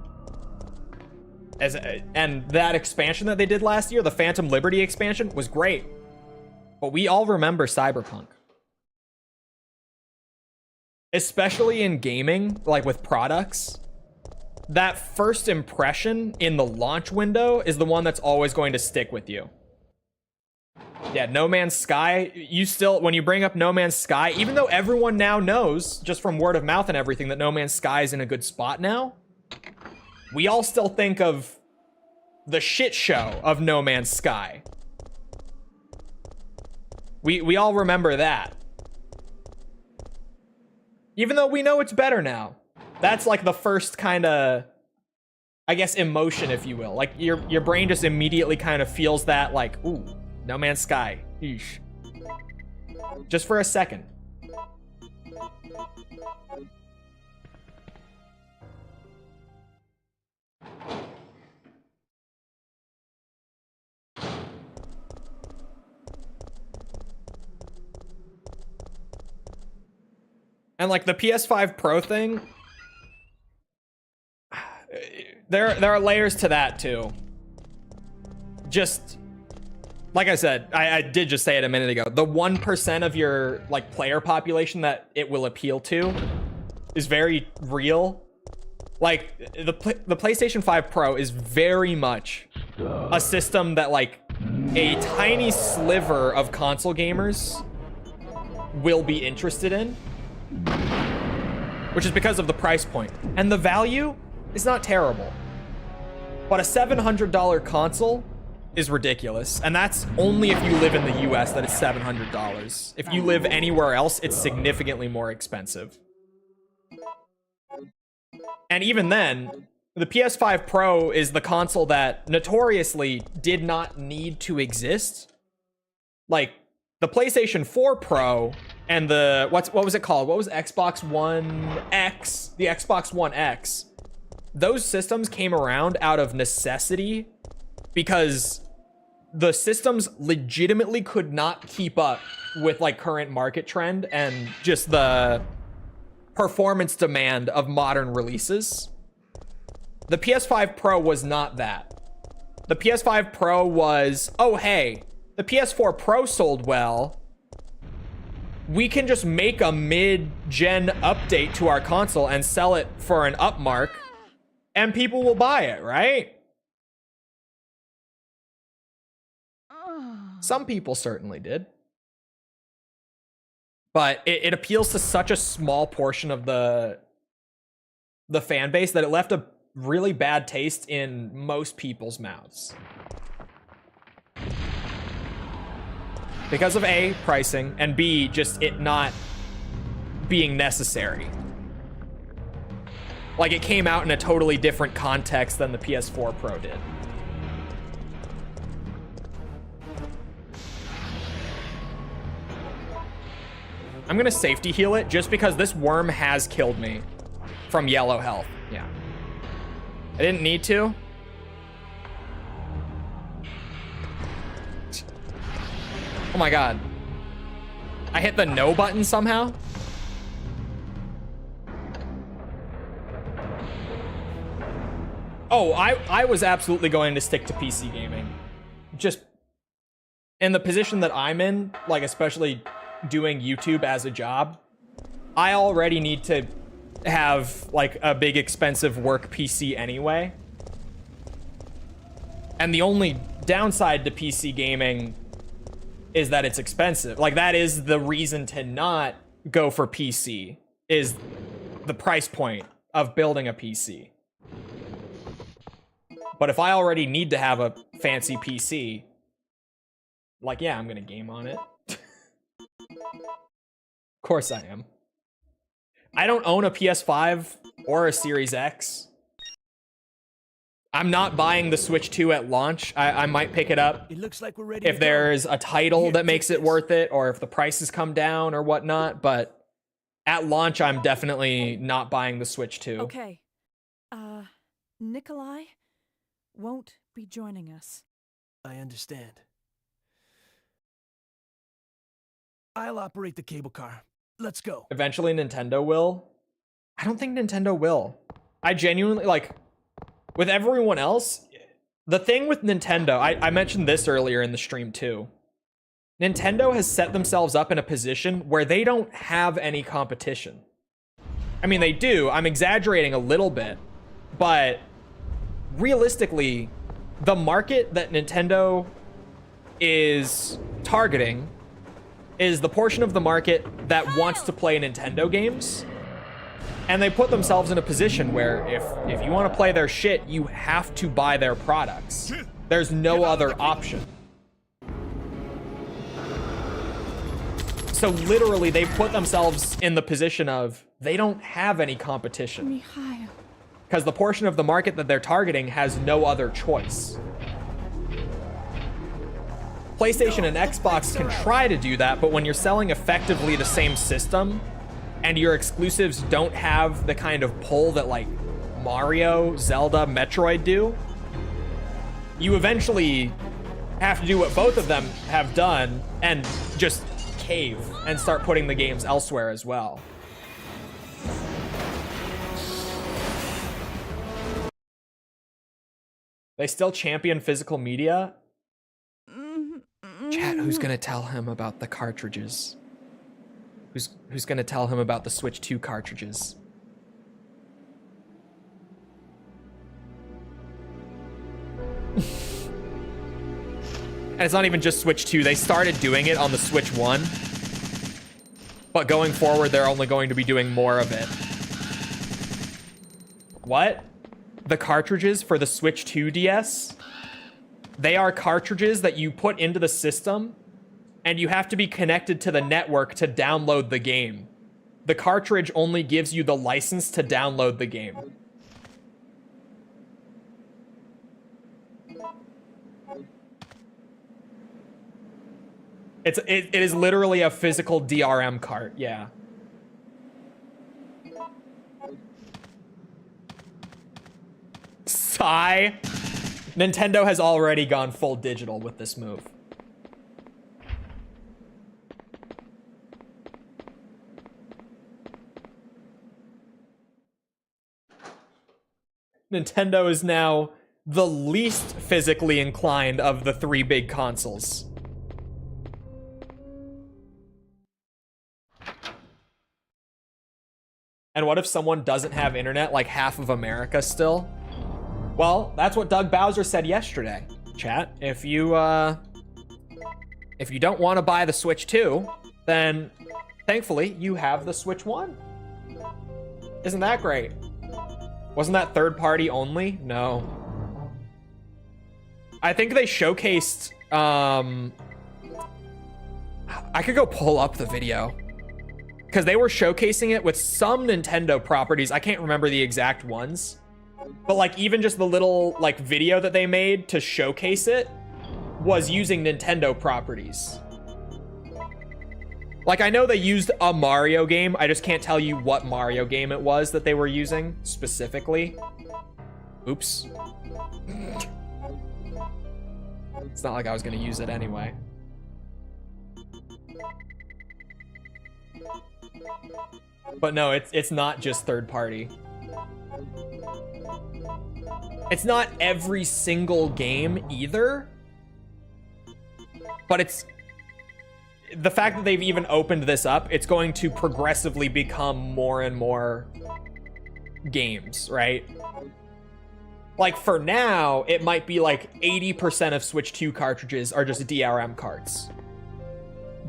And that expansion that they did last year, the Phantom Liberty expansion, was great. But we all remember Cyberpunk. Especially in gaming, like with products. That first impression in the launch window is the one that's always going to stick with you. Yeah, No Man's Sky, you still, when you bring up No Man's Sky, even though everyone now knows, just from word of mouth and everything, that No Man's Sky is in a good spot now, we all still think of the shit show of No Man's Sky. We all remember that. Even though we know it's better now. That's like the first kind of, I guess, emotion, if you will. Like, your brain just immediately kind of feels that, like, ooh, No Man's Sky. Eesh. Just for a second. And like the PS5 Pro thing, there are layers to that too. Just like I said, I did just say it a minute ago. The 1% of your like player population that it will appeal to is very real. Like the PlayStation 5 Pro is very much a system that like a tiny sliver of console gamers will be interested in, which is because of the price point. And the value is not terrible. But a $700 console is ridiculous. And that's only if you live in the US that it's $700. If you live anywhere else, it's significantly more expensive. And even then, the PS5 Pro is the console that notoriously did not need to exist. Like, the PlayStation 4 Pro and the, what was it called? What was Xbox One X? The Xbox One X. Those systems came around out of necessity because the systems legitimately could not keep up with like current market trend and just the performance demand of modern releases. The PS5 Pro was not that. The PS5 Pro was, oh hey, the PS4 Pro sold well, we can just make a mid-gen update to our console and sell it for an upmark, and people will buy it, right? Some people certainly did. But it appeals to such a small portion of the fan base that it left a really bad taste in most people's mouths. Because of A, pricing, and B, just it not being necessary. Like, it came out in a totally different context than the PS4 Pro did. I'm gonna safety heal it just because this worm has killed me from yellow health. Yeah. I didn't need to. Oh my god. I hit the no button somehow. Oh, I was absolutely going to stick to PC gaming. Just in the position that I'm in, like especially doing YouTube as a job, I already need to have like a big expensive work PC anyway. And the only downside to PC gaming is that it's expensive. Like, that is the reason to not go for PC, is the price point of building a PC. But if I already need to have a fancy PC, like, yeah, I'm gonna game on it. Of course I am. I don't own a PS5 or a Series X. I'm not buying the Switch 2 at launch. I might pick it up It looks like we're ready if to go. there's a title Here, that makes take it this. worth it, or if the prices come down or whatnot, but at launch, I'm definitely not buying the Switch 2. Okay. Nikolai won't be joining us. I understand. I'll operate the cable car. Let's go. Eventually, Nintendo will. I don't think Nintendo will. I genuinely, like, with everyone else, the thing with Nintendo, I mentioned this earlier in the stream too. Nintendo has set themselves up in a position where they don't have any competition. I mean, they do. I'm exaggerating a little bit, but realistically, the market that Nintendo is targeting is the portion of the market that wants to play Nintendo games. And they put themselves in a position where if you want to play their shit, you have to buy their products. There's no other option. So literally, they put themselves in the position of they don't have any competition. Mikhail. Because the portion of the market that they're targeting has no other choice. PlayStation and Xbox can try to do that, but when you're selling effectively the same system, and your exclusives don't have the kind of pull that like Mario, Zelda, Metroid do, you eventually have to do what both of them have done and just cave and start putting the games elsewhere as well. They still champion physical media. Chat, who's gonna tell him about the cartridges? Who's gonna tell him about the Switch 2 cartridges? And it's not even just Switch 2. They started doing it on the Switch 1. But going forward, they're only going to be doing more of it. What? The cartridges for the Switch 2 DS? They are cartridges that you put into the system, and you have to be connected to the network to download the game. The cartridge only gives you the license to download the game. It is literally a physical DRM cart, yeah. Sigh. Nintendo has already gone full digital with this move. Nintendo is now the least physically inclined of the three big consoles. And what if someone doesn't have internet, like half of America still? Well, that's what Doug Bowser said yesterday, chat. If you don't want to buy the Switch 2, then thankfully you have the Switch 1. Isn't that great? Wasn't that third party only? No. I think they showcased, I could go pull up the video. Because they were showcasing it with some Nintendo properties. I can't remember the exact ones. But like even just the little like video that they made to showcase it was using Nintendo properties. Like I know they used a Mario game. I just can't tell you what Mario game it was that they were using specifically. Oops. It's not like I was gonna use it anyway. But no, it's not just third party. It's not every single game either. But it's the fact that they've even opened this up, it's going to progressively become more and more games, right? Like for now, it might be like 80% of Switch 2 cartridges are just DRM cards.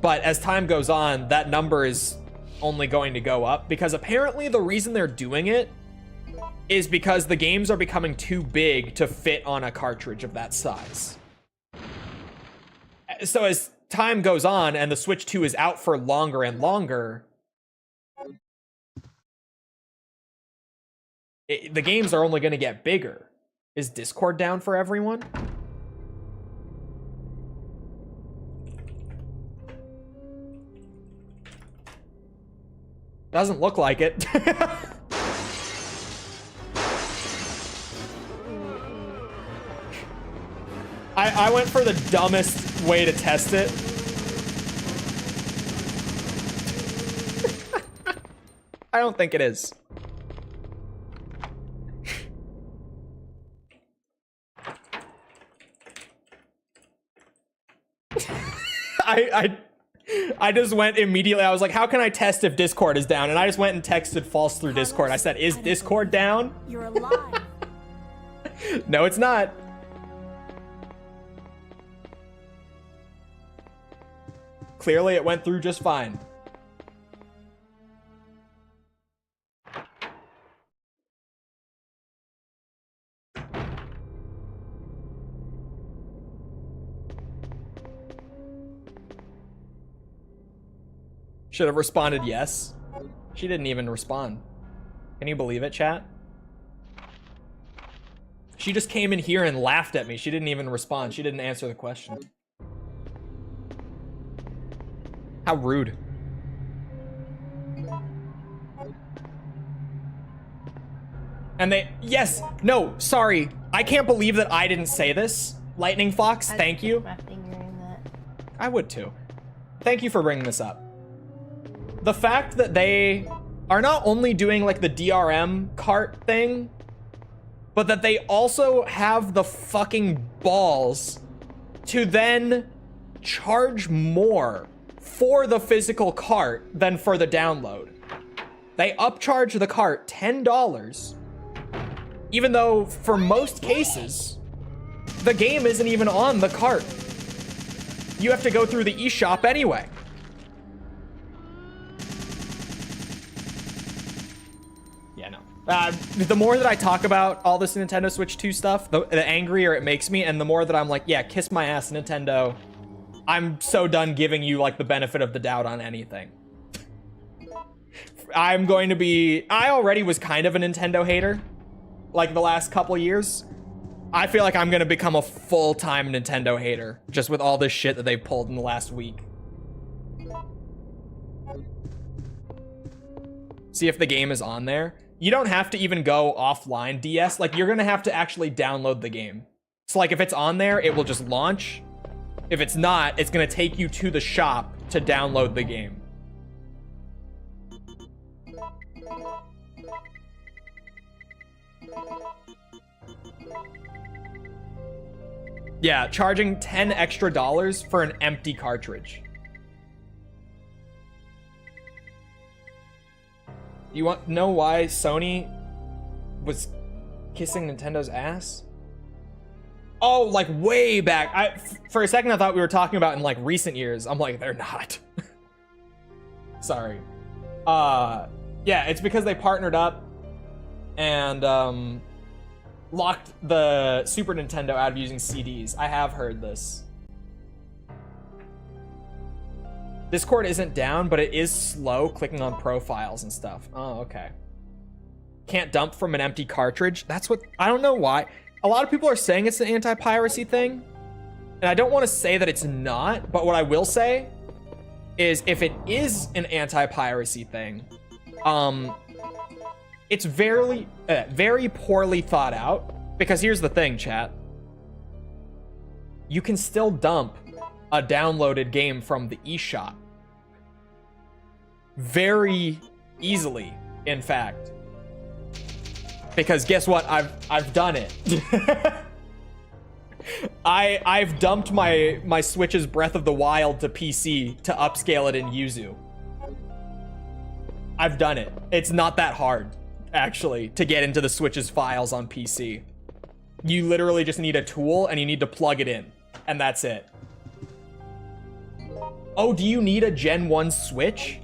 But as time goes on, that number is only going to go up because apparently the reason they're doing it is because the games are becoming too big to fit on a cartridge of that size. So as time goes on and the Switch 2 is out for longer and longer, the games are only going to get bigger. Is Discord down for everyone? Doesn't look like it. I went for the dumbest way to test it. I don't think it is. I just went immediately. I was like, how can I test if Discord is down? And I just went and texted false through Discord. I said, is Discord down? You're alive. No, it's not. Clearly, it went through just fine. Should have responded yes. She didn't even respond. Can you believe it, chat? She just came in here and laughed at me. She didn't even respond. She didn't answer the question. How rude. And they, yes, no, sorry. I can't believe that I didn't say this. Lightning Fox, thank you. My finger in that. I would too. Thank you for bringing this up. The fact that they are not only doing like the DRM cart thing, but that they also have the fucking balls to then charge more for the physical cart than for the download. They upcharge the cart $10, even though for most cases, the game isn't even on the cart. You have to go through the eShop anyway. Yeah, no. The more that I talk about all this Nintendo Switch 2 stuff, the angrier it makes me, and the more that I'm like, yeah, kiss my ass, Nintendo. I'm so done giving you like the benefit of the doubt on anything. I'm going to be... I already was kind of a Nintendo hater, like the last couple years. I feel like I'm going to become a full-time Nintendo hater, just with all this shit that they've pulled in the last week. See if the game is on there. You don't have to even go offline, DS. Like, you're going to have to actually download the game. So, like, if it's on there, it will just launch. If it's not, it's going to take you to the shop to download the game. Yeah, charging $10 extra for an empty cartridge. You want to know why Sony was kissing Nintendo's ass? Oh, like way back. For a second I thought we were talking about in like recent years. I'm like, they're not. Sorry. Yeah, it's because they partnered up and locked the Super Nintendo out of using CDs. I have heard this. Discord isn't down, but it is slow clicking on profiles and stuff. Oh, okay. Can't dump from an empty cartridge. That's what, I don't know why. A lot of people are saying it's an anti-piracy thing. And I don't want to say that it's not, but what I will say is if it is an anti-piracy thing, it's very poorly thought out. Because here's the thing, chat. You can still dump a downloaded game from the eShop. Very easily, in fact. Because guess what? I've done it. I've dumped my Switch's Breath of the Wild to PC to upscale it in Yuzu. I've done it. It's not that hard, actually, to get into the Switch's files on PC. You literally just need a tool and you need to plug it in, and that's it. Oh, do you need a Gen 1 Switch?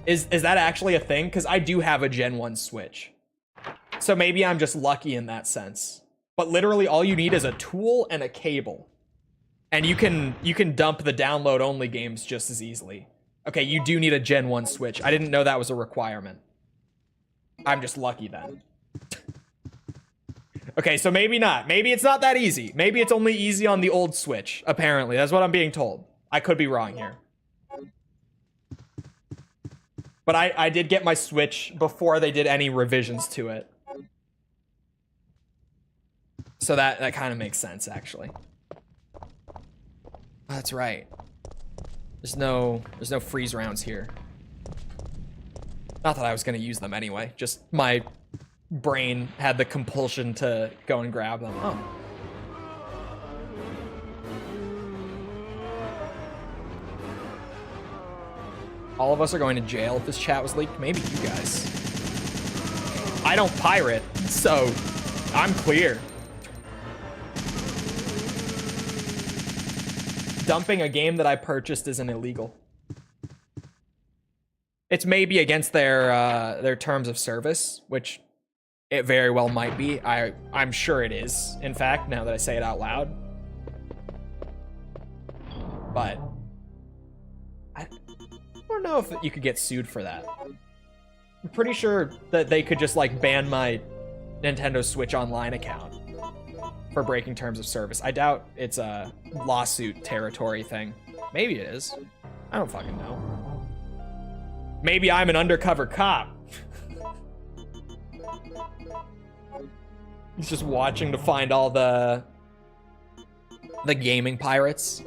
Is that actually a thing? Because I do have a Gen 1 Switch. So maybe I'm just lucky in that sense. But literally all you need is a tool and a cable. And you can dump the download only games just as easily. Okay, you do need a Gen 1 Switch. I didn't know that was a requirement. I'm just lucky then. Okay, so maybe not. Maybe it's not that easy. Maybe it's only easy on the old Switch, apparently. That's what I'm being told. I could be wrong here. But I did get my Switch before they did any revisions to it. So that kind of makes sense, actually. Oh, that's right. There's no freeze rounds here. Not that I was gonna use them anyway. Just my brain had the compulsion to go and grab them. Oh. All of us are going to jail if this chat was leaked. Maybe you guys. I don't pirate, so I'm clear. Dumping a game that I purchased isn't illegal. It's maybe against their terms of service, which it very well might be. I'm sure it is, in fact, now that I say it out loud. But I don't know if you could get sued for that. I'm pretty sure that they could just like ban my Nintendo Switch Online account for breaking terms of service. I doubt it's a lawsuit territory thing. Maybe it is. I don't fucking know. Maybe I'm an undercover cop. He's just watching to find all the gaming pirates.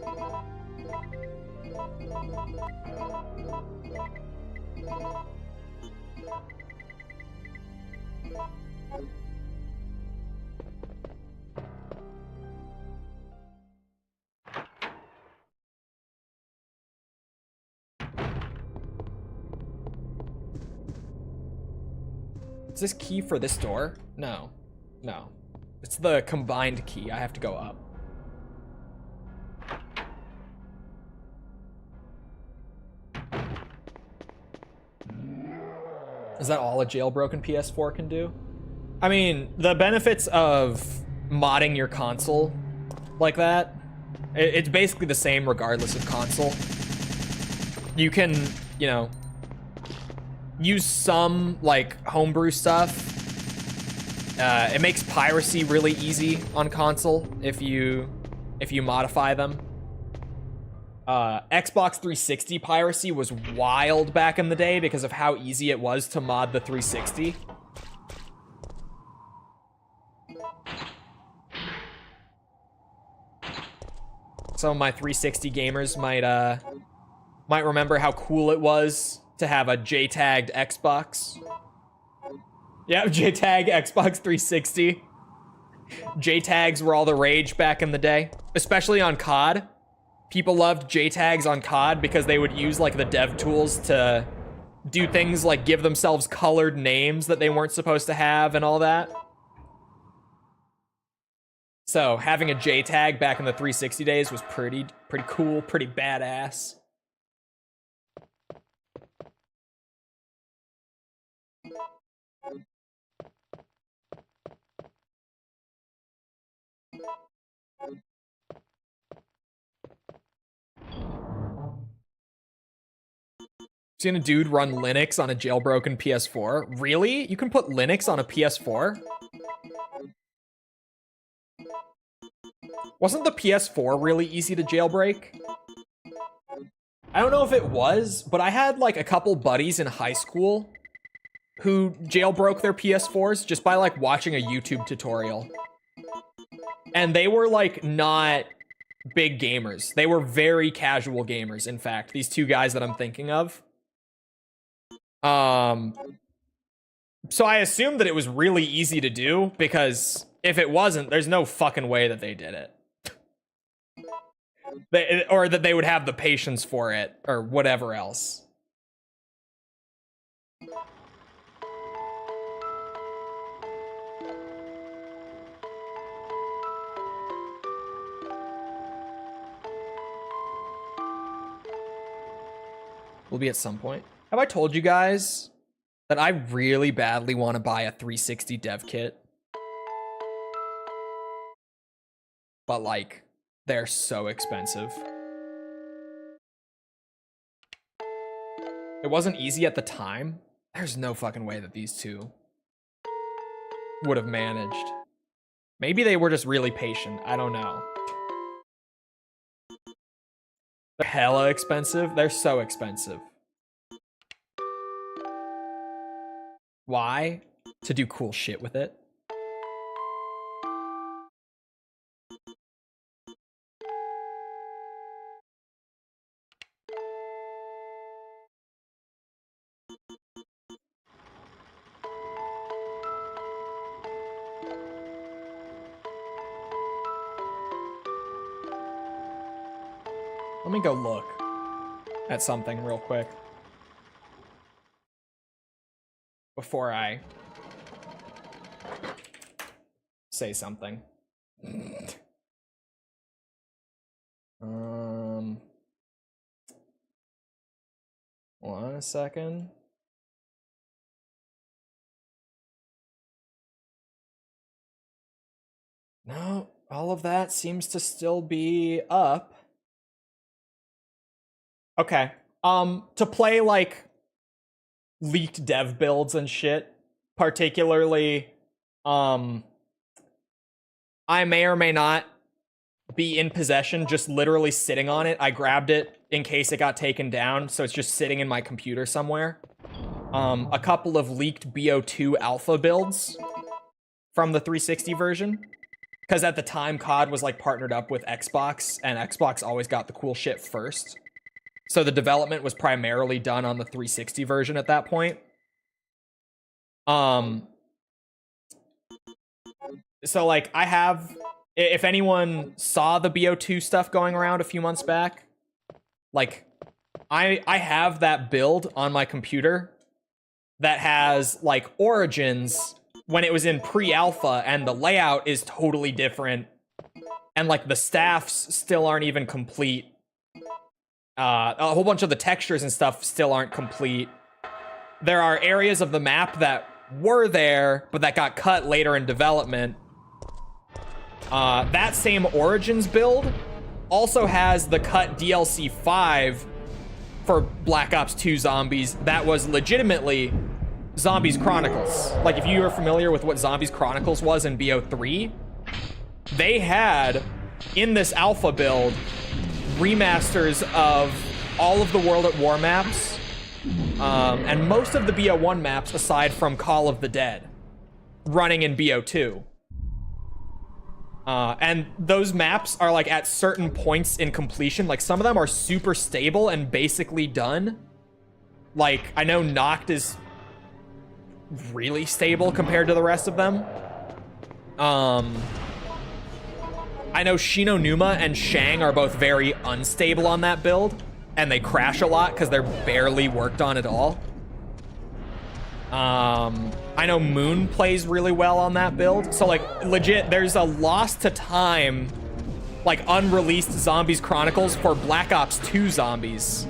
Is this key for this door? No. No. It's the combined key. I have to go up. Is that all a jailbroken PS4 can do? I mean, the benefits of modding your console like that, it's basically the same regardless of console. You can, you know, use some like homebrew stuff. It makes piracy really easy on console if you modify them. Xbox 360 piracy was wild back in the day because of how easy it was to mod the 360. Some of my 360 gamers might remember how cool it was to have a JTagged Xbox. Yeah, JTag Xbox 360. JTags were all the rage back in the day, especially on COD. People loved JTags on COD because they would use like the dev tools to do things like give themselves colored names that they weren't supposed to have and all that. So having a J tag back in the 360 days was pretty cool, pretty badass. Seen a dude run Linux on a jailbroken PS4? Really? You can put Linux on a PS4? Wasn't the PS4 really easy to jailbreak? I don't know if it was, but I had like a couple buddies in high school who jailbroke their PS4s just by like watching a YouTube tutorial. And they were like not big gamers. They were very casual gamers, in fact, these two guys that I'm thinking of. So I assumed that it was really easy to do, because if it wasn't, there's no fucking way that they did it. Or that they would have the patience for it, or whatever else. Will be at some point. Have I told you guys that I really badly want to buy a 360 dev kit? But like, they're so expensive. It wasn't easy at the time. There's no fucking way that these two would have managed. Maybe they were just really patient. I don't know. They're hella expensive. They're so expensive. Why? To do cool shit with it. Let me go look at something real quick before I say something. Hold on a second. No, all of that seems to still be up. Okay. To play like leaked dev builds and shit, particularly, I may or may not be in possession, just literally sitting on it. I grabbed it in case it got taken down, so it's just sitting in my computer somewhere. A couple of leaked BO2 alpha builds from the 360 version. Because at the time, COD was like partnered up with Xbox, and Xbox always got the cool shit first. So the development was primarily done on the 360 version at that point. So like I have, if anyone saw the BO2 stuff going around a few months back, like I have that build on my computer that has like Origins when it was in pre-alpha, and the layout is totally different. And like the staffs still aren't even complete. A whole bunch of the textures and stuff still aren't complete. There are areas of the map that were there, but that got cut later in development. That same Origins build also has the cut DLC 5 for Black Ops 2 Zombies that was legitimately Zombies Chronicles. Like, if you are familiar with what Zombies Chronicles was in BO3, they had, in this alpha build, remasters of all of the World at War maps, and most of the BO1 maps aside from Call of the Dead, running in BO2. And those maps are like at certain points in completion. Like some of them are super stable and basically done. Like I know Noct is really stable compared to the rest of them. I know Shinonuma and Shang are both very unstable on that build, and they crash a lot because they're barely worked on at all. I know Moon plays really well on that build. So like legit, there's a lost to time, like unreleased Zombies Chronicles for Black Ops 2 Zombies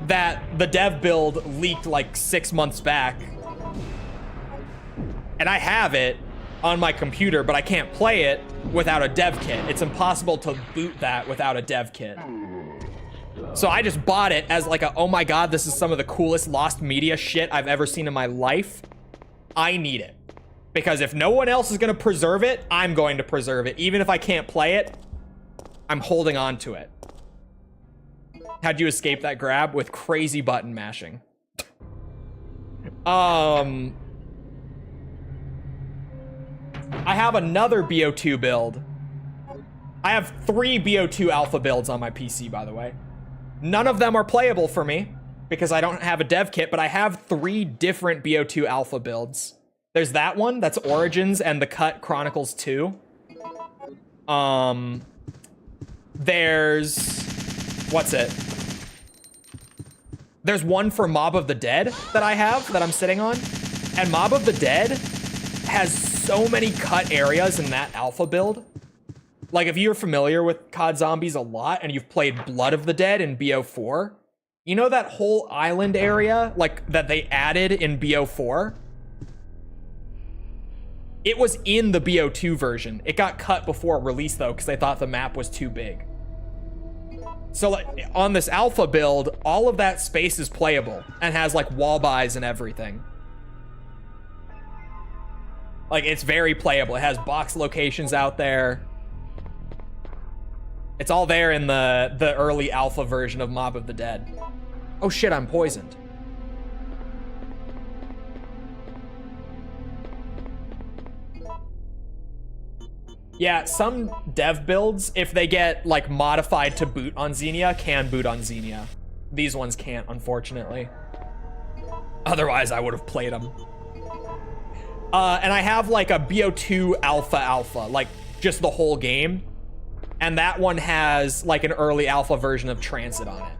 that the dev build leaked like 6 months back. And I have it on my computer, but I can't play it without a dev kit. It's impossible to boot that without a dev kit. So I just bought it as like a, oh my god, this is some of the coolest lost media shit I've ever seen in my life. I need it. Because if no one else is gonna preserve it, I'm going to preserve it. Even if I can't play it, I'm holding on to it. How'd you escape that grab? With crazy button mashing. I have another BO2 build. I have 3 BO2 alpha builds on my PC, by the way. None of them are playable for me because I don't have a dev kit, but I have 3 different BO2 alpha builds. There's that one, that's Origins and the Cut Chronicles 2. There's... what's it? There's one for Mob of the Dead that I have, that I'm sitting on. And Mob of the Dead has so many cut areas in that alpha build. Like, if you're familiar with COD Zombies a lot and you've played Blood of the Dead in BO4, you know that whole island area, like, that they added in BO4? It was in the BO2 version. It got cut before release, though, because they thought the map was too big. So, like, on this alpha build, all of that space is playable and has, like, wall buys and everything. Like, it's very playable. It has box locations out there. It's all there in the early alpha version of Mob of the Dead. Oh shit, I'm poisoned. Yeah, some dev builds, if they get like modified to boot on Xenia, can boot on Xenia. These ones can't, unfortunately. Otherwise, I would have played them. And I have like a BO2 alpha, like just the whole game. And that one has like an early alpha version of Transit on it.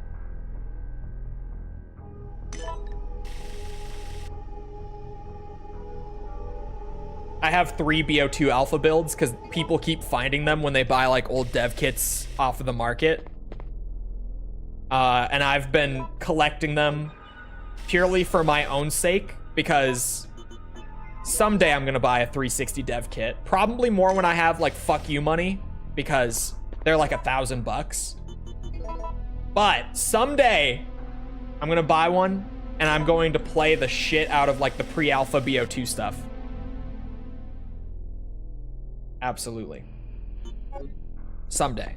I have 3 BO2 alpha builds because people keep finding them when they buy like old dev kits off of the market. And I've been collecting them purely for my own sake because someday I'm gonna buy a 360 dev kit. Probably more when I have like fuck you money because they're like $1,000. But someday I'm gonna buy one and I'm going to play the shit out of like the pre-alpha BO2 stuff. Absolutely. Someday.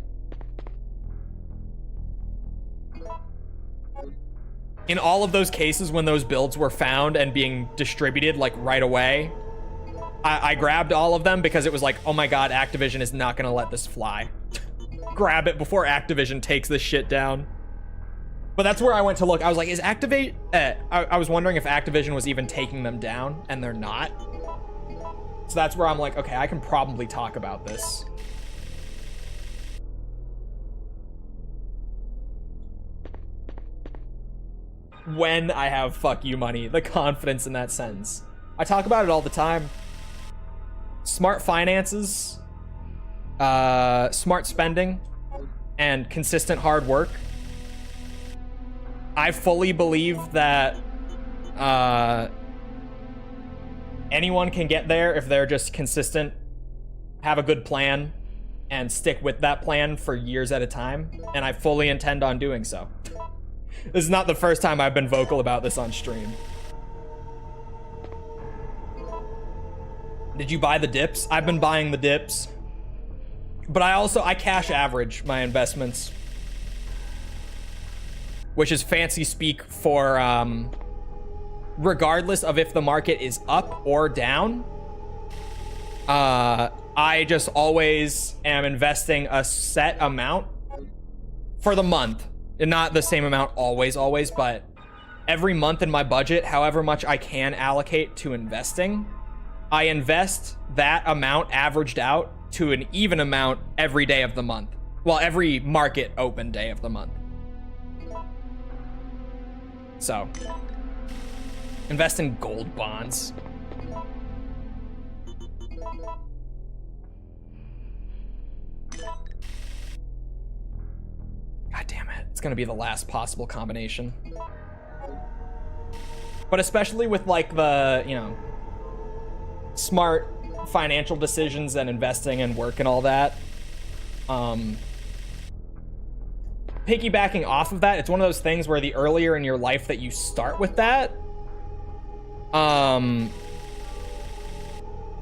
In all of those cases when those builds were found and being distributed like right away, I grabbed all of them because it was like, oh my god, Activision is not gonna let this fly. Grab it before Activision takes this shit down. But that's where I went to look. I was like, is Activate... I was wondering if Activision was even taking them down, and they're not. So that's where I'm like, okay, I can probably talk about this. When I have fuck you money, the confidence in that sentence. I talk about it all the time. Smart finances, smart spending, and consistent hard work. I fully believe that anyone can get there if they're just consistent, have a good plan, and stick with that plan for years at a time. And I fully intend on doing so. This is not the first time I've been vocal about this on stream. Did you buy the dips? I've been buying the dips. But I cash average my investments. Which is fancy speak for, regardless of if the market is up or down, I just always am investing a set amount for the month. And not the same amount always, but every month in my budget, however much I can allocate to investing, I invest that amount averaged out to an even amount every day of the month. Well, every market open day of the month. So, Invest in gold bonds. God damn it. It's gonna be the last possible combination. But especially with like the, you know, smart financial decisions and investing and work and all that. Piggybacking off of that, it's one of those things where the earlier in your life that you start with that,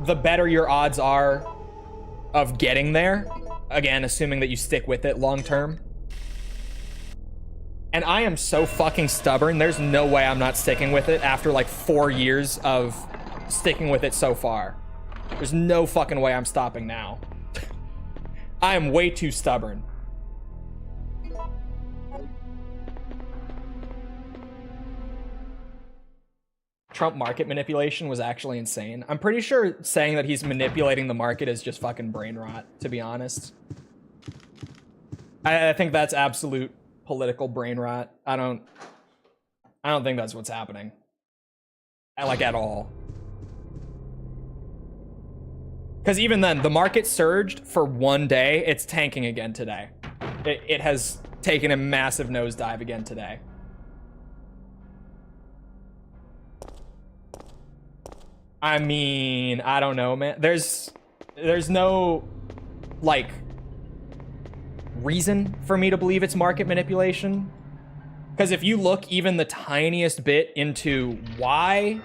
the better your odds are of getting there. Again, assuming that you stick with it long term. And I am so fucking stubborn. There's no way I'm not sticking with it after like 4 years of sticking with it so far. There's no fucking way I'm stopping now. I am way too stubborn. Trump market manipulation was actually insane. I'm pretty sure saying that he's manipulating the market is just fucking brain rot, to be honest. I think that's absolute political brain rot. I don't think that's what's happening. Like, at all. Because even then, the market surged for 1 day. It's tanking again today. It has taken a massive nosedive again today. I mean, I don't know, man. There's no, like, reason for me to believe it's market manipulation. Because if you look even the tiniest bit into why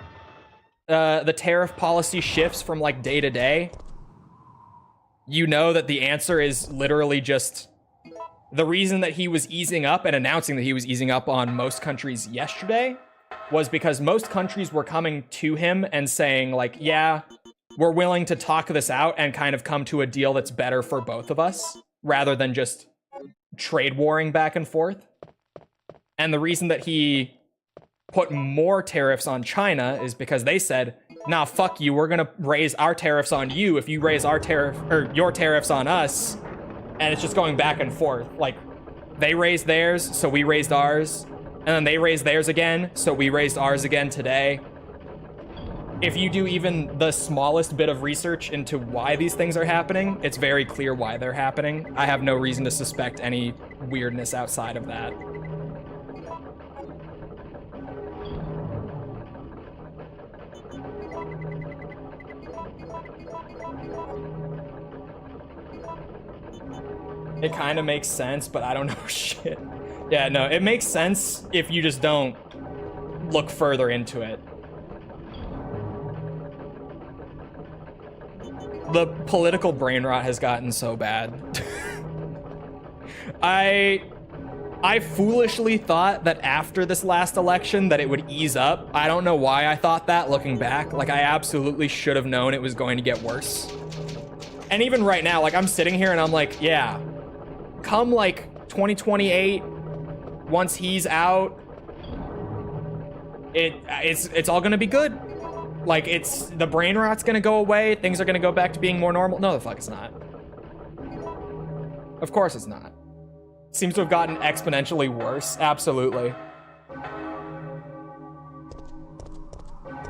the tariff policy shifts from, like, day to day, you know that the answer is literally just the reason that he was easing up and announcing that he was easing up on most countries yesterday was because most countries were coming to him and saying, like, yeah, we're willing to talk this out and kind of come to a deal that's better for both of us, rather than just trade warring back and forth. And the reason that he put more tariffs on China is because they said, nah, fuck you, we're gonna raise our tariffs on you if you raise our tariff, or your tariffs on us. And it's just going back and forth. Like, they raised theirs, so we raised ours. And then they raised theirs again, so we raised ours again today. If you do even the smallest bit of research into why these things are happening, it's very clear why they're happening. I have no reason to suspect any weirdness outside of that. It kind of makes sense, but I don't know shit. Yeah, no, it makes sense if you just don't look further into it. The political brain rot has gotten so bad. I foolishly thought that after this last election that it would ease up. I don't know why I thought that, looking back. Like, I absolutely should have known it was going to get worse. And even right now, like, I'm sitting here and I'm like, yeah, come like 2028, once he's out, it's all gonna be good. Like, the brain rot's gonna go away, things are gonna go back to being more normal. No, the fuck it's not. Of course it's not. Seems to have gotten exponentially worse. Absolutely.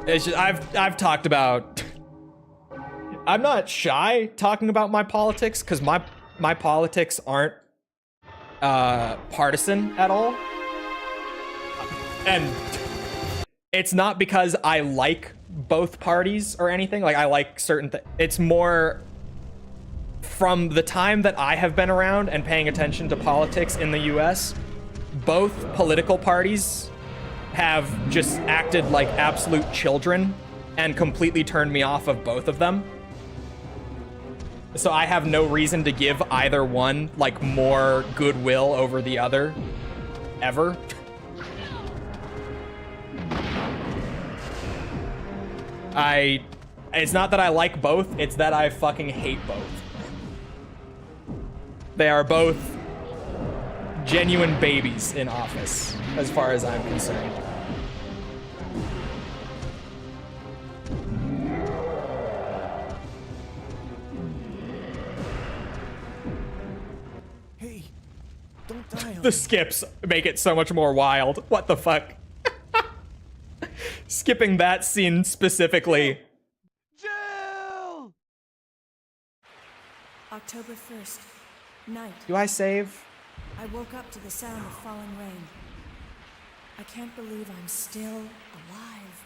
It's just, I've talked about, I'm not shy talking about my politics, because my politics aren't partisan at all. And it's not because I like both parties or anything. Like, I like certain things. It's more from the time that I have been around and paying attention to politics in the US, both political parties have just acted like absolute children and completely turned me off of both of them. So I have no reason to give either one, like, more goodwill over the other, ever. It's not that I like both, it's that I fucking hate both. They are both genuine babies in office, as far as I'm concerned. Hey, don't die on The skips make it so much more wild. What the fuck? Skipping that scene specifically. Jill! October 1st, night. Do I save? I woke up to the sound of falling rain. I can't believe I'm still alive.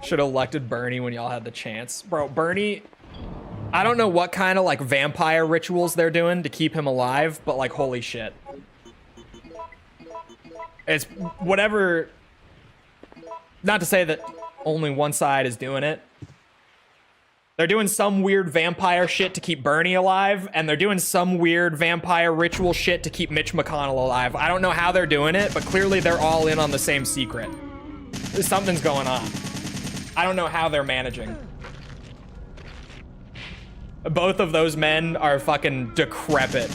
Should have elected Bernie when y'all had the chance. Bro, Bernie, I don't know what kind of like vampire rituals they're doing to keep him alive, but like holy shit. It's whatever, not to say that only one side is doing it. They're doing some weird vampire shit to keep Bernie alive, and they're doing some weird vampire ritual shit to keep Mitch McConnell alive. I don't know how they're doing it, but clearly they're all in on the same secret. Something's going on. I don't know how they're managing. Both of those men are fucking decrepit.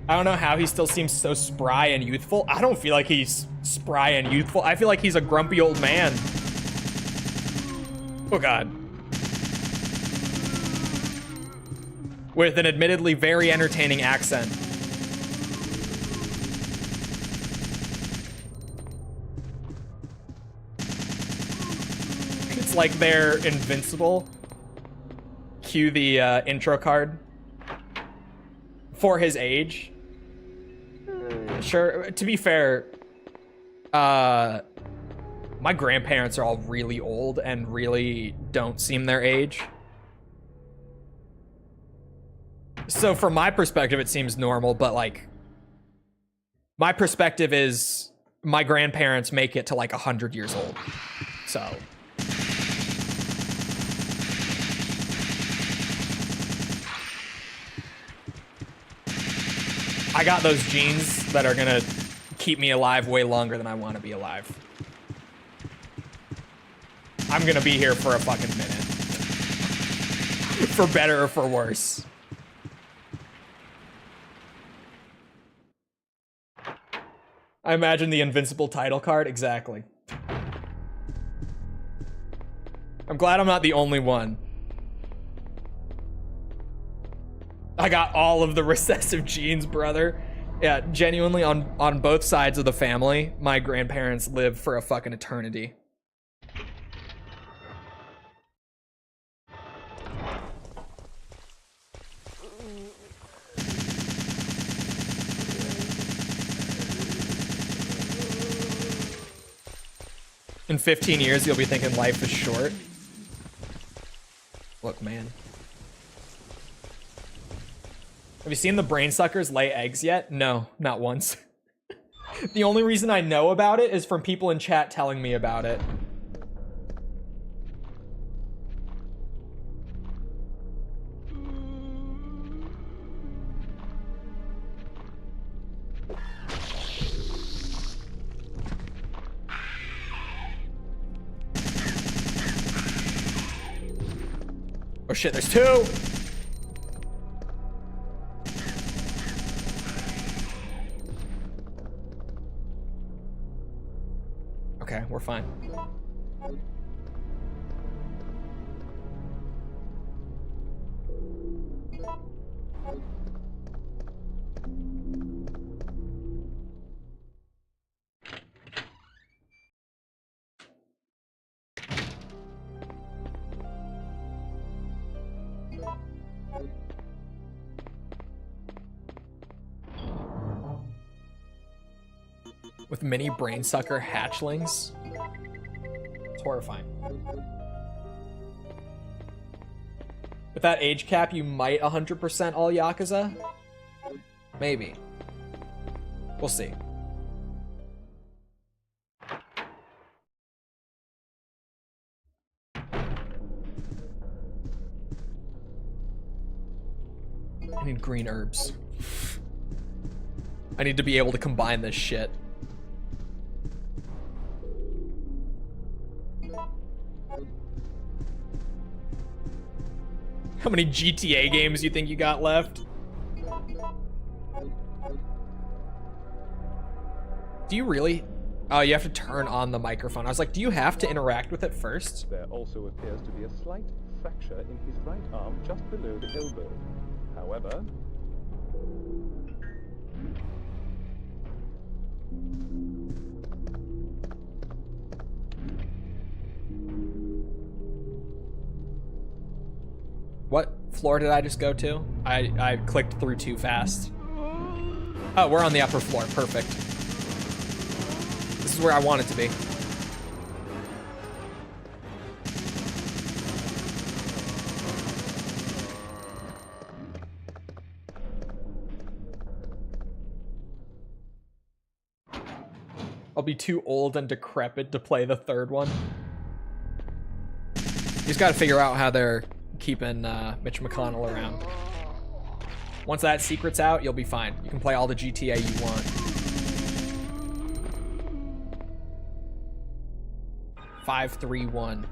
I don't know how he still seems so spry and youthful. I don't feel like he's spry and youthful. I feel like he's a grumpy old man. Oh God. With an admittedly very entertaining accent. It's like they're invincible. Cue the intro card. For his age. Sure, to be fair, my grandparents are all really old and really don't seem their age. So from my perspective, it seems normal, but like, my perspective is my grandparents make it to like 100 years old. So. I got those genes that are gonna keep me alive way longer than I want to be alive. I'm gonna be here for a fucking minute. For better or for worse. I imagine the invincible title card, exactly. I'm glad I'm not the only one. I got all of the recessive genes, brother. Yeah, genuinely on both sides of the family, my grandparents live for a fucking eternity. In 15 years, you'll be thinking life is short. Look, man. Have you seen the brain suckers lay eggs yet? No, not once. The only reason I know about it is from people in chat telling me about it. Oh shit, there's two! Okay, we're fine. With mini brain sucker hatchlings. It's horrifying. With that age cap, you might 100% all Yakuza? Maybe. We'll see. I need green herbs. I need to be able to combine this shit. How many GTA games you think you got left? Do you really? Oh, you have to turn on the microphone. I was like, do you have to interact with it first? There also appears to be a slight fracture in his right arm just below the elbow. However, What floor did I just go to? I clicked through too fast. Oh, we're on the upper floor. Perfect. This is where I want it to be. I'll be too old and decrepit to play the third one. You just gotta figure out how they're keeping Mitch McConnell around. Once that secret's out, you'll be fine. You can play all the GTA you want. 5-3-1.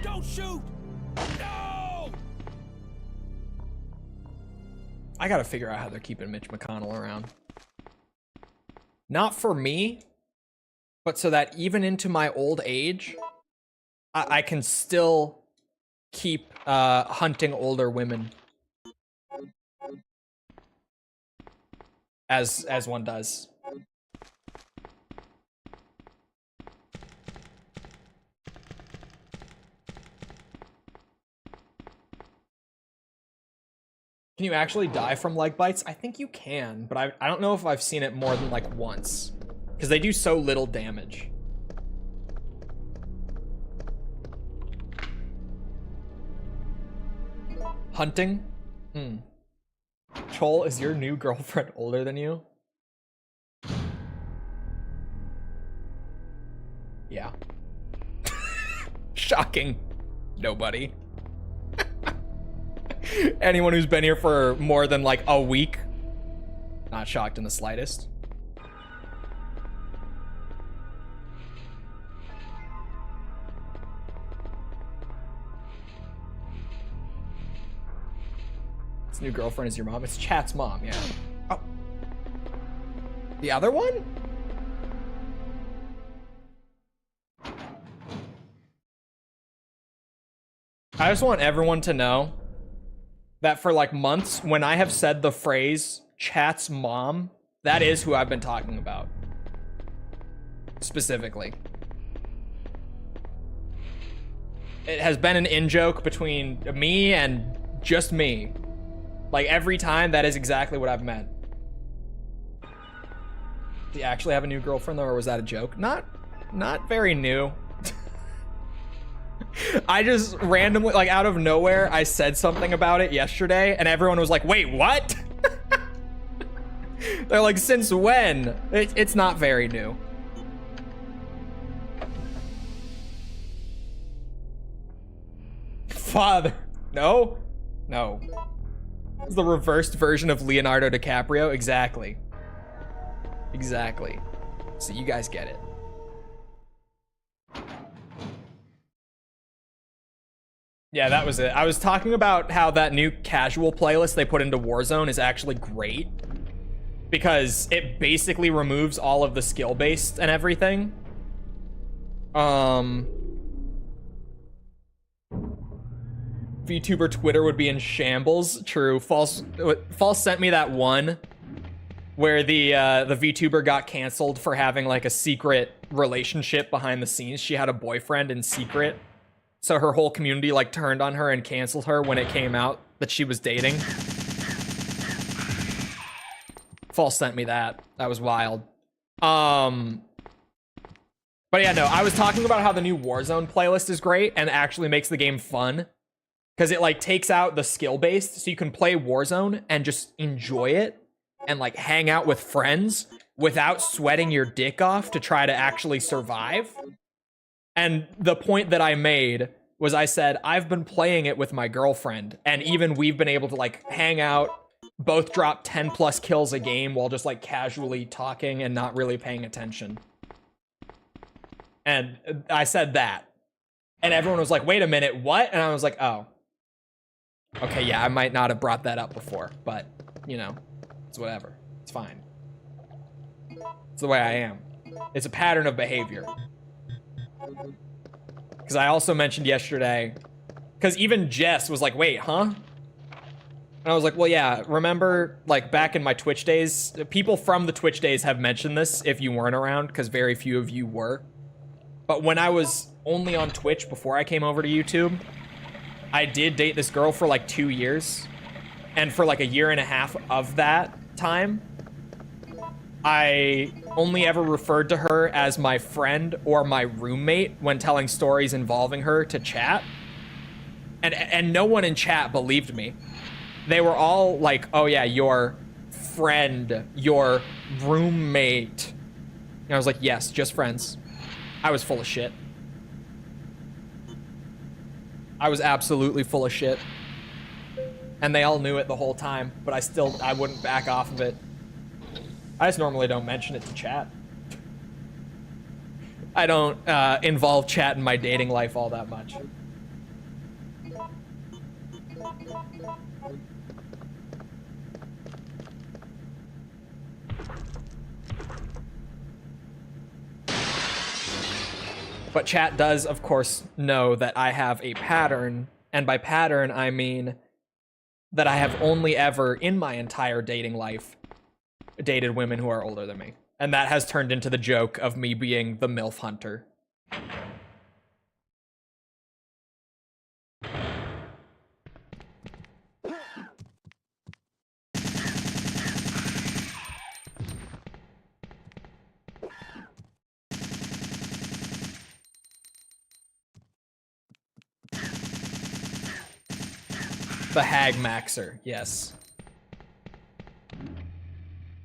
Don't shoot! No! I gotta figure out how they're keeping Mitch McConnell around. Not for me, but so that even into my old age, I can still keep hunting older women. As one does. Can you actually die from leg bites? I think you can, but I don't know if I've seen it more than like once. Because they do so little damage. Hunting? Chole, is your new girlfriend older than you? Yeah. Shocking. Nobody. Anyone who's been here for more than like a week, not shocked in the slightest. His new girlfriend is your mom. It's Chat's mom, yeah. Oh. The other one? I just want everyone to know that for like months, when I have said the phrase Chat's mom, that is who I've been talking about. Specifically. It has been an in-joke between me and just me. Like every time, that is exactly what I've meant. Do you actually have a new girlfriend though, or was that a joke? Not very new. I just randomly, like out of nowhere, I said something about it yesterday and everyone was like, wait, what? They're like, since when? It's not very new. Father. No? No. It's the reversed version of Leonardo DiCaprio. Exactly. Exactly. So you guys get it. Yeah, that was it. I was talking about how that new casual playlist they put into Warzone is actually great. Because it basically removes all of the skill-based and everything. VTuber Twitter would be in shambles. True. False sent me that one where the VTuber got canceled for having like a secret relationship behind the scenes. She had a boyfriend in secret. So her whole community like turned on her and canceled her when it came out that she was dating. False sent me that. That was wild. But yeah, no, I was talking about how the new Warzone playlist is great and actually makes the game fun. Because it like takes out the skill-based, so you can play Warzone and just enjoy it and like hang out with friends without sweating your dick off to try to actually survive. And the point that I made was I said, I've been playing it with my girlfriend, and even we've been able to like hang out, both drop 10 plus kills a game while just like casually talking and not really paying attention. And I said that. And everyone was like, wait a minute, what? And I was like, oh. Okay, yeah, I might not have brought that up before, but, you know, it's whatever. It's fine. It's the way I am. It's a pattern of behavior. Because I also mentioned yesterday, because even Jess was like, wait, huh? And I was like, well, yeah, remember, like, back in my Twitch days, people from the Twitch days have mentioned this if you weren't around, because very few of you were. But when I was only on Twitch before I came over to YouTube, I did date this girl for like 2 years. And for like a year and a half of that time, I only ever referred to her as my friend or my roommate when telling stories involving her to chat. And no one in chat believed me. They were all like, oh yeah, your friend, your roommate. And I was like, yes, just friends. I was full of shit. I was absolutely full of shit. And they all knew it the whole time, but I wouldn't back off of it. I just normally don't mention it to chat. I don't involve chat in my dating life all that much. But chat does, of course, know that I have a pattern, and by pattern, I mean that I have only ever, in my entire dating life, dated women who are older than me. And that has turned into the joke of me being the MILF hunter. The Hag Maxer, yes.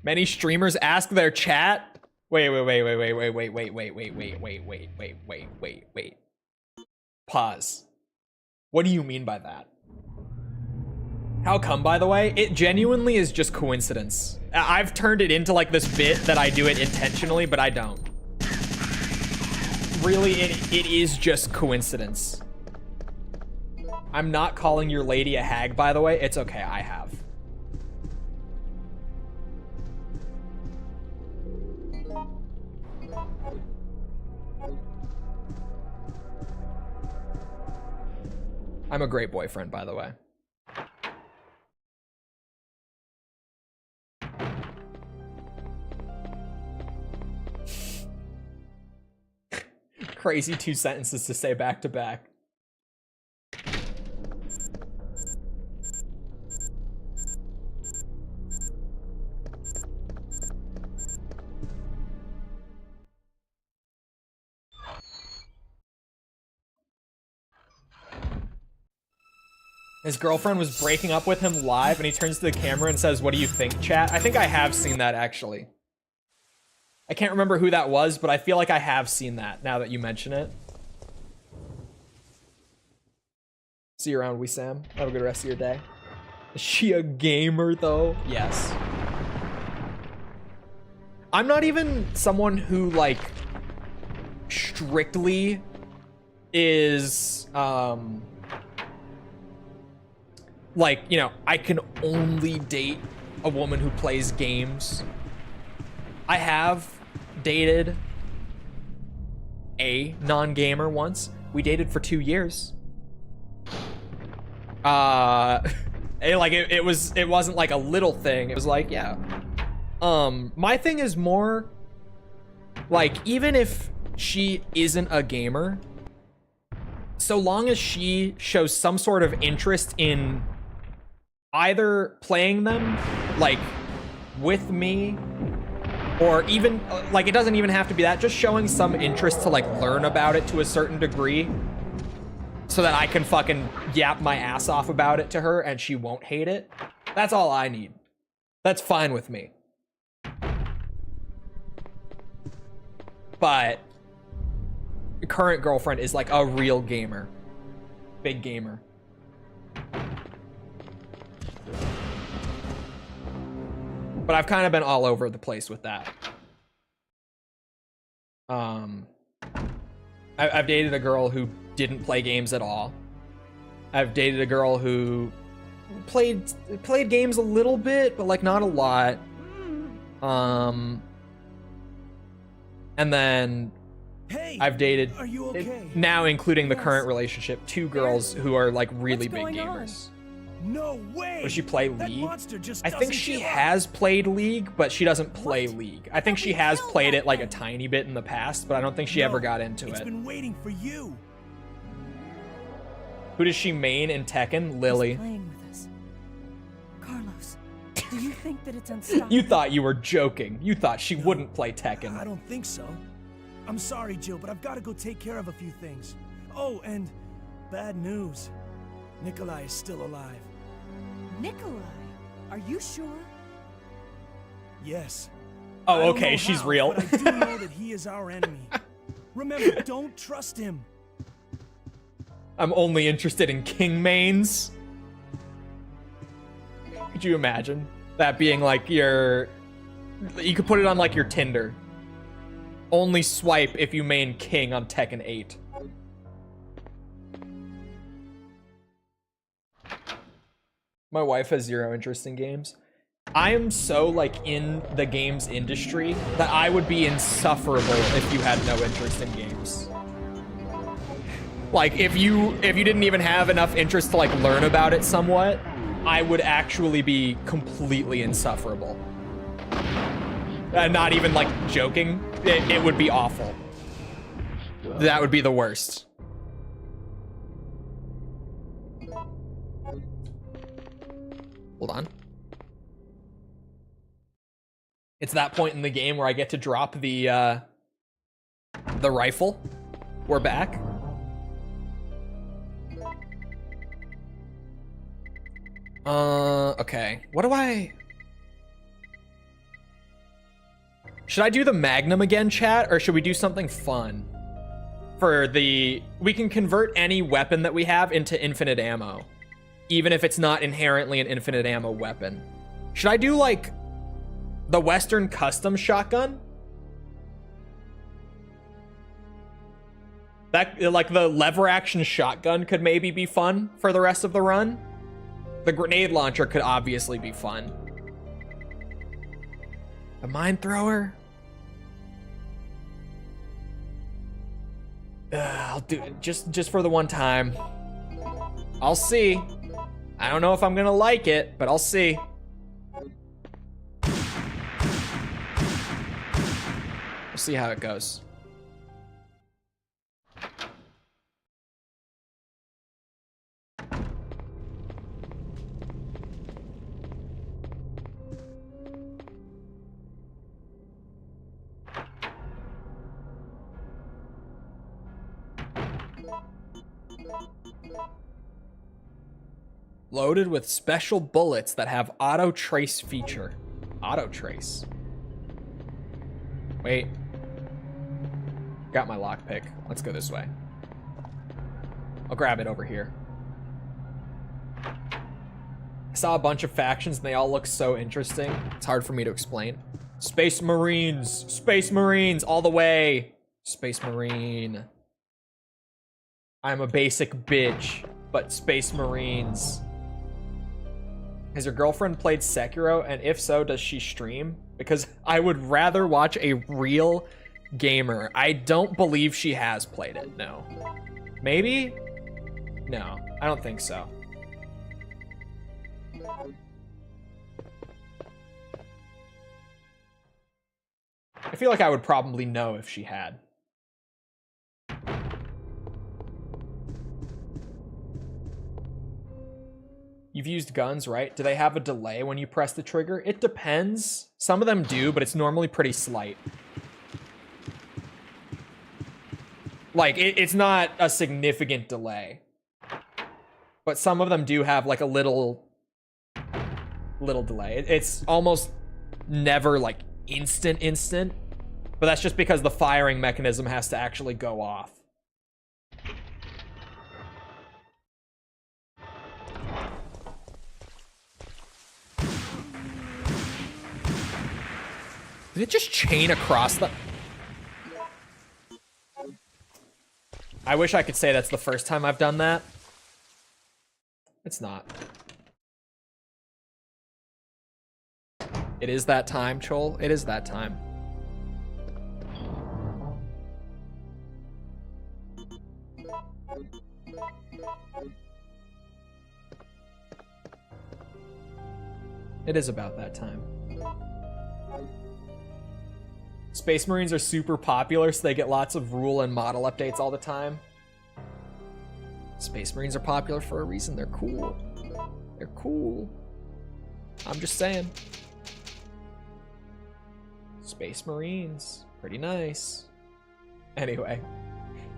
Many streamers ask their chat. Wait. Pause. What do you mean by that? How come, by the way? It genuinely is just coincidence. I've turned it into like this bit that I do it intentionally, but I don't. Really, it is just coincidence. I'm not calling your lady a hag, by the way. It's okay, I have. I'm a great boyfriend, by the way. Crazy 2 sentences to say back to back. His girlfriend was breaking up with him live, and he turns to the camera and says, "What do you think, chat?" I think I have seen that, actually. I can't remember who that was, but I feel like I have seen that, now that you mention it. See you around, Sam. Have a good rest of your day. Is she a gamer, though? Yes. I'm not even someone who, like, strictly is, like, you know, I can only date a woman who plays games. I have dated a non-gamer once. We dated for 2 years. It wasn't like a little thing. It was like, yeah. My thing is more like, even if she isn't a gamer, so long as she shows some sort of interest in either playing them, like, with me, or even, like, it doesn't even have to be that, just showing some interest to, like, learn about it to a certain degree, so that I can fucking yap my ass off about it to her and she won't hate it. That's all I need. That's fine with me. But your current girlfriend is like a real gamer. Big gamer. But I've kind of been all over the place with that. I've dated a girl who didn't play games at all. I've dated a girl who played games a little bit, but like not a lot. And then Hey, I've dated, are you okay? now including the Yes. current relationship, 2 girls who are like really big going on? gamers. No way. Does she play That League? monster just I think doesn't she give up. has played League, but she doesn't play League. I think thought she we has killed played that it like a thing. tiny bit in the past, but I don't think she ever No, got into It's it. been waiting for you. Who does she main in Tekken? He's Lily. playing with us. Carlos, do you think that it's unstoppable? You thought you were joking. You thought she No, wouldn't play I Tekken. don't think so. I'm sorry, Jill, but I've got to go take care of a few things. Oh, and bad news. Nikolai is still alive. Nikolai, are you sure? Yes. Oh, I don't okay, know she's how, real. But I do know that he is our enemy. Remember, don't trust him. I'm only interested in king mains. Could you imagine that being like your... You could put it on like your Tinder. Only swipe if you main king on Tekken 8. My wife has 0 interest in games. I am so like in the games industry that I would be insufferable if you had no interest in games. Like if you didn't even have enough interest to like learn about it somewhat, I would actually be completely insufferable. Not even like joking. It would be awful. That would be the worst. Hold on. It's that point in the game where I get to drop the rifle. We're back. Okay. What do I... Should I do the Magnum again, chat, or should we do something fun? For the... We can convert any weapon that we have into infinite ammo, even if it's not inherently an infinite ammo weapon. Should I do, like, the Western custom shotgun? That, like, the lever action shotgun could maybe be fun for the rest of the run. The grenade launcher could obviously be fun. A mine thrower? I'll do it just for the one time. I'll see. I don't know if I'm gonna like it, but I'll see. We'll see how it goes. Loaded with special bullets that have auto trace feature. Auto trace. Wait. Got my lockpick. Let's go this way. I'll grab it over here. I saw a bunch of factions and they all look so interesting. It's hard for me to explain. Space Marines. Space Marines all the way. Space Marine. I'm a basic bitch, but Space Marines. Has your girlfriend played Sekiro? And if so, does she stream? Because I would rather watch a real gamer. I don't believe she has played it, no. Maybe? No, I don't think so. I feel like I would probably know if she had. You've used guns, right? Do they have a delay when you press the trigger? It depends. Some of them do, but it's normally pretty slight. Like, it's not a significant delay. But some of them do have, like, a little delay. It's almost never, like, instant. But that's just because the firing mechanism has to actually go off. Did it just chain across the... I wish I could say that's the first time I've done that. It's not. It is that time, Chole. It is that time. It is about that time. Space Marines are super popular, so they get lots of rule and model updates all the time. Space Marines are popular for a reason. They're cool. They're cool. I'm just saying. Space Marines. Pretty nice. Anyway,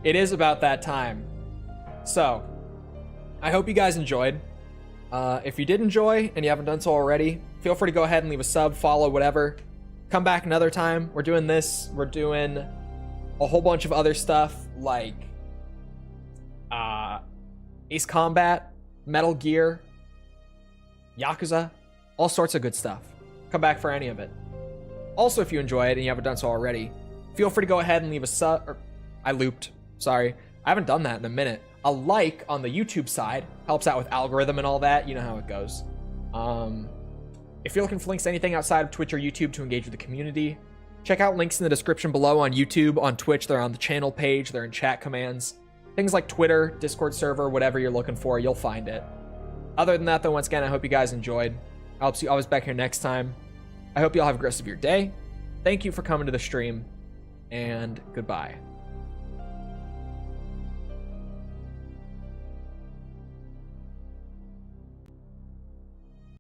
it is about that time. So, I hope you guys enjoyed. If you did enjoy and you haven't done so already, feel free to go ahead and leave a sub, follow, whatever. Come back another time. We're doing this. We're doing a whole bunch of other stuff like Ace Combat, Metal Gear, Yakuza, all sorts of good stuff. Come back for any of it. Also, if you enjoy it and you haven't done so already, feel free to go ahead and leave a sub. I looped. Sorry. I haven't done that in a minute. A like on the YouTube side helps out with algorithm and all that. You know how it goes. If you're looking for links to anything outside of Twitch or YouTube to engage with the community, check out links in the description below on YouTube, on Twitch. They're on the channel page. They're in chat commands. Things like Twitter, Discord server, whatever you're looking for, you'll find it. Other than that, though, once again, I hope you guys enjoyed. I hope to see you always back here next time. I hope you all have a great rest of your day. Thank you for coming to the stream, and goodbye.